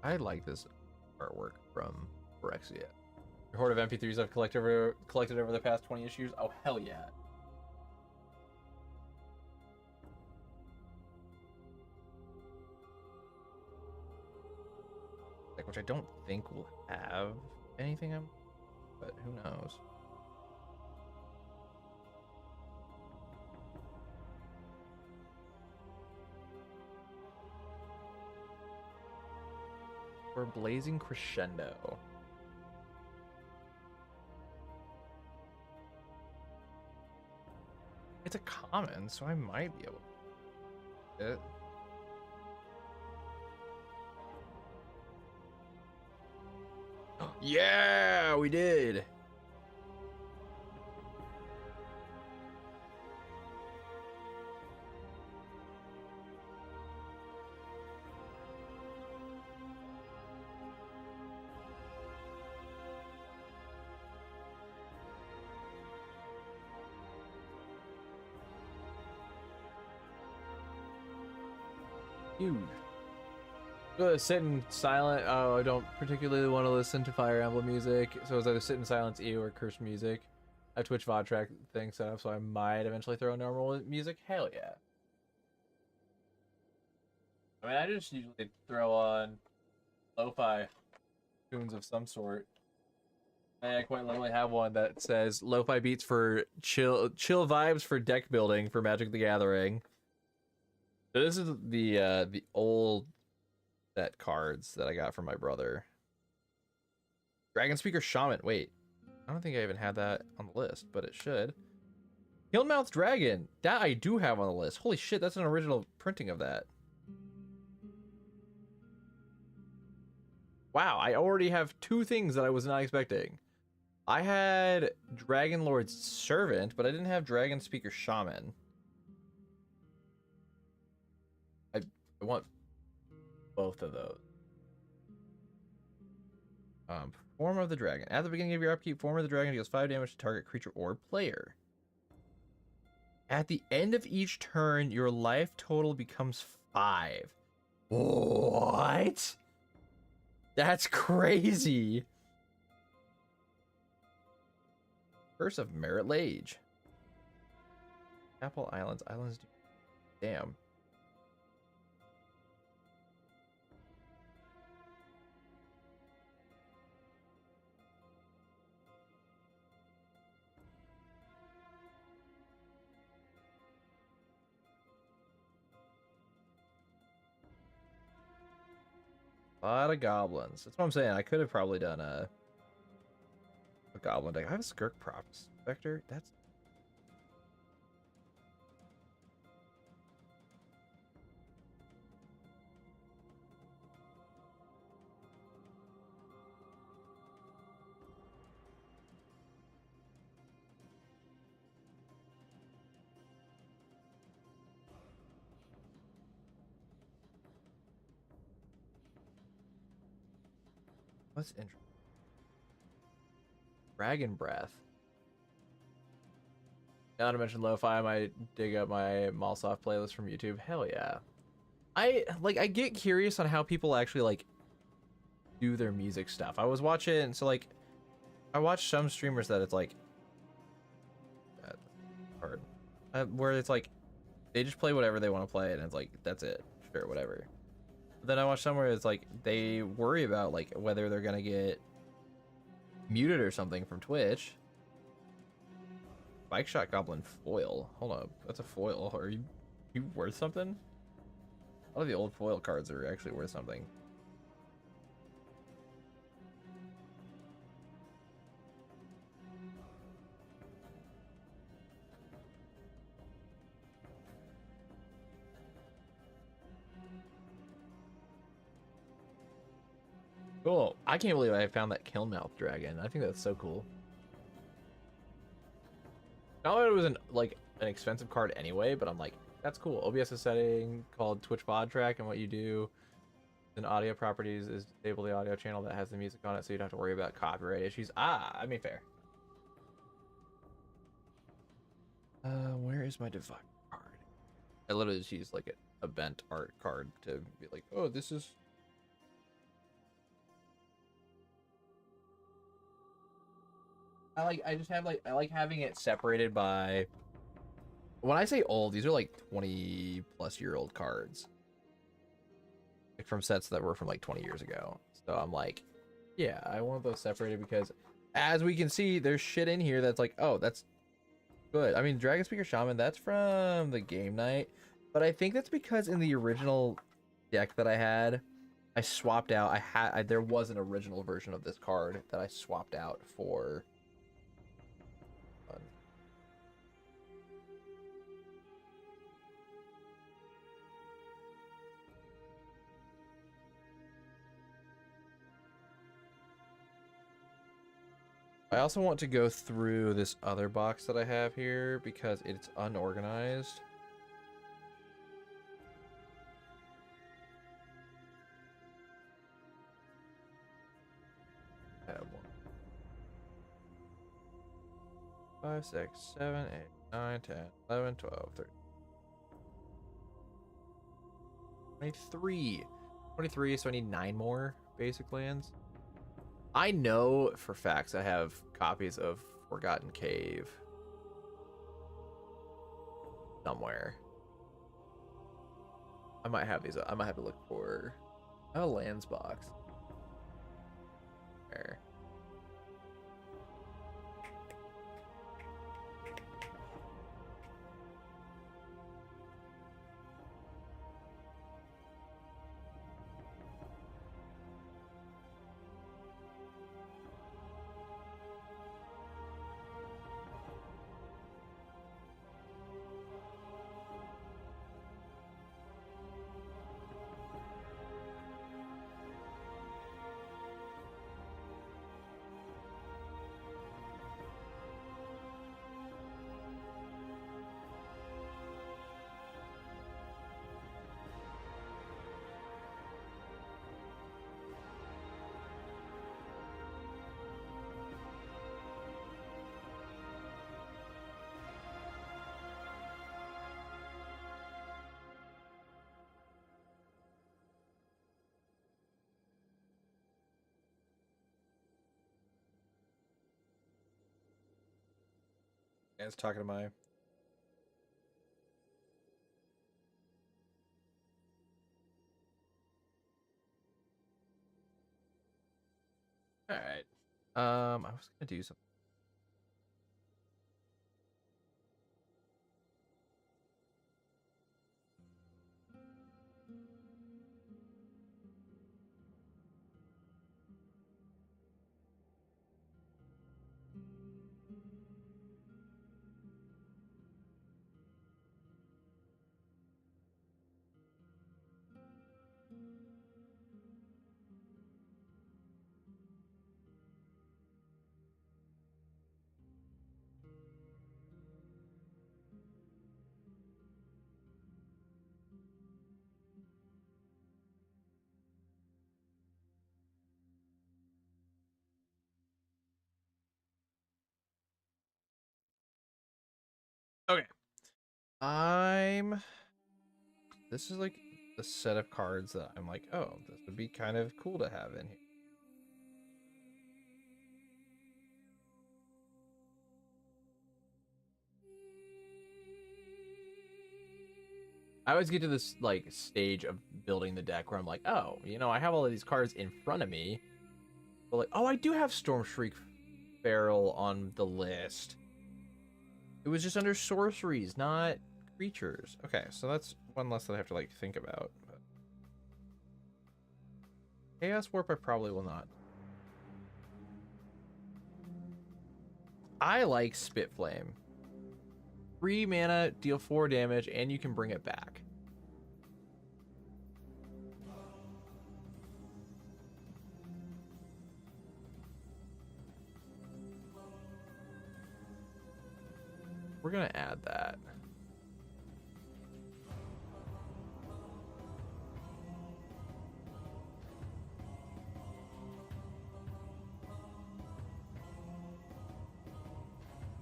I like this artwork from Phyrexia. Your horde of MP3s I've collected over the past 20 issues. Oh, hell yeah. Like, which I don't think will have anything, but who knows. We're Blazing Crescendo. It's a common, so I might be able to get it. Yeah, we did. Huge. Sit in silent. Oh, I don't particularly want to listen to Fire Emblem music, so it's either sit in silence EU or cursed music. I have Twitch VOD track thing set up, so I might eventually throw normal music. Hell yeah. I mean, I just usually throw on lo-fi tunes of some sort. I quite literally have one that says lo-fi beats for chill vibes for deck building for Magic the Gathering. So this is the old set cards that I got from my brother. Dragon Speaker Shaman. Wait, I don't think I even had that on the list, but it should. Hillmouth Dragon. That I do have on the list. Holy shit, that's an original printing of that. Wow, I already have 2 things that I was not expecting. I had Dragon Lord's Servant, but I didn't have Dragon Speaker Shaman. I want both of those. Form of the Dragon. At the beginning of your upkeep, Form of the Dragon deals 5 damage to target creature or player. At the end of each turn, your life total becomes 5. What? That's crazy. Curse of Merit Lage. Apple Islands. Islands do. Damn. A lot of goblins. That's what I'm saying. I could have probably done a goblin deck. I have a Skirk Prospector. That's what's interesting. Dragon Breath. Not to mention lo-fi, I might dig up my Malsoft playlist from YouTube. Hell yeah. I get curious on how people actually like do their music stuff. I was watching, so like I watch some streamers that it's like hard. Where it's like they just play whatever they want to play and it's like that's it. Sure, whatever. But then I watch somewhere it's like they worry about like whether they're gonna get muted or something from Twitch. Bike Shot Goblin foil. Hold up, that's a foil. Are you worth something? A lot of the old foil cards are actually worth something. Cool. I can't believe I found that Killmouth dragon. I think that's so cool. Not that it was like an expensive card anyway, but I'm like, that's cool. OBS is setting called Twitch Pod Track, and what you do in audio properties is disable the audio channel that has the music on it, so you don't have to worry about copyright issues. I mean, fair. Where is my Divine card? I literally just use like a bent art card to be like, oh, this is. I just have like I like having it separated by. When I say old, these are like 20-plus-year-old cards. Like from sets that were from like 20 years ago. So I'm like, yeah, I want those separated because as we can see, there's shit in here that's like, oh, that's good. I mean, Dragon Speaker Shaman, that's from the game night. But I think that's because in the original deck that I had, I swapped out. There was an original version of this card that I swapped out for. I also want to go through this other box that I have here because it's unorganized. I have 1, 5, 6, 7, 8, 9, 10, 11, 12, 13, 23. 23, so I need 9 more basic lands. I know for facts I have copies of Forgotten Cave somewhere. I might have these. I might have to look for a lands box. There. It's talking to my. All right. I was gonna do something. Okay. This is like the set of cards that I'm like, oh, this would be kind of cool to have in here. I always get to this like stage of building the deck where I'm like, oh, I have all of these cards in front of me. But like, oh, I do have Stormshriek Feral on the list. It was just under sorceries, not creatures. Okay, so that's one less that I have to like think about. But... Chaos Warp I probably will not. I like Spitflame. 3 mana, deal 4 damage, and you can bring it back. We're gonna add that.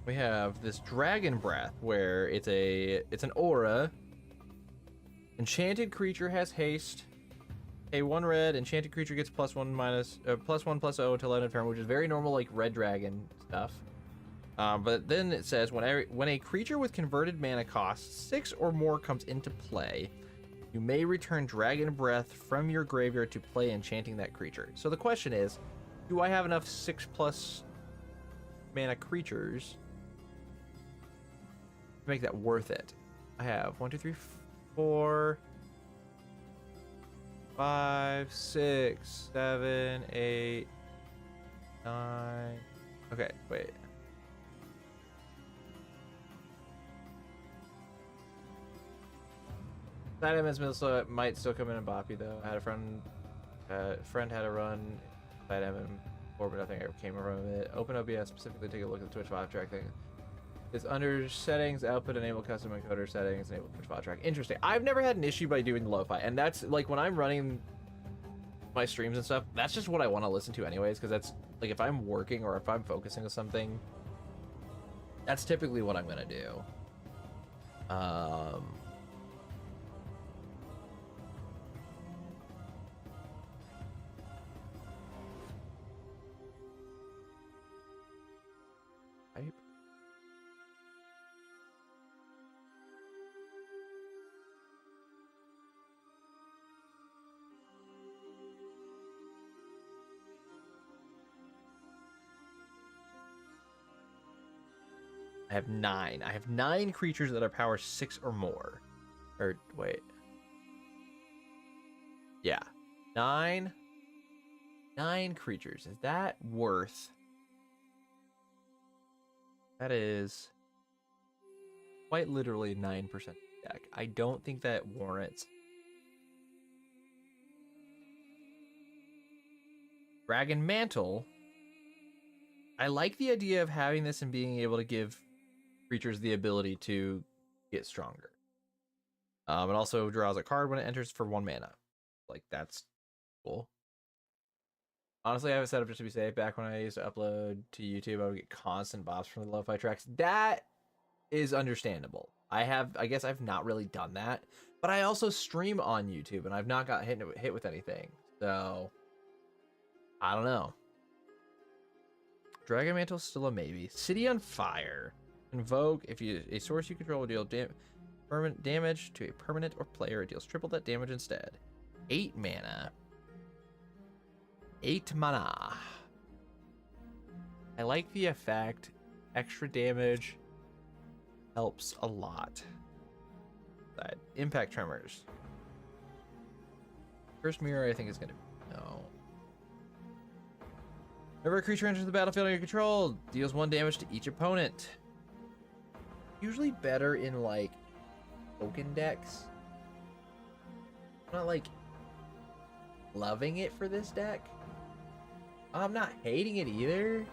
We have this Dragon Breath where it's an aura. Enchanted creature has haste. A 1 red enchanted creature gets +1/+0 until end of turn, which is very normal like red dragon stuff. But then it says when a creature with converted mana cost 6 or more comes into play, you may return Dragon Breath from your graveyard to play, enchanting that creature. So the question is, do I have enough 6+ mana creatures to make that worth it? I have 1, 2, 3, 4, 5, 6, 7, 8, 9. Okay, wait. That might still come in Boppy though. I had a friend had a run that MM before, but nothing ever came from it. Open OBS specifically, take a look at the Twitch bot track thing. It's under settings, output, enable custom encoder settings, enable Twitch bot track. Interesting. I've never had an issue by doing the lo-fi, and that's like when I'm running my streams and stuff, that's just what I want to listen to anyways, because that's like if I'm working or if I'm focusing on something, that's typically what I'm gonna do. I have 9. I have 9 creatures that are power 6 or more. Or wait. Yeah. 9 creatures. Is that worth? That is quite literally 9% deck. I don't think that warrants. Dragon Mantle. I like the idea of having this and being able to give creatures the ability to get stronger. It also draws a card when it enters for 1 mana. Like, that's cool. Honestly, I have it set up just to be safe. Back when I used to upload to YouTube, I would get constant bops from the lo-fi tracks. That is understandable. I guess I've not really done that, but I also stream on YouTube and I've not got hit with anything. So, I don't know. Dragon Mantle's still a maybe. City on Fire. Invoke. If a source you control will deal permanent damage to a permanent or player, it deals triple that damage instead. 8 mana. 8 mana. I like the effect. Extra damage helps a lot. Impact Tremors. First mirror, I think, is going to... No. Whenever a creature enters the battlefield under your control, deals 1 damage to each opponent. Usually better in, like, token decks. I'm not, like, loving it for this deck. I'm not hating it either.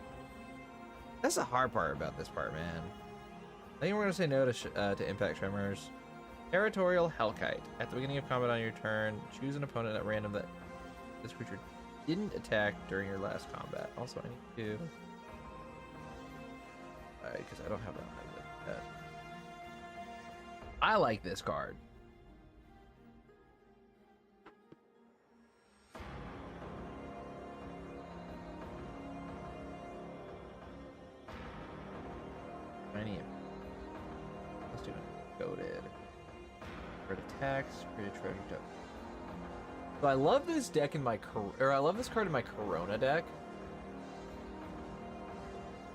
That's the hard part about this part, man. I think we're going to say no to Impact Tremors. Territorial Hellkite. At the beginning of combat on your turn, choose an opponent at random that this creature didn't attack during your last combat. Also, I need to... Because I don't have that. I like this card. Many. Let's do it. Goated. Red attacks. Create a treasure token. So I love this deck in my I love this card in my Corona deck.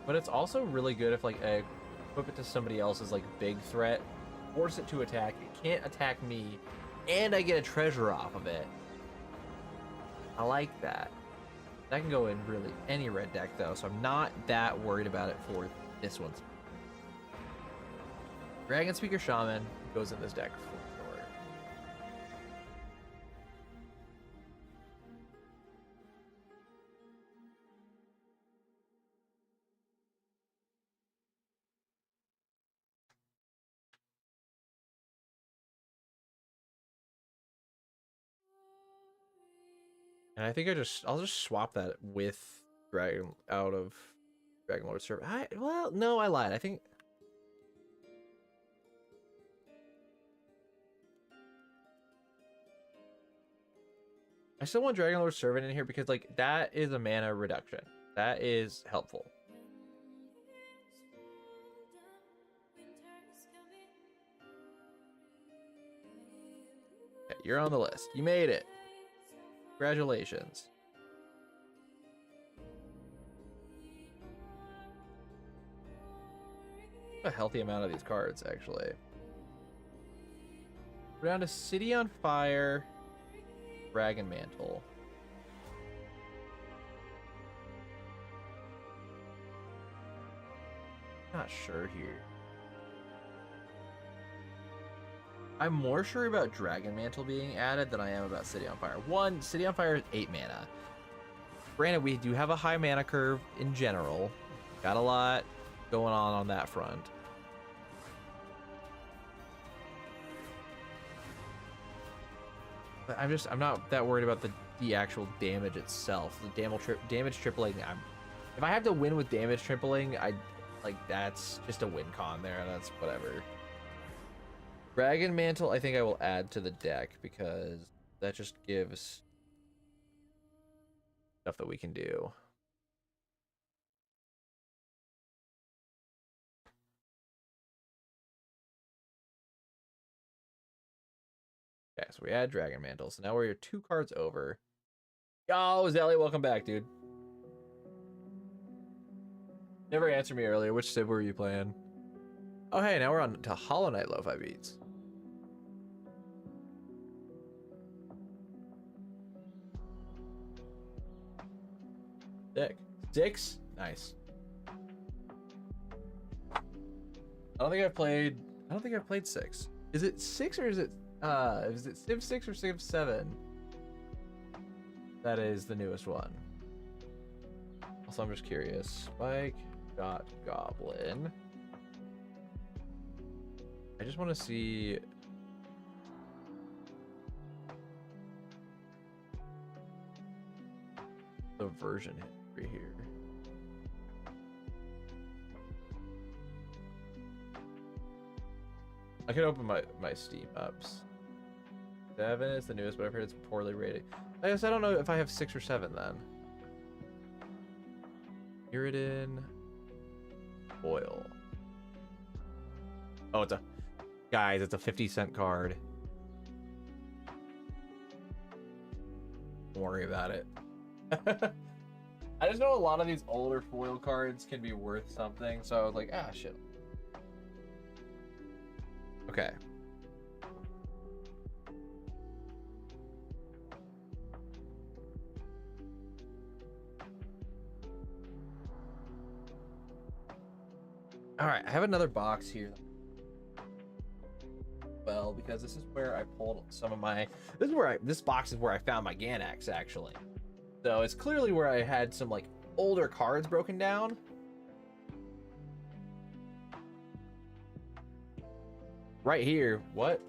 But it's also really good if like I equip it to somebody else's like big threat, force it to attack. It can't attack me, and I get a treasure off of it. I like that. That can go in really any red deck though, so I'm not that worried about it for this one. Dragon Speaker Shaman goes in this deck for sure. And I think I'll just swap that with Dragon out of Dragon Lord Servant. Well, no, I lied. I think I still want Dragon Lord Servant in here because like that is a mana reduction. That is helpful. Okay, you're on the list. You made it. Congratulations. A healthy amount of these cards, actually. We're down to City on Fire, Dragon Mantle. Not sure here. I'm more sure about Dragon Mantle being added than I am about City on Fire. One, City on Fire is 8 mana. Granted, we do have a high mana curve in general. Got a lot going on that front. But I'm not that worried about the actual damage itself. The damage tripling. If I have to win with damage tripling, that's just a win con there. That's whatever. Dragon Mantle, I think I will add to the deck because that just gives stuff that we can do. Okay, so we add Dragon Mantle. So now we're 2 cards over. Yo, Zelly, welcome back, dude. Never answered me earlier. Which Civ were you playing? Oh, hey, now we're on to Hollow Knight Lo-Fi Beats. Sick. 6? Nice. I don't think I've played 6. Is it 6 or is it Civ 6 or Civ 7? That is the newest one. Also, I'm just curious. Spike got Goblin. I just want to see the version history here. I can open my Steam ups. 7 is the newest, but I've heard it's poorly rated. I guess I don't know if I have 6 or 7 then. Iridan Oil. Oh, it's a 50-cent card. Don't worry about it. I just know a lot of these older foil cards can be worth something, so I was like, shit. Okay. All right, I have another box here. Well, because this is where I pulled some of my. This box is where I found my Ganax actually. So it's clearly where I had some like older cards broken down. Right here. What?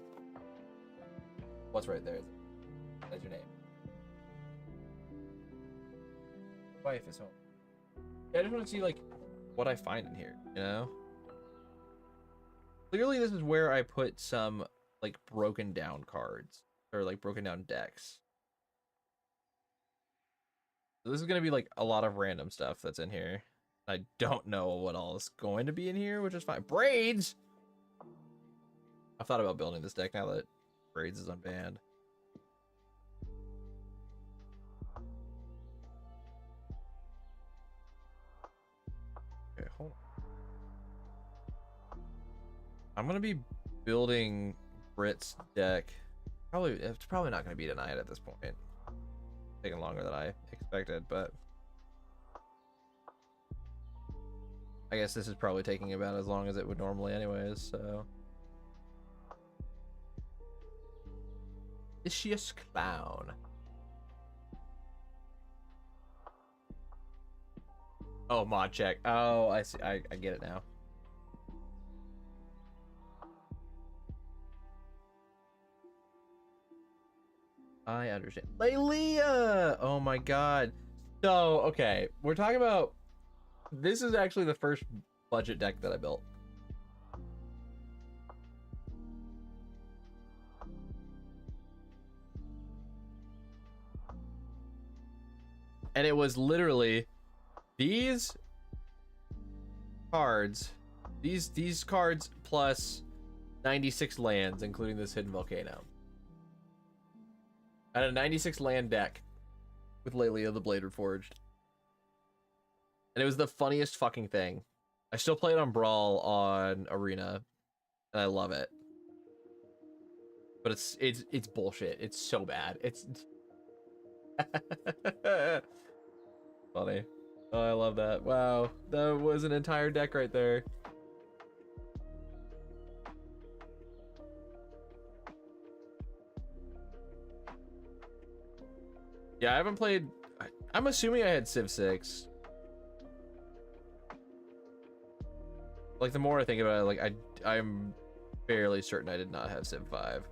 What's right there? That's your name. Wife is home. Yeah, I just want to see like what I find in here, you know? Clearly, this is where I put some like broken down cards or like broken down decks. So this is gonna be like a lot of random stuff that's in here. I don't know what all is going to be in here, which is fine. Braids. I've thought about building this deck now that Braids is unbanned. Okay, hold on. I'm gonna be building Brit's deck. It's probably not gonna be tonight at this point. Taking longer than I expected, but I guess this is probably taking about as long as it would normally anyways, so. Vicious Clown. Oh, mod check. Oh, I see. I get it now. I understand. Lelia! Oh my god. So, okay. We're talking about... This is actually the first budget deck that I built. And it was literally these cards, these cards plus 96 lands, including this hidden volcano. I had a 96 land deck with Lelia the Blade Reforged. And it was the funniest fucking thing. I still play it on Brawl on Arena, and I love it. But it's bullshit. It's so bad. It's funny. Oh, I love that. Wow, that was an entire deck right there. Yeah, I haven't played. I'm assuming I had Civ 6. Like, the more I think about it, like, I'm fairly certain I did not have Civ 5.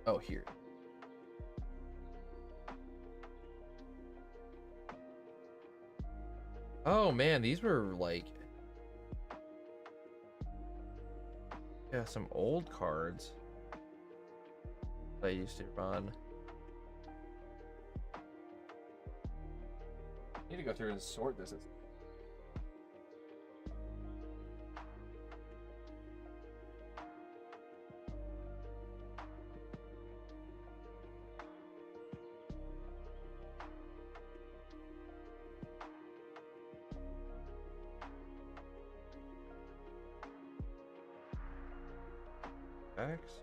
Oh, here. Oh, man, these were, like... Yeah, some old cards that I used to run. I need to go through and sort this. X.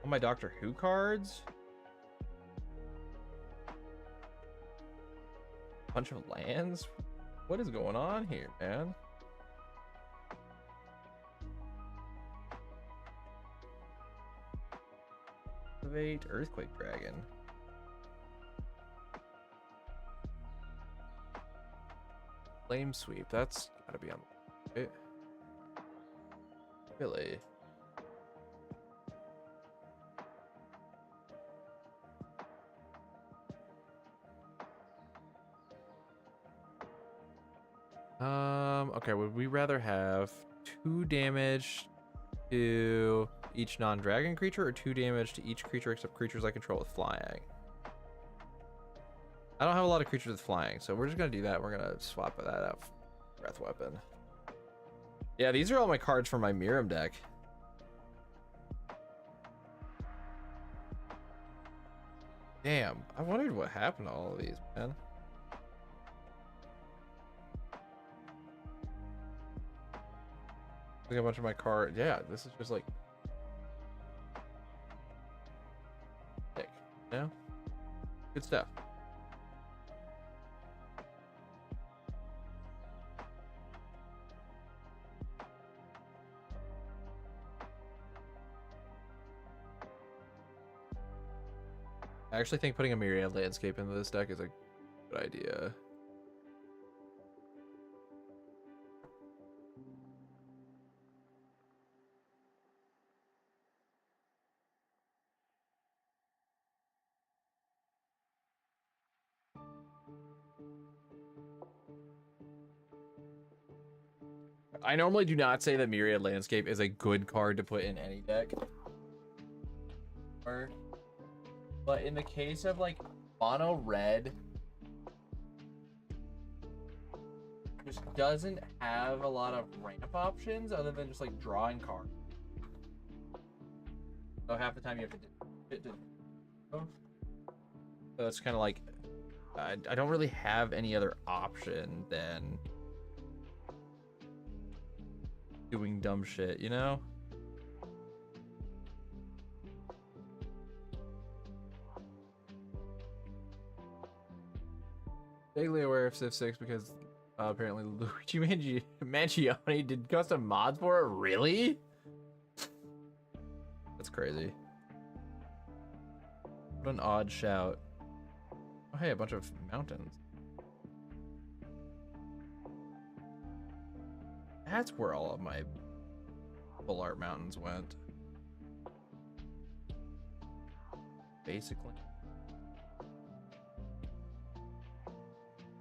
All my Doctor Who cards. Bunch of lands. What is going on here, man? Activate Earthquake Dragon. Flame Sweep. That's gotta be on. Right? Really? Okay, would we rather have 2 damage to each non-dragon creature or 2 damage to each creature except creatures I control with flying? I don't have a lot of creatures with flying, so we're just gonna do that. We're gonna swap that out for Breath Weapon. Yeah, these are all my cards from my Miram deck. Damn, I wondered what happened to all of these, man. Look at a bunch of my cards. Yeah, this is just like... Sick. You know? Good stuff. I actually think putting a Myriad Landscape into this deck is a good idea. I normally do not say that Myriad Landscape is a good card to put in any deck. But in the case of like mono red, just doesn't have a lot of ramp options other than just like drawing cards. So half the time you have to so it's kind of like I don't really have any other option than doing dumb shit, you know? Vaguely aware of Civ 6 because apparently Luigi Mangione did custom mods for it. Really? That's crazy. What an odd shout. Oh, hey, a bunch of mountains. That's where all of my full art mountains went. Basically.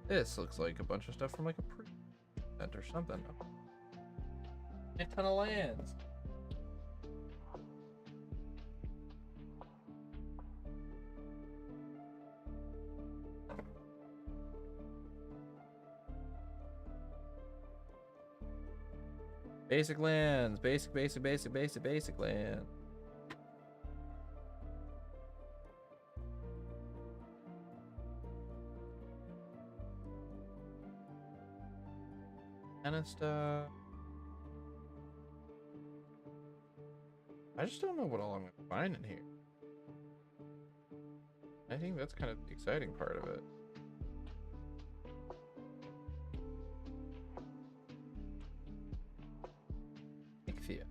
This looks like a bunch of stuff from like a pre-event or something. A ton of lands. Basic lands. Basic land. Kind of stuff. I just don't know what all I'm gonna find in here. I think that's kind of the exciting part of it. Ichthia.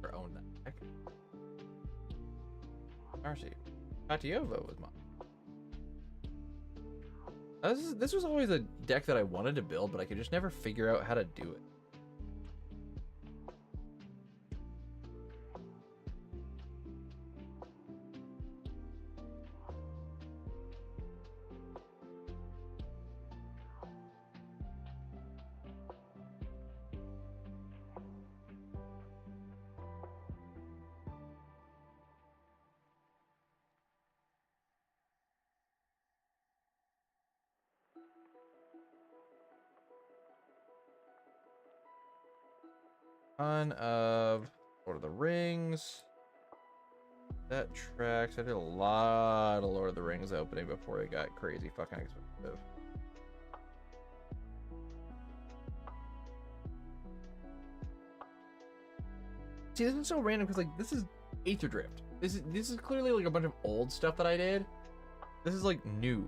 Or own that deck. Darcy. Katiova was mine. This was always a deck that I wanted to build, but I could just never figure out how to do it. Ton of Lord of the Rings. That tracks. I did a lot of Lord of the Rings opening before it got crazy fucking expensive. See, this is so random because like this is Aether Drift. This is clearly like a bunch of old stuff that I did. This is like new.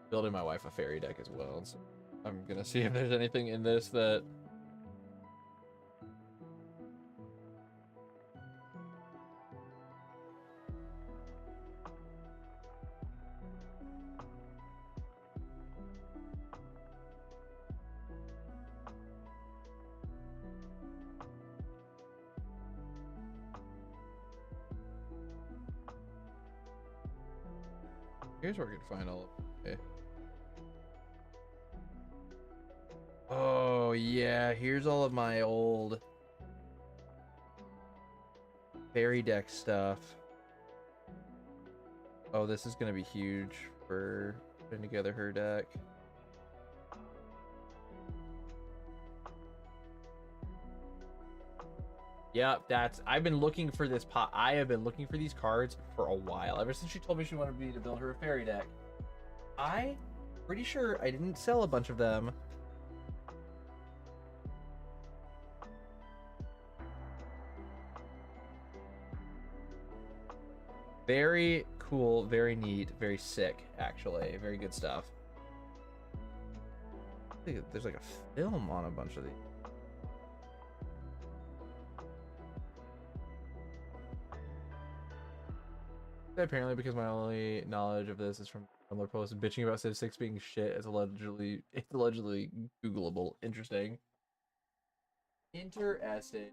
Building my wife a fairy deck as well, so I'm gonna see if there's anything in this that here's where I can find all of okay. Oh yeah, here's all of my old fairy deck stuff. Oh, this is gonna be huge for putting together her deck. Yep, I've been looking for this pot. I have been looking for these cards for a while. Ever since she told me she wanted me to build her a fairy deck. I'm pretty sure I didn't sell a bunch of them. Very cool, very neat, very sick, actually. Very good stuff. There's like a film on a bunch of these. Apparently, because my only knowledge of this is from Tumblr posts bitching about Civ 6 being shit. It's allegedly Googleable. Interesting. Interesting.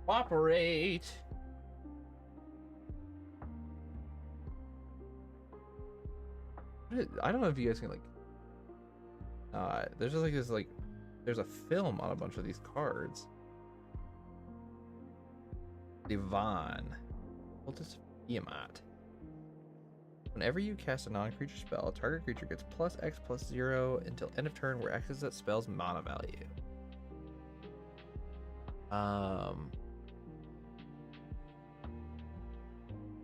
Operate. I don't know if you guys can like. There's just like this like, there's a film on a bunch of these cards. Divan. Cultist Tiamat. Whenever you cast a non-creature spell, target creature gets +X+0 until end of turn, where X is that spell's mana value.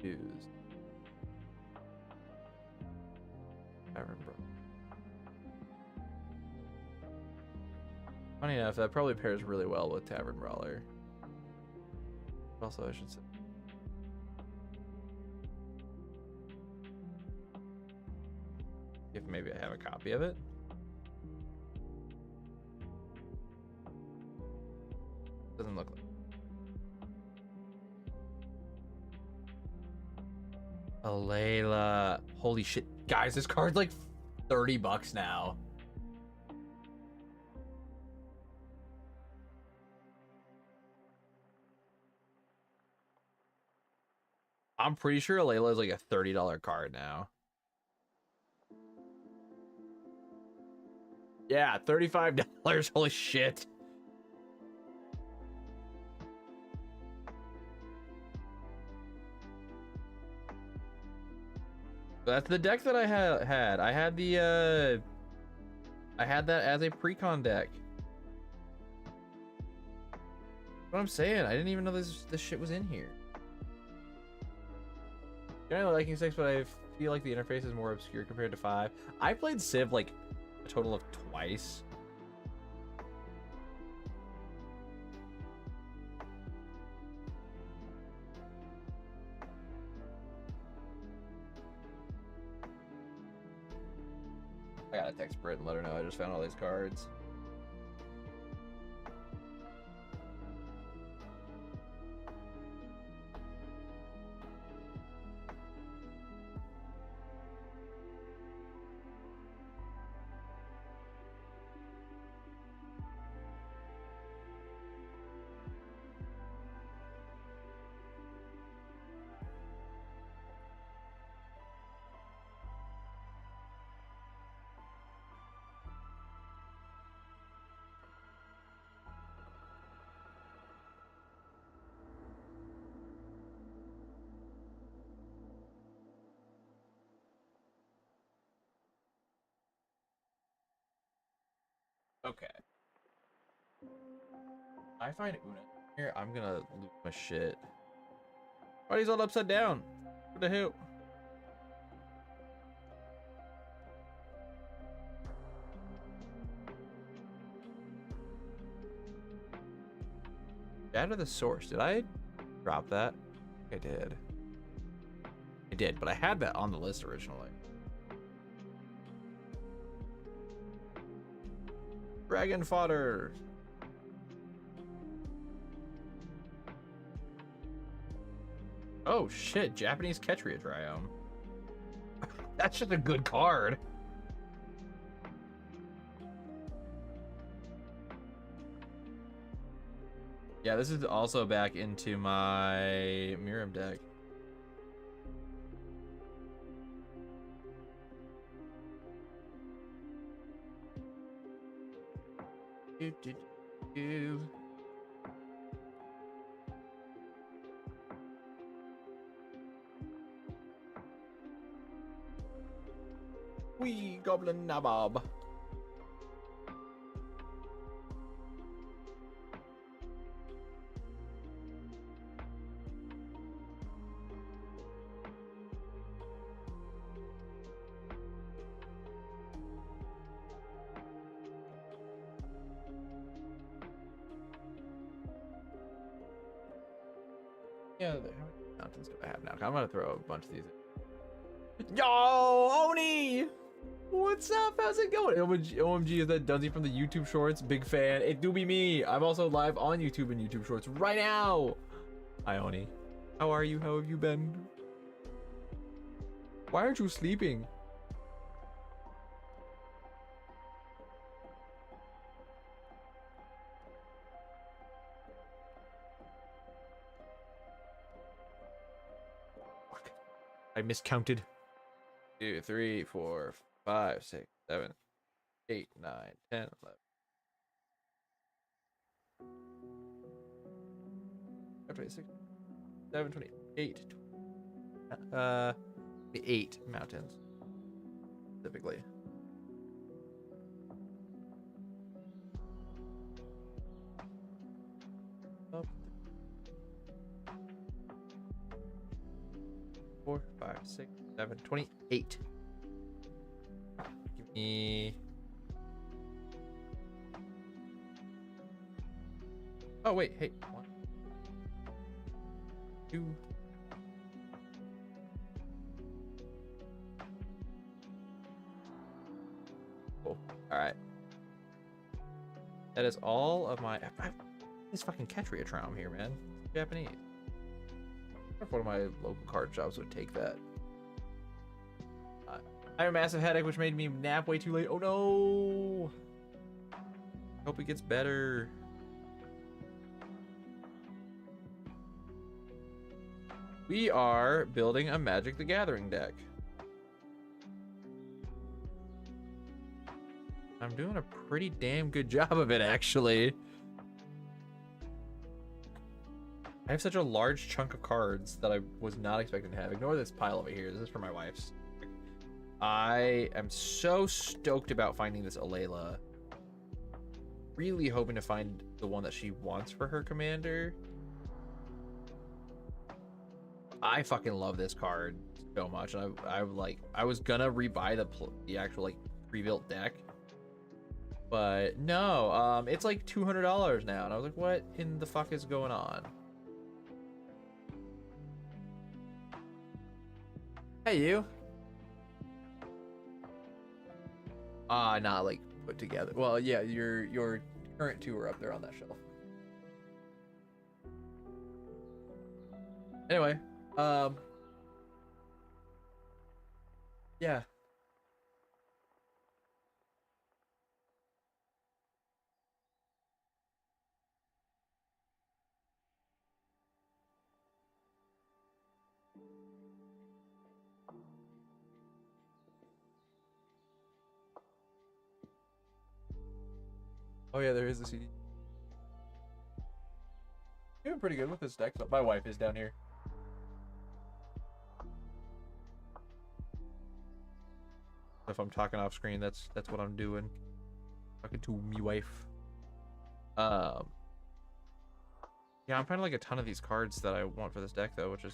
Use. Tavern Brawler. Funny enough, that probably pairs really well with Tavern Brawler. Also, I should say. If maybe I have a copy of it. Doesn't look like. Alayla. Holy shit. Guys, this card's like $30 now. I'm pretty sure Alayla is like a $30 card now. Yeah, $35. Holy shit. That's the deck that I had. I had the I had that as a precon deck. What I'm saying, I didn't even know this shit was in here. Generally liking 6, but I feel like the interface is more obscure compared to 5. I played Civ like a total of twice. I gotta text Britt and let her know I just found all these cards. Okay. I find Una here, I'm gonna lose my shit. Why he's all upside down? What the hell? Out of the source. Did I drop that? I did. I did, but I had that on the list originally. Dragon fodder. Oh shit, Japanese Ketria Triome. That's just a good card. Yeah, this is also back into my Miram deck. Do, do, do. Wee Goblin Nabob. Yeah, how many mountains do I have now? I'm gonna throw a bunch of these in. Yo, Oni! What's up? How's it going? OMG, is that Dunsey from the YouTube Shorts? Big fan. It do be me. I'm also live on YouTube and YouTube Shorts right now. Hi, Oni. How are you? How have you been? Why aren't you sleeping? Fuck. I miscounted. 2, 3, 4, 5, 6, 7, 8, 9, 10, 11. 26, 7, 28. 8 mountains specifically. Up. 4, 5, 6, 7, 28. Give me. Oh wait, hey, 1, 2. Cool. All right. That is all of my. This fucking Ketria Traum here, man. It's Japanese. I wonder if one of my local card shops would take that. I have a massive headache, which made me nap way too late. Oh no! Hope it gets better. We are building a Magic the Gathering deck. I'm doing a pretty damn good job of it, actually. I have such a large chunk of cards that I was not expecting to have. Ignore this pile over here. This is for my wife's. I am so stoked about finding this Alayla. Really hoping to find the one that she wants for her commander. I fucking love this card so much. And I was gonna rebuy the actual like pre-built deck. But no, it's like $200 now. And I was like, what in the fuck is going on? Hey, you. Not like put together. Well, yeah, your current 2 are up there on that shelf. Anyway, yeah. Oh yeah, there is a CD. Doing pretty good with this deck, but my wife is down here. If I'm talking off screen, that's what I'm doing. Talking to me wife. Yeah, I'm finding like a ton of these cards that I want for this deck though, which is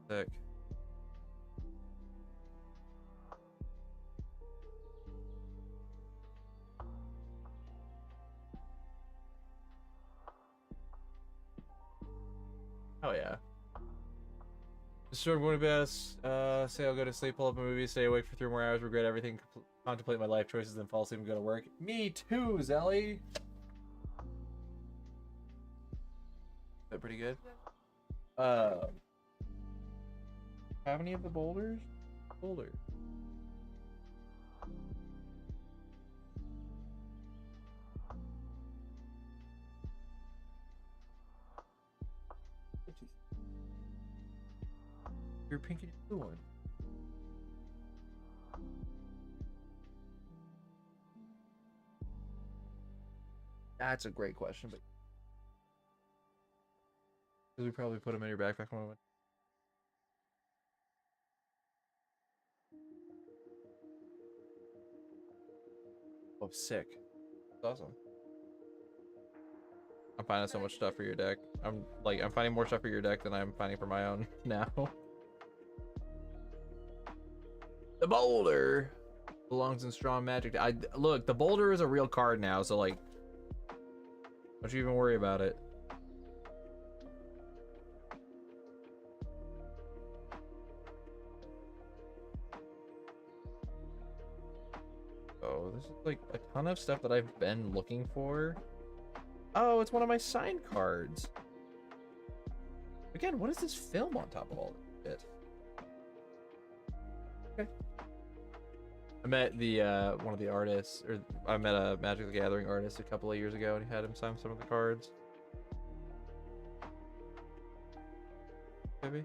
sick. Oh yeah. So I'm going to bed, say I'll go to sleep, pull up a movie, stay awake for 3 more hours, regret everything, contemplate my life choices, then fall asleep and go to work. Me too, Zelly. Is that pretty good? Have any of the boulders? Boulder. Your pink and blue one. That's a great question, but we probably put them in your backpack when we went. Oh, sick. That's awesome. I'm finding so much stuff for your deck. I'm finding more stuff for your deck than I'm finding for my own now. The boulder belongs in strong magic. Look, the boulder is a real card now, so like, don't you even worry about it. Oh, this is like a ton of stuff that I've been looking for. Oh, it's one of my signed cards. Again, what is this film on top of all this shit? Okay. I met the one of the artists, or I met a Magic the Gathering artist a couple of years ago, and he had him sign some of the cards. Maybe.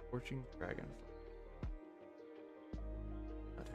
Scorching Dragon. Okay.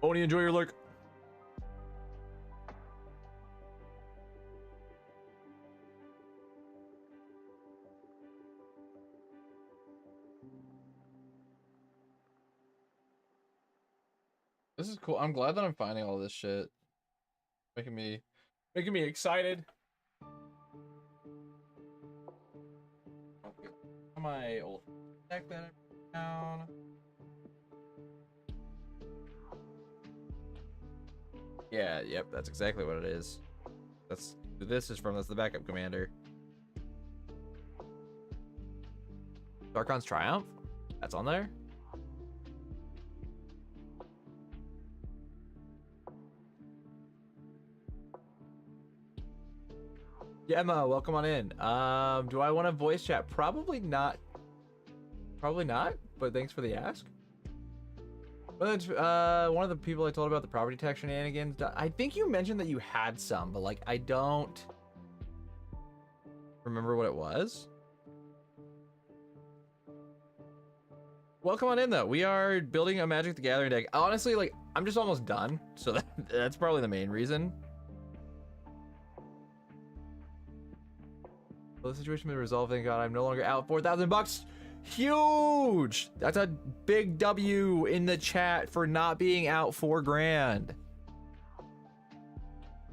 Oni, enjoy your lurk. This is cool. I'm glad that I'm finding all this shit. Making me excited. My old deck that I put down. Yeah, yep, that's exactly what it is. That's who this is from. That's the backup commander. Darkon's Triumph? That's on there? Yeah, Emma, welcome on in. Do I want to voice chat? Probably not. Probably not, but thanks for the ask. Well, it's, one of the people I told about the property tax shenanigans, I think you mentioned that you had some, but like I don't remember what it was. Welcome on in though. We are building a Magic the Gathering deck. Honestly, like I'm just almost done, so that's probably the main reason. Well, the situation been resolved, thank God. I'm no longer out. $4,000. Huge! That's a big W in the chat for not being out $4,000.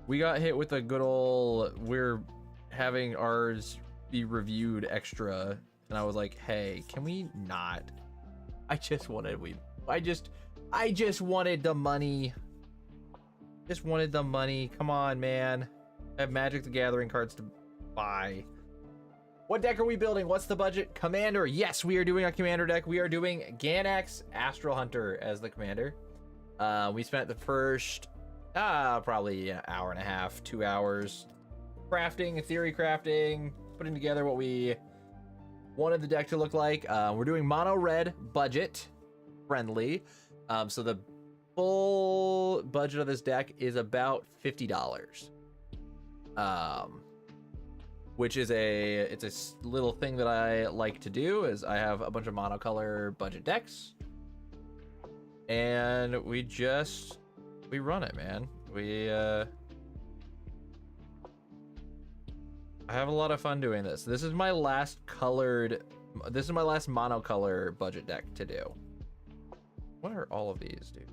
We got hit with a good old, we're having ours be reviewed extra, and I was like, hey, can we not? I just wanted the money. Just wanted the money. Come on, man. I have Magic the Gathering cards to buy. What deck are we building? What's the budget? Commander. Yes, we are doing a commander deck. We are doing Ganax Astral Hunter as the commander. We spent the first probably an hour and a half, 2 hours crafting, theory crafting, putting together what we wanted the deck to look like. We're doing mono red, budget friendly. So the full budget of this deck is about $50. Which is it's a little thing that I like to do is I have a bunch of monocolor budget decks, and we run it, man. We I have a lot of fun doing this. This is my last monocolor budget deck to do. What are all of these, dude?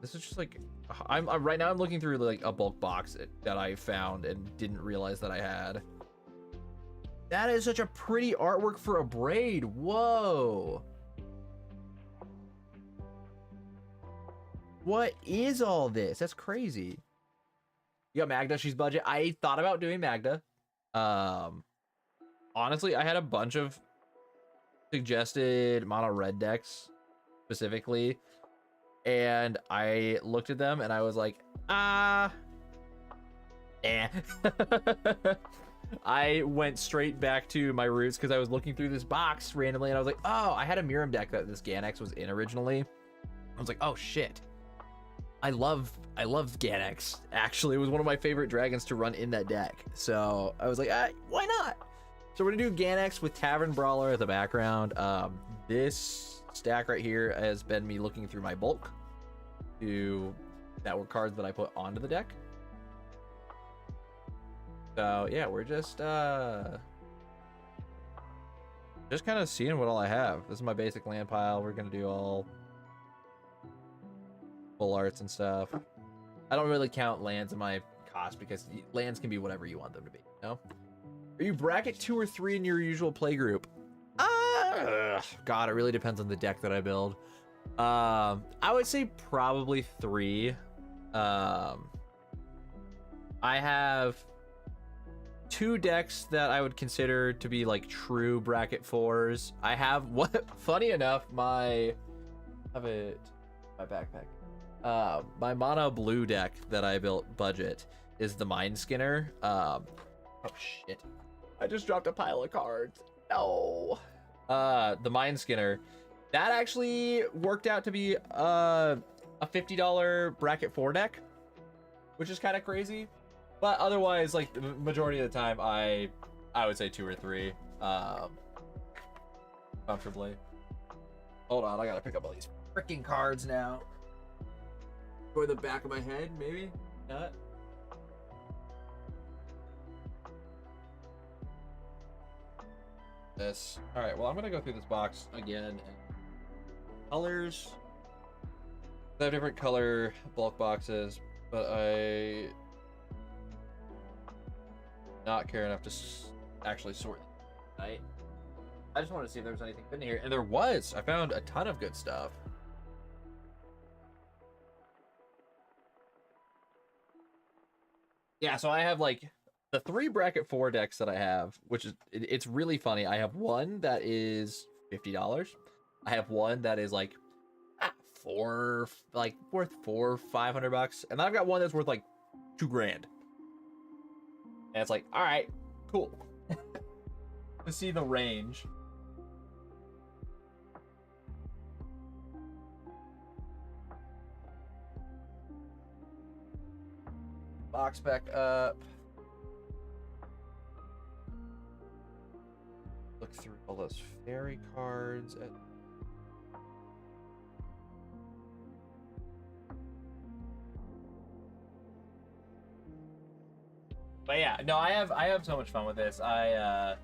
This is just like, I'm right now I'm looking through like a bulk box that I found and didn't realize that I had. That is such a pretty artwork for a braid. Whoa. What is all this? That's crazy. You got Magda, she's budget. I thought about doing Magda. Honestly, I had a bunch of suggested mono red decks specifically, and I looked at them and I was like, I went straight back to my roots because I was looking through this box randomly and I was like, oh, I had a Miram deck that this Ganex was in originally. I was like, oh shit. I love Ganex. Actually, it was one of my favorite dragons to run in that deck. So I was like, why not? So we're gonna do Ganex with Tavern Brawler as the background. This stack right here has been me looking through my bulk that were cards that I put onto the deck. So yeah, we're just kind of seeing what all I have. This is my basic land pile. We're gonna do all full arts and stuff. I don't really count lands in my cost because lands can be whatever you want them to be, you know? Are you bracket 2 or 3 in your usual play group? God, it really depends on the deck that I build. I would say probably 3. I have 2 decks that I would consider to be like true bracket 4s. I have what? Funny enough, my backpack. My mono blue deck that I built budget is the Mind Skinner. Oh shit! I just dropped a pile of cards. No. The Mind Skinner, that actually worked out to be a $50 bracket 4 deck, which is kind of crazy. But otherwise, like the majority of the time, I would say 2 or 3, comfortably. Hold on, I gotta pick up all these freaking cards now. Go to the back of my head, maybe? Not. This. All right. Well, I'm gonna go through this box again. And colors. I have different color bulk boxes, but I not care enough to actually sort them. Right. I just wanted to see if there was anything in here, and there was. I found a ton of good stuff. Yeah, so I have like the 3 bracket 4 decks that I have, which is it's really funny. I have one that is $50. I have one that is like worth $400-500, and then I've got one that's worth like $2,000. And it's like, all right, cool. To see the range. Box back up. Look through all those fairy cards. But yeah, no, I have so much fun with this. This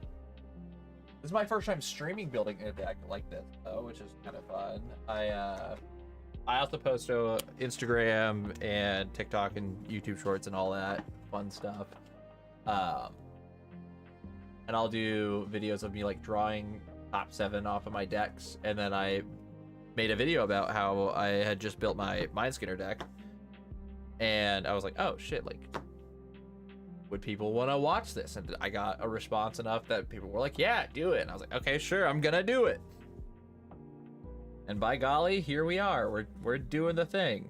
is my first time streaming building a deck like this, though, which is kind of fun. I also post to Instagram and TikTok and YouTube Shorts and all that fun stuff. And I'll do videos of me like drawing top 7 off of my decks, and then I made a video about how I had just built my Mind Skinner deck, and I was like, oh shit, like, would people want to watch this? And I got a response enough that people were like, yeah, do it. And I was like, okay, sure, I'm gonna do it. And by golly, here we are. We're doing the thing.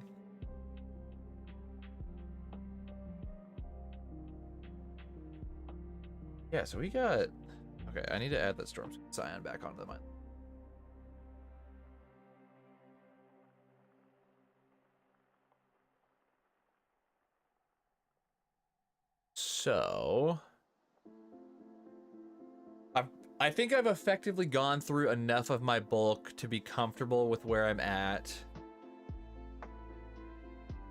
Yeah, so we got... Okay, I need to add that Storm Scion back onto the mine. So... I think I've effectively gone through enough of my bulk to be comfortable with where I'm at.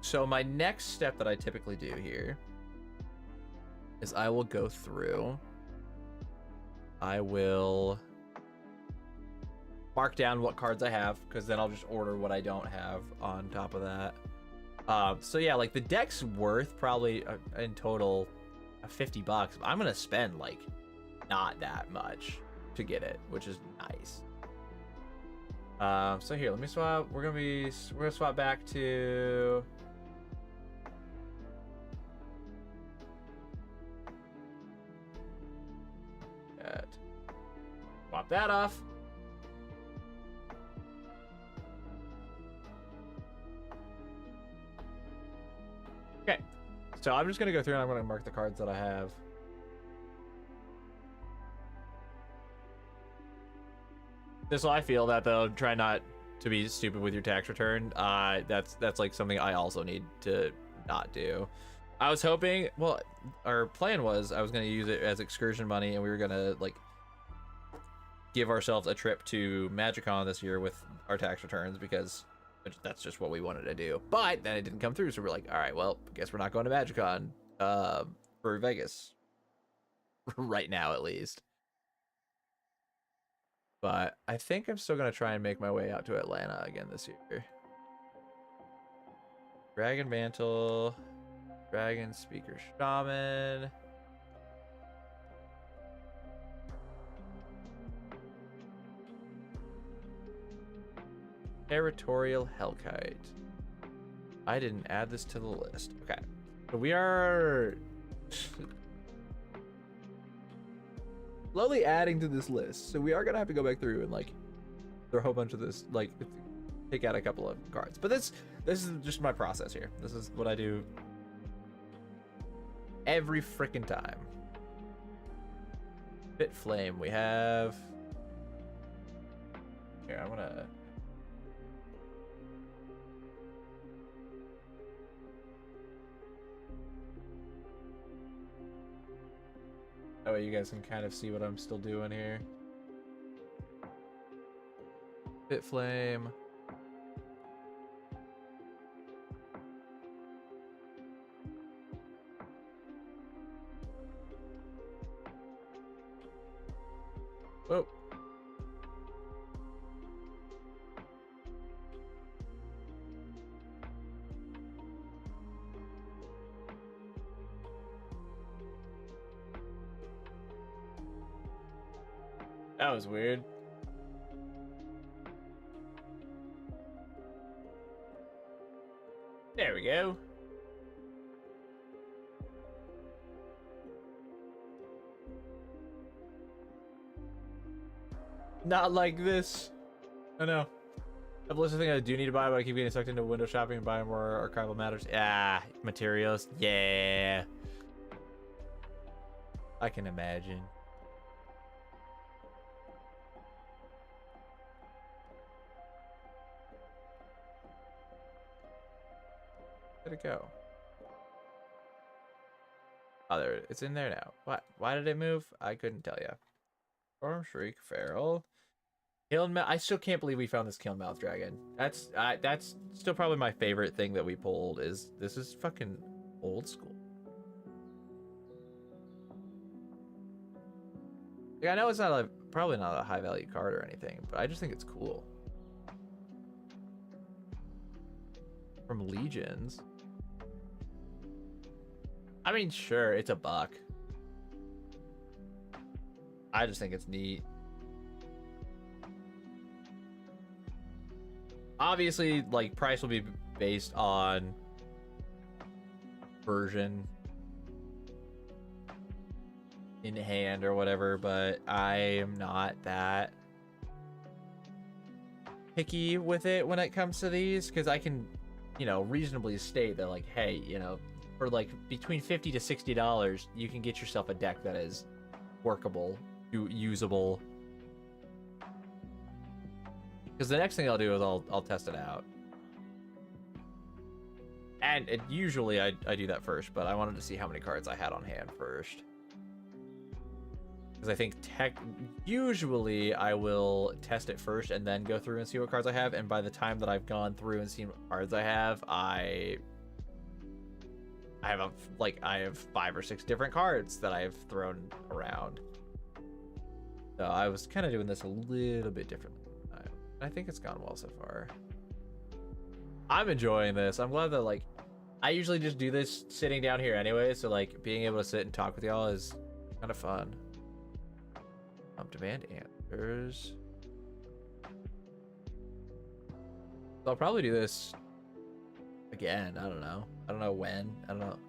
So my next step that I typically do here is I will go through I will mark down what cards I have, because then I'll just order what I don't have on top of that. So yeah, like the deck's worth probably in total $50. I'm gonna spend like not that much to get it, which is nice. So here, let me swap. We're gonna swap back to that. Swap that off. Okay, so I'm just gonna go through and I'm gonna mark the cards that I have. This is how I feel that though. Try not to be stupid with your tax return. That's like something I also need to not do. I was hoping, well, our plan was I was gonna use it as excursion money, and we were gonna like give ourselves a trip to MagicCon this year with our tax returns, because that's just what we wanted to do. But then it didn't come through, so we're like, all right, well, I guess we're not going to MagicCon for Vegas right now, at least. But I think I'm still gonna try and make my way out to Atlanta again this year. Dragon Mantle, Dragon Speaker Shaman. Territorial Hellkite. I didn't add this to the list. Okay. So we are slowly adding to this list. So we are gonna have to go back through and like throw a whole bunch of this, like take out a couple of cards. But this is just my process here. This is what I do every freaking time. Bit Flame. We have here. I wanna. That way you guys can kind of see what I'm still doing here. Bit Flame. Whoa. That was weird. There we go. Not like this. I know. I have a list of things I do need to buy, but I keep getting sucked into window shopping and buying more archival matters. Ah, materials. Yeah. I can imagine. Where'd it go? Oh, there it's in there now. What? Why did it move? I couldn't tell you. Storm Shriek, Feral, Kiln. I still can't believe we found this Kilnmouth dragon. That's still probably my favorite thing that we pulled. Is this is fucking old school. Yeah, I know it's not probably not a high value card or anything, but I just think it's cool. From Legions. I mean, sure, it's a buck. I just think it's neat. Obviously, like, price will be based on version in hand or whatever, but I am not that picky with it when it comes to these, because I can, you know, reasonably state that, like, hey, you know, for like between $50 to $60, you can get yourself a deck that is workable, usable. Because the next thing I'll do is I'll test it out, and usually I do that first, but I wanted to see how many cards I had on hand first. Because I think usually I will test it first and then go through and see what cards I have, and by the time that I've gone through and seen what cards I have, I have 5 or 6 different cards that I've thrown around. So I was kind of doing this a little bit differently. I think it's gone well so far. I'm enjoying this. I'm glad that, like, I usually just do this sitting down here anyway, so like being able to sit and talk with y'all is kind of fun. Demand answers. So I'll probably do this again. I don't know. I don't know when. I don't know.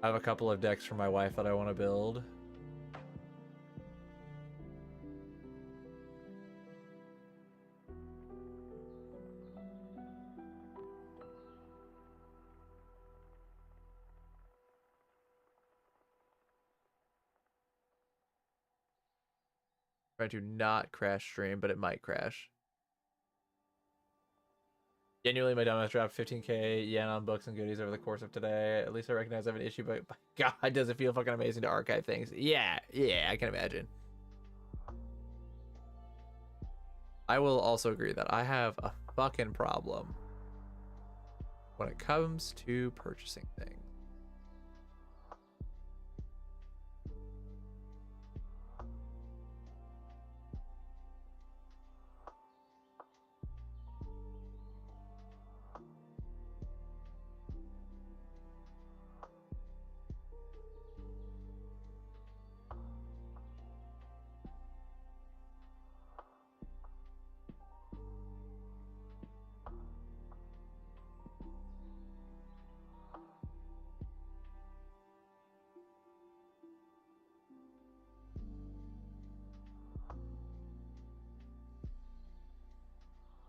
I have a couple of decks for my wife that I want to build. Try to not crash stream, but it might crash. Genuinely, my dumbass dropped 15k yen on books and goodies over the course of today. At least I recognize I have an issue, but God, does it feel fucking amazing to archive things. Yeah, I can imagine. I will also agree that I have a fucking problem when it comes to purchasing things.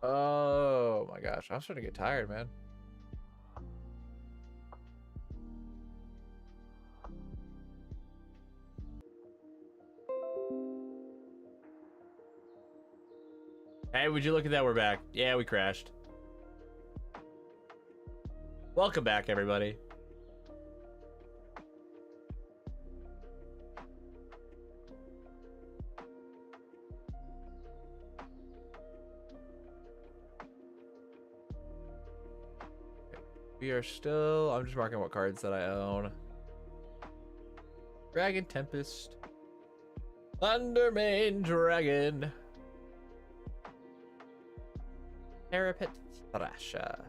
Oh my gosh, I'm starting to get tired, man. Hey, would you look at that? We're back. Yeah, we crashed. Welcome back, everybody. We are still... I'm just marking what cards that I own. Dragon Tempest. Thundermane Dragon. Parapet Thrasher.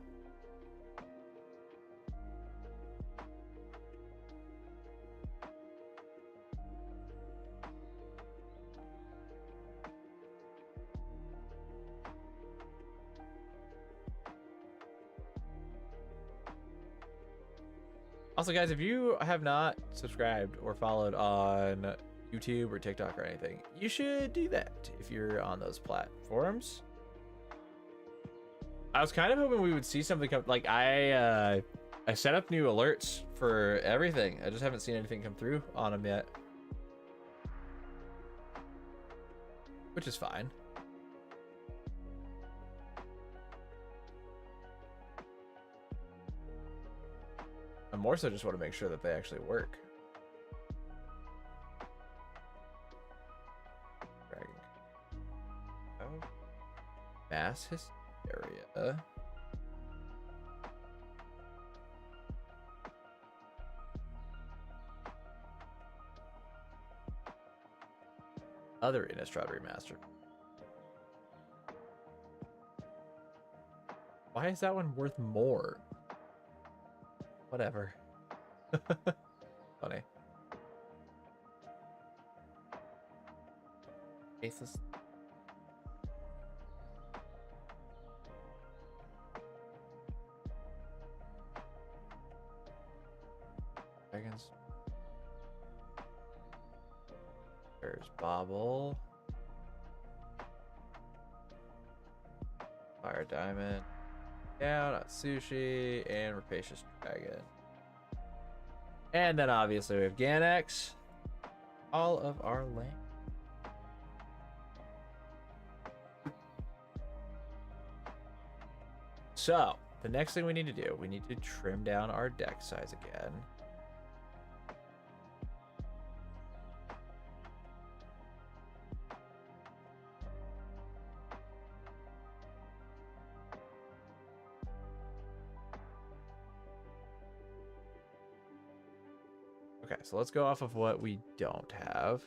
Also, guys, if you have not subscribed or followed on YouTube or TikTok or anything, you should do that if you're on those platforms. I was kind of hoping we would see something come. Like I set up new alerts for everything. I just haven't seen anything come through on them yet, which is fine. I more so just want to make sure that they actually work. Dragon. Oh. Mass Hysteria. Other Innistrad Remastered. Why is that one worth more? Whatever. Funny. Aces. Dragons. There's Bobble. Fire Diamond. Down, Sushi, and Rapacious Dragon. And then obviously we have Ganex. All of our land. So, the next thing we need to do, we need to trim down our deck size again. Okay, so let's go off of what we don't have.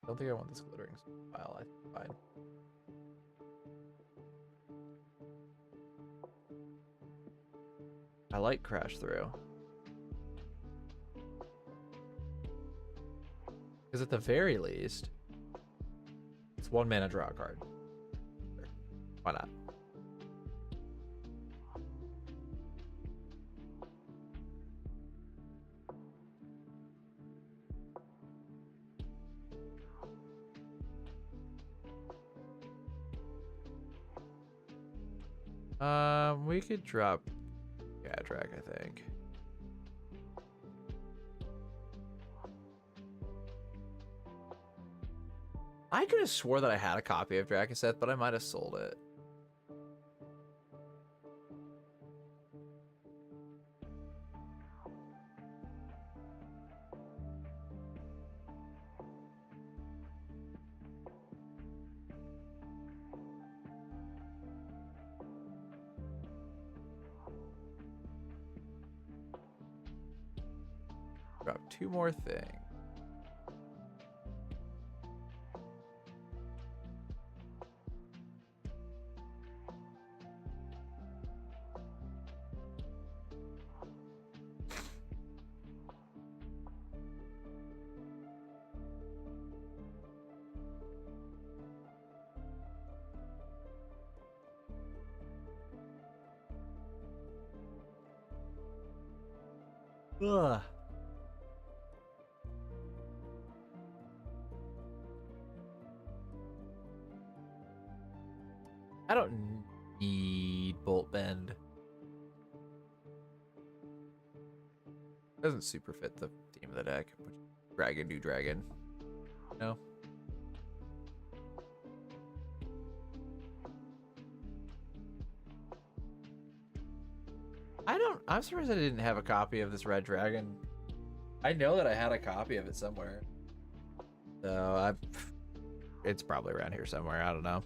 I don't think I want this glittering file. I think fine. I like Crash Through. Because at the very least, it's 1 mana draw a card. Sure. Why not? We could drop Gadrak, I think. I could have swore that I had a copy of Dracoseth, but I might have sold it. Drop 2 more things. Ugh. I don't need Bolt Bend. Doesn't super fit the theme of the deck. Dragon do dragon. No. I'm surprised I didn't have a copy of this Red Dragon. I know that I had a copy of it somewhere. So it's probably around here somewhere. I don't know.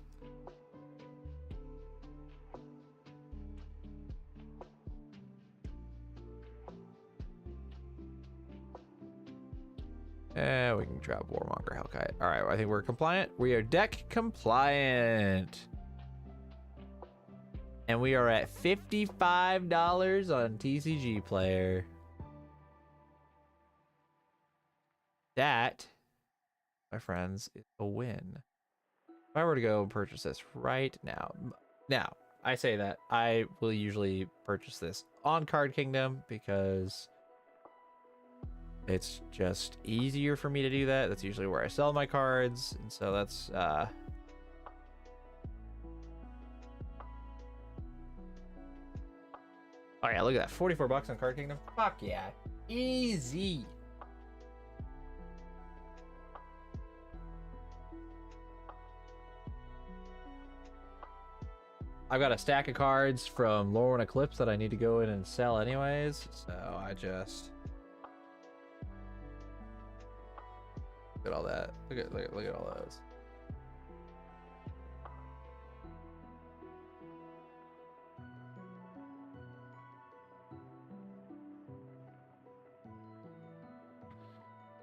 We can drop Warmonger Hellkite. All right, I think we're compliant. We are deck compliant. And we are at $55 on TCG Player. That, my friends, is a win. If I were to go purchase this right now. Now, I say that I will usually purchase this on Card Kingdom because it's just easier for me to do that. That's usually where I sell my cards. And so that's oh yeah, look at that. 44 bucks on Card Kingdom. Fuck yeah. Easy. I've got a stack of cards from Lorwyn Eclipse that I need to go in and sell anyways. So I just look at all that. Look at all those.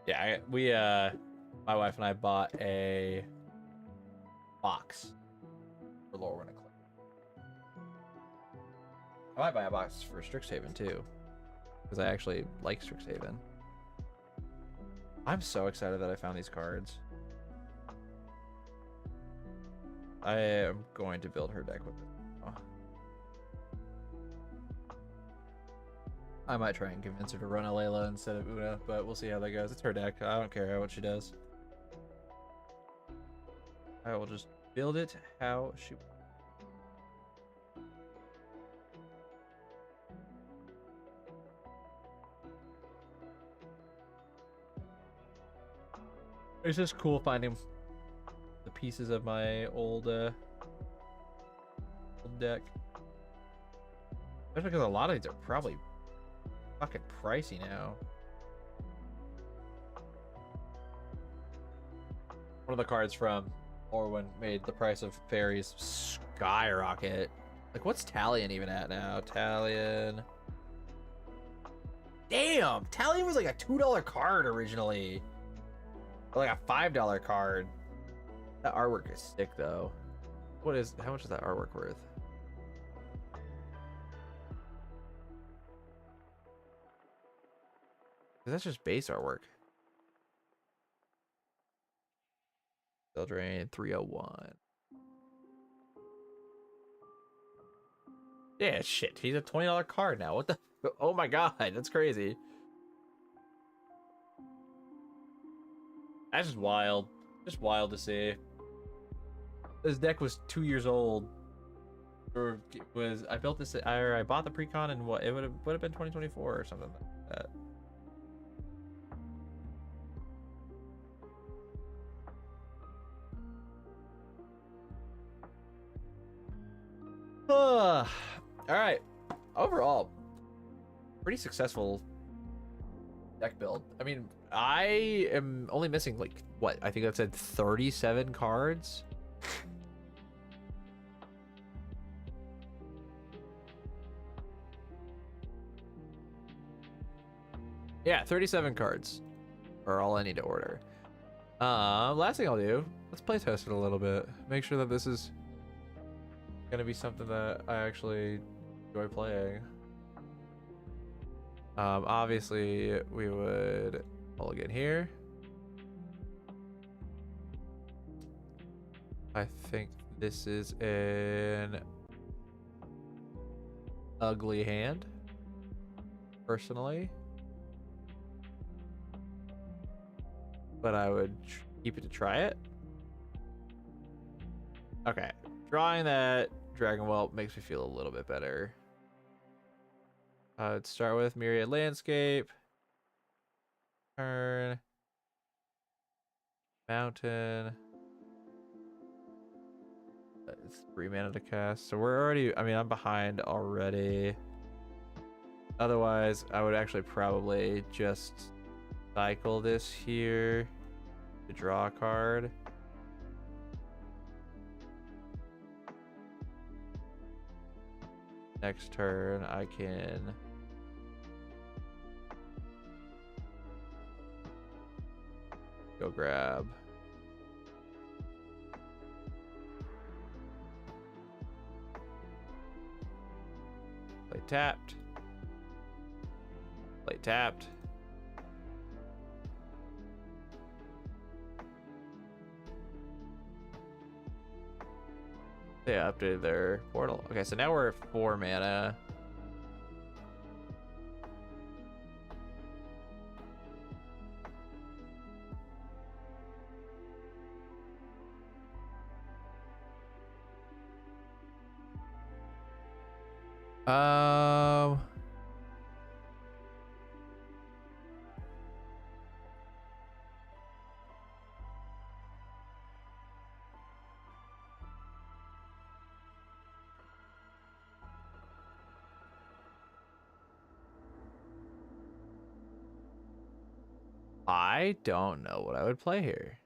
Yeah, we my wife and I bought a box for Lorwyn Eclipse. I might buy a box for Strixhaven too, because I actually like Strixhaven. I'm so excited that I found these cards. I am going to build her deck with it. Oh. I might try and convince her to run Alayla instead of Una, but we'll see how that goes. It's her deck. I don't care what she does. I will just build it how she... It's just cool finding the pieces of my old deck. Especially because a lot of these are probably fucking pricey now. One of the cards from Morrowind made the price of fairies skyrocket. Like, what's Talion even at now? Talion. Damn, Talion was like a $2 card originally. Or like a $5 card. That artwork is sick though. How much is that artwork worth? That's just base artwork. Eldraine 301. Yeah, shit. He's a $20 card now. What the? Oh my god, that's crazy. That's just wild. Just wild to see. This deck was 2 years old. Or was I built this? I bought the precon and what? It would have been 2024 or something like that. All right. Overall, pretty successful deck build. I mean, I am only missing like what? I think that said 37 cards. Yeah, 37 cards are all I need to order. Last thing I'll do, let's play test it a little bit. Make sure that this is gonna be something that I actually enjoy playing. Obviously we would mulligan here. I think this is an ugly hand, personally. But I would keep it to try it. Okay, drawing that Dragon Whelp makes me feel a little bit better. I'd start with Myriad Landscape. Turn. Mountain. It's 3 mana to cast. So we're already, I mean, I'm behind already. Otherwise, I would actually probably just cycle this here to draw a card. Next turn, I can go grab play tapped, play tapped. They updated their portal. Okay, so now we're at 4 mana. I don't know what I would play here.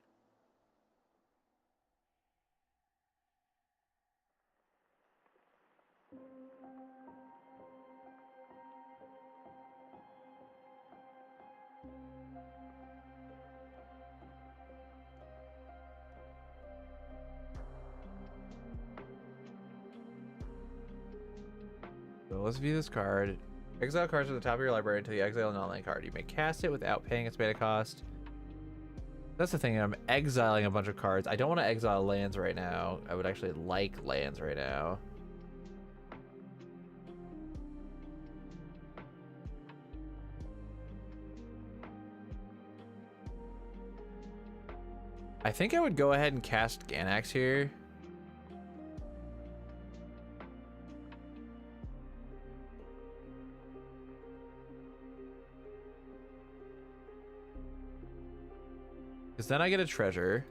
So let's view this card. Exile cards at the top of your library until you exile an online card. You may cast it without paying its mana cost. That's the thing, I'm exiling a bunch of cards. I don't want to exile lands right now. I would actually like lands right now. I think I would go ahead and cast Ganax here. Because then I get a treasure.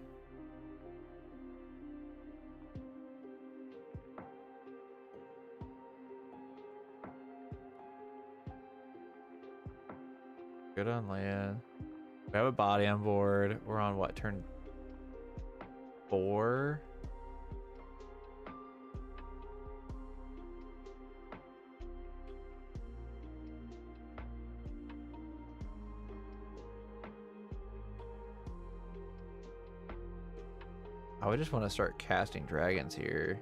Good on land. We have a body on board. We're on what, turn 4. I would just want to start casting dragons here.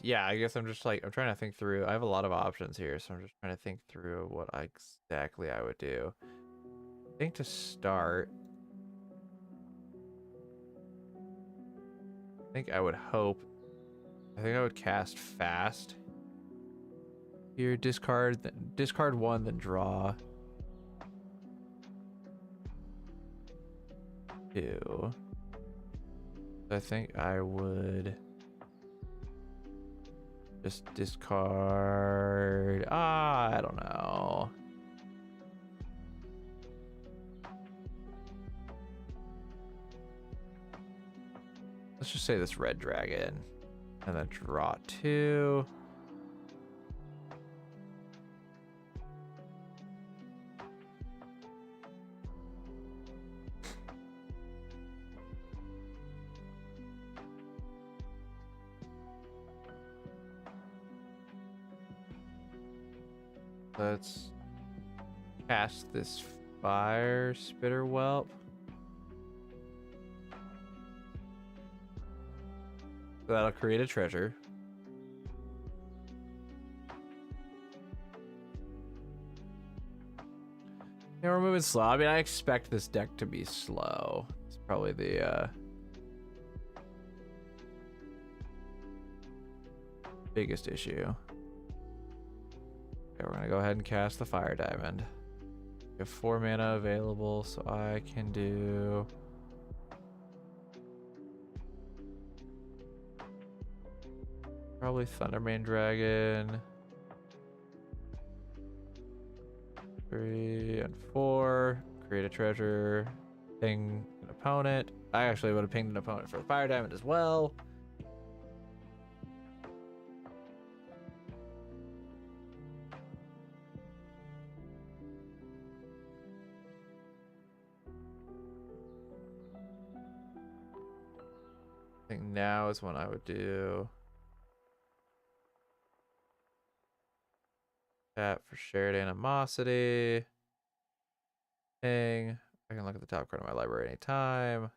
Yeah, I guess I'm just like, I'm trying to think through. I have a lot of options here, so I'm just trying to think through what exactly I would do. I think to start, I think I I would cast fast. Here, discard 1, then draw 2. I think I would just discard. I don't know. Let's just say this red dragon, and then draw 2. Let's cast this fire spitter whelp. So that'll create a treasure. Yeah, we're moving slow. I mean, I expect this deck to be slow. It's probably the biggest issue. Okay, we're gonna go ahead and cast the fire diamond. We have 4 mana available, so I can do probably Thundermane Dragon. 3 and 4. Create a treasure. Ping an opponent. I actually would have pinged an opponent for the fire diamond as well. I think now is when I would do that for shared animosity. Ping. I can look at the top card of my library anytime.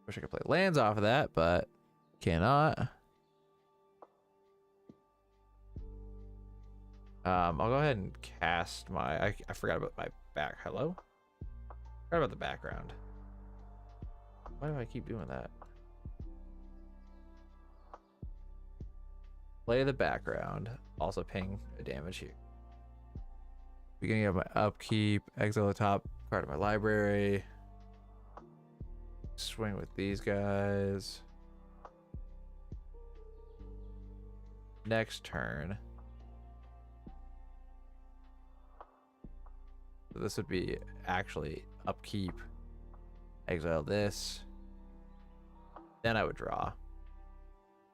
Wish I could play lands off of that, but cannot. I'll go ahead and cast my. I forgot about my back. Hello? Forgot about the background. Why do I keep doing that? Play the background. Also ping a damage here. Beginning of my upkeep. Exile the top card of my library. Swing with these guys. Next turn. So this would be actually upkeep. Exile this. Then I would draw.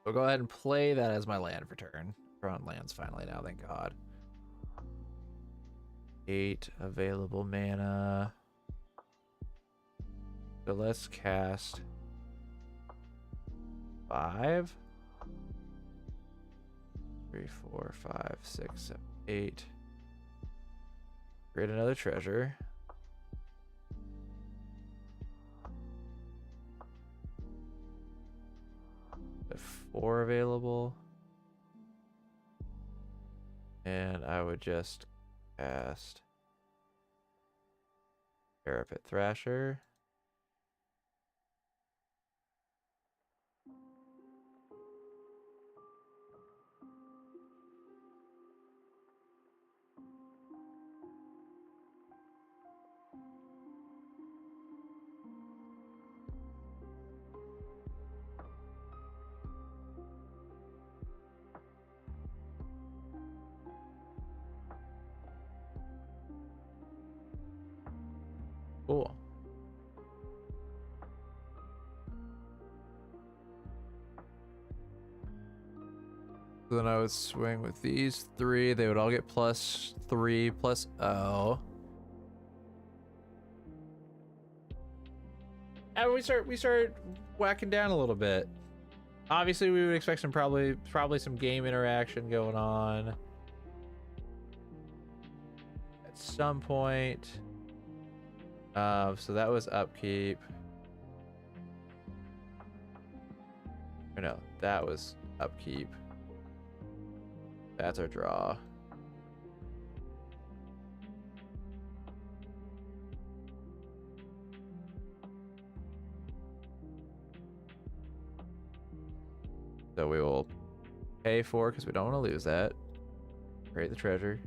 So go ahead and play that as my land for turn. We're on lands finally now, thank God. 8 available mana. So let's cast 5. 3, 4, 5, 6, 7, 8. Create another treasure. Have 4 available. And I would just cast Parapet Thrasher. So then I would swing with these three. They would all get +3 plus O. And we start whacking down a little bit. Obviously, we would expect some probably some game interaction going on at some point. So that was upkeep. Or no, that was upkeep. That's our draw. So we will pay 4 because we don't want to lose that. Create the treasure.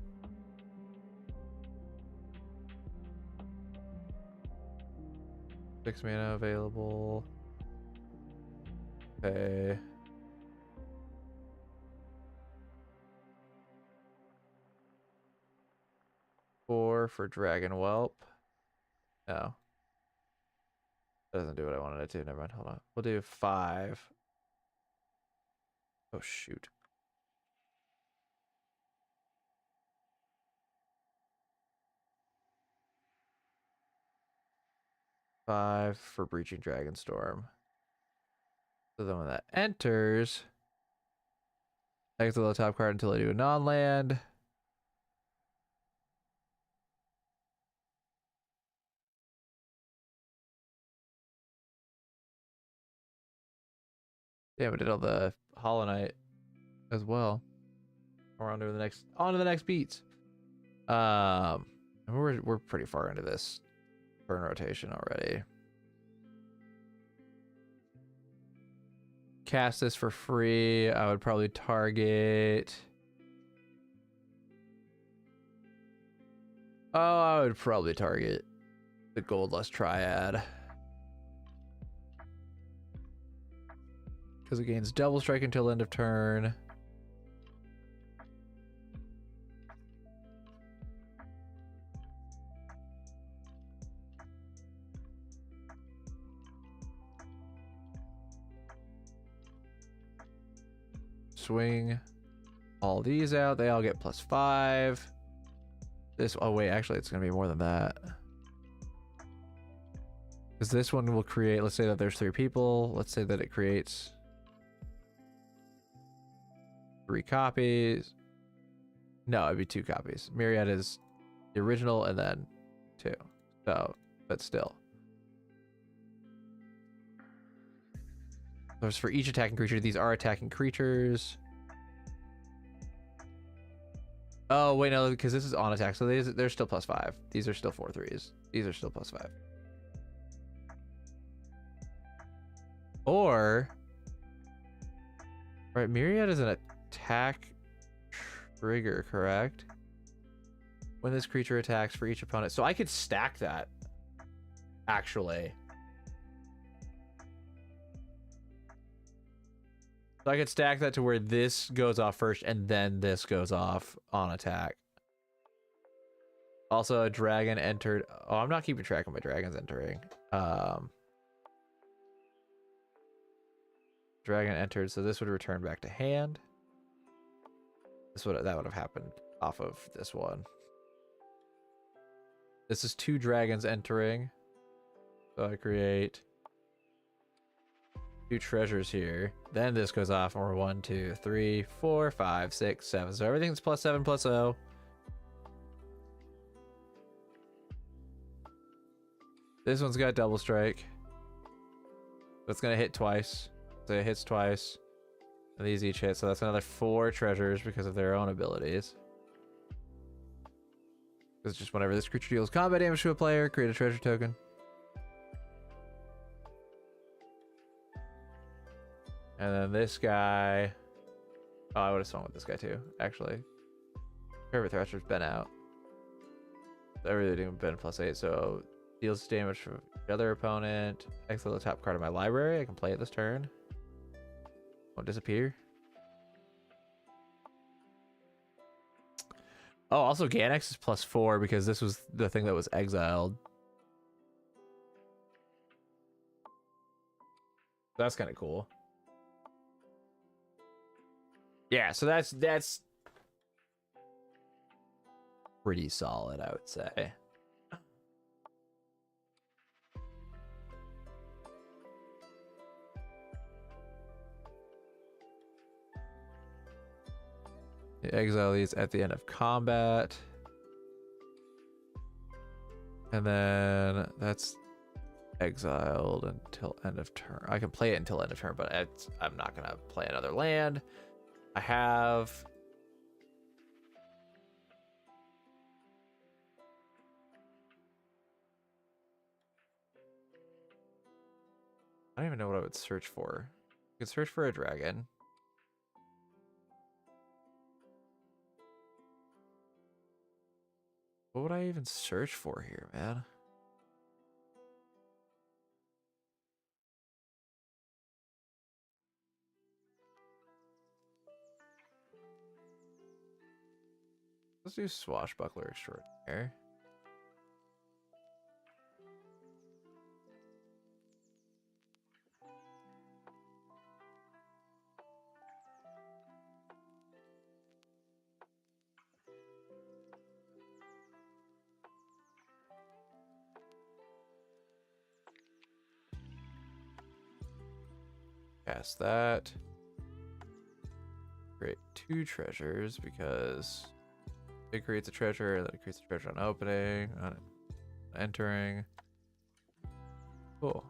Six mana available. Pay. Four for Dragon Whelp. No. Doesn't do what I wanted it to. Never mind. Hold on. We'll do 5. Oh, shoot. Five for Breaching Dragonstorm. So then when that enters, exile the top card until I do a non-land. Yeah, we did all the Hollow Knight as well. We're on to the next beats. And we're pretty far into this turn rotation already. Cast this for free. I would probably target. Oh, I would probably target the Goldlust Triad. Because it gains double strike until end of turn. Swing all these out. They all get +5. This, oh wait, actually it's going to be more than that. Because this one will create, let's say that there's 3 people. Let's say that it creates 3 copies. No, it'd be 2 copies. Myriad is the original and then 2. So, but still. There's for each attacking creature. These are attacking creatures. Oh, wait, no, because this is on attack. So they're still +5. These are still 4/3s. These are still +5. Or, right, Myriad is an attack trigger, correct? When this creature attacks for each opponent. So I could stack that, actually. So I could stack that to where this goes off first and then this goes off on attack. Also, a dragon entered. Oh, I'm not keeping track of my dragons entering. Dragon entered, so this would return back to hand. That would have happened off of this one. This is 2 dragons entering. So I create 2 treasures here. Then this goes off, and we're 1, 2, 3, 4, 5, 6, 7. So everything's +7 +0. This one's got double strike. So it's gonna hit twice. So it hits twice. And these each hit. So that's another 4 treasures because of their own abilities. It's just whenever this creature deals combat damage to a player, create a treasure token. And then this guy. Oh, I would have swung with this guy too, actually. Favorite Thrasher's been out. Everything been +8, so deals damage from the other opponent. Exile the top card of my library. I can play it this turn. Won't disappear. Oh, also Ganex is +4 because this was the thing that was exiled. That's kind of cool. Yeah, so that's pretty solid, I would say. You exile these at the end of combat. And then that's exiled until end of turn. I can play it until end of turn, but I'm not going to play another land. I have... I don't even know what I would search for. You can search for a dragon. What would I even search for here, man? Let's do Swashbuckler Extraordinaire. Cast that. Create 2 treasures because it creates a treasure, and then it creates a treasure on opening, on entering. Cool.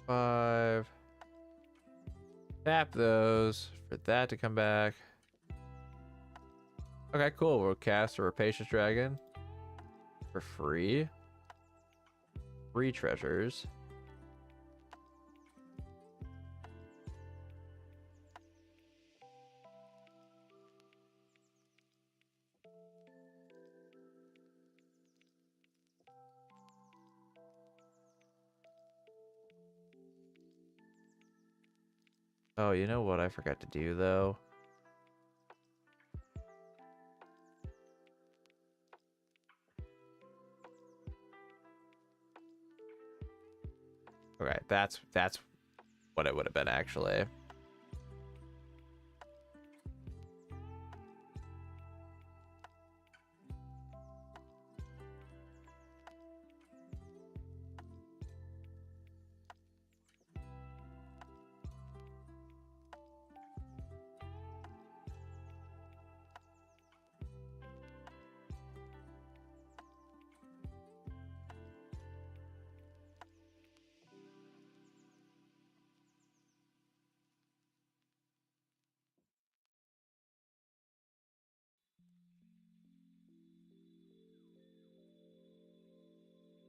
Five. Tap those for that to come back. Okay, cool. We'll cast a Rapacious Dragon for free. 3 treasures. Oh, you know what I forgot to do though? Okay, that's what it would have been actually.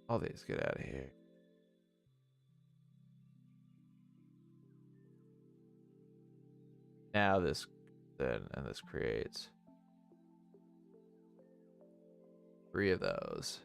All these get out of here. Now this then and this creates 3 of those.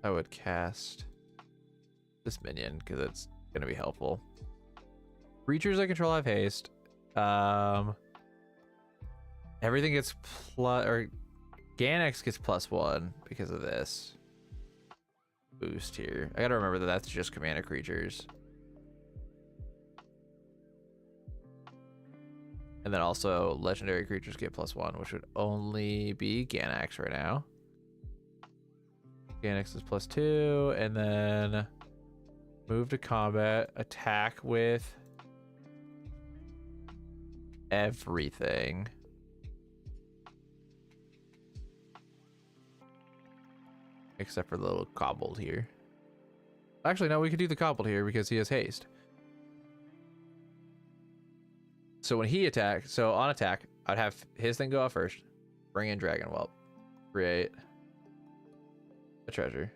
I would cast this minion because it's gonna be helpful. Creatures I control have haste. Everything gets plus, or Ganex gets +1 because of this boost here. I gotta remember that that's just commander creatures. And then also legendary creatures get +1, which would only be Ganex right now. Ganex is +2, and then move to combat, attack with everything. Except for the little cobbled here. Actually, no, we could do the cobbled here because he has haste. So when he attacks, so on attack, I'd have his thing go off first. Bring in Dragon Whelp. Create. a treasure.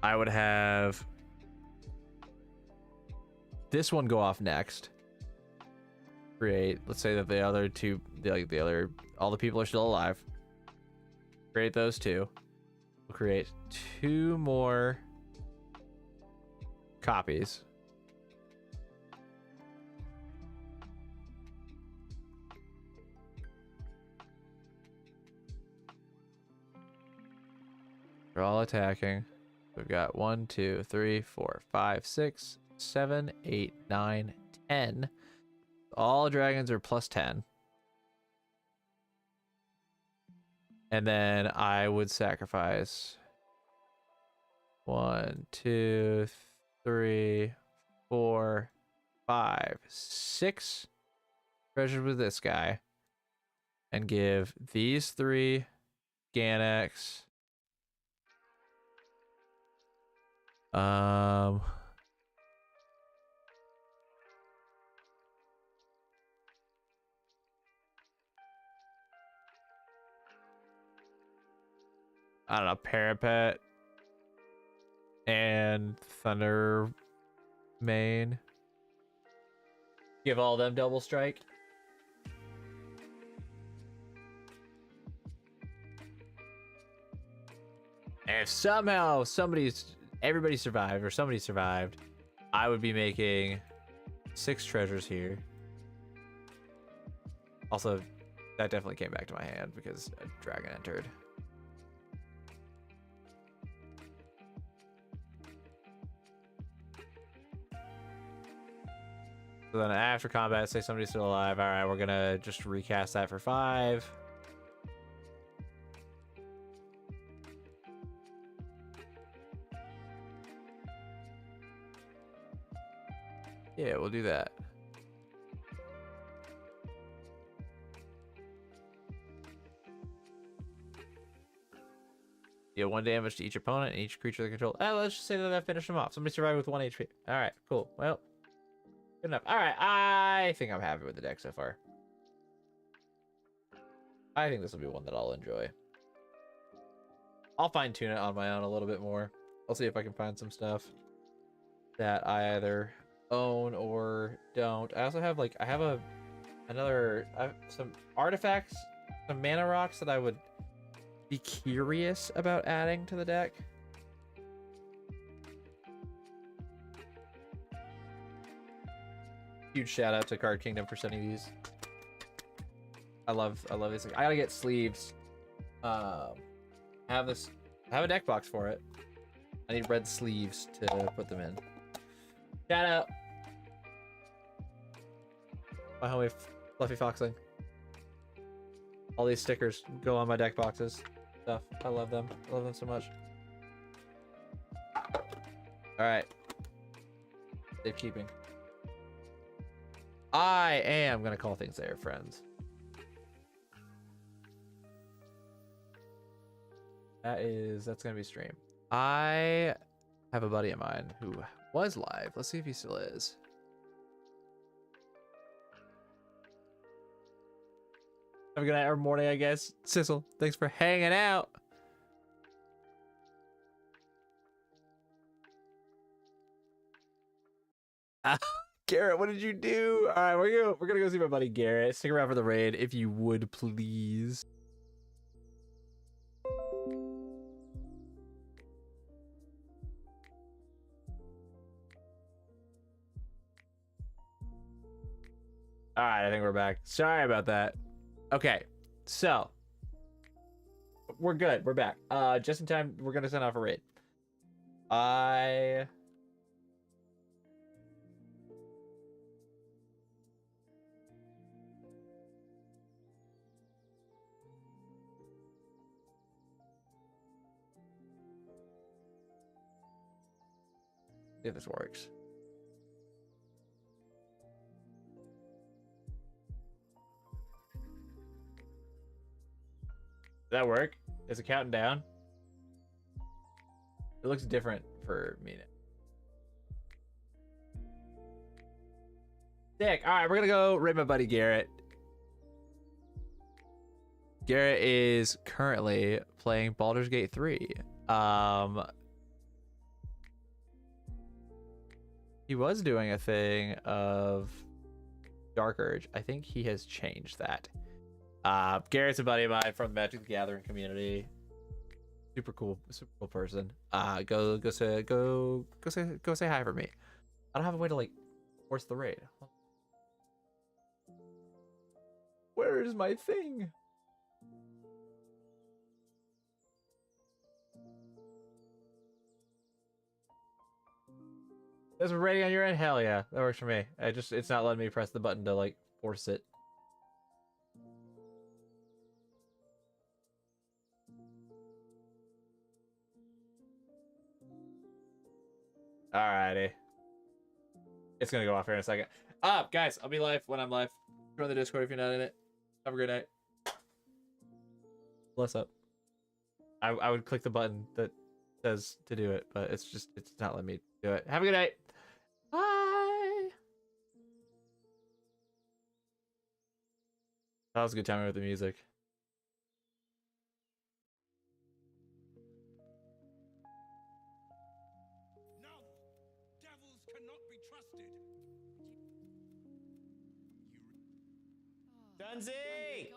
I would have this one go off next. Create, let's say that the other two, all the people are still alive. Create those two. We'll create 2 more copies. They're all attacking. We've got 1, 2, 3, 4, 5, 6, 7, 8, 9, 10. All dragons are plus 10. And then I would sacrifice 1, 2, 3, 4, 5, 6 treasures with this guy. And give these 3 Ganex. I don't know, Parapet and Thunder Mane. Give all them double strike. And if somehow everybody survived or somebody survived, I would be making 6 treasures here. Also, that definitely came back to my hand because a dragon entered. So then after combat, say somebody's still alive. All right, we're gonna just recast that for 5. Yeah, we'll do that. Deal 1 damage to each opponent and each creature they control. Let's just say that I finished them off. Somebody survived with 1 HP. All right, cool. Well, good enough. All right, I think I'm happy with the deck so far. I think this will be one that I'll enjoy. I'll fine-tune it on my own a little bit more. I'll see if I can find some stuff that I either own or don't. I also have I have some artifacts, some mana rocks that I would be curious about adding to the deck. Huge shout out to Card Kingdom for sending these. I love this. I gotta get sleeves. Have a deck box for it. I need red sleeves to put them in. Shout out my homie Fluffy Foxling. All these stickers go on my deck boxes. Stuff. I love them. I love them so much. Alright. Safekeeping. I am gonna call things there, friends. That's gonna be stream. I have a buddy of mine who was live. Let's see if he still is. Have a good night or morning, I guess. Sissel, thanks for hanging out. Garrett, what did you do? All right, we're gonna go see my buddy Garrett. Stick around for the raid, if you would, please. All right, I think we're back. Sorry about that. Okay, so we're good. We're back. Just in time. We're gonna send off a raid. See if this works. Does that work? Is it counting down? It looks different for me. Sick. All right, we're gonna go raid my buddy Garrett. Garrett is currently playing Baldur's Gate 3. He was doing a thing of Dark Urge. I think he has changed that. Garrett's a buddy of mine from the Magic the Gathering community. Super cool person. Go say hi for me. I don't have a way to like force the raid. Where is my thing? There's a rating on your end? Hell yeah, that works for me. It's not letting me press the button to like force it. Alrighty. It's gonna go off here in a second. Guys, I'll be live when I'm live. Join the Discord if you're not in it. Have a great night. Bless up. I would click the button that says to do it, but it's not letting me do it. Have a good night. Bye. That was a good timing with the music. No, devils cannot be trusted. Dunsey!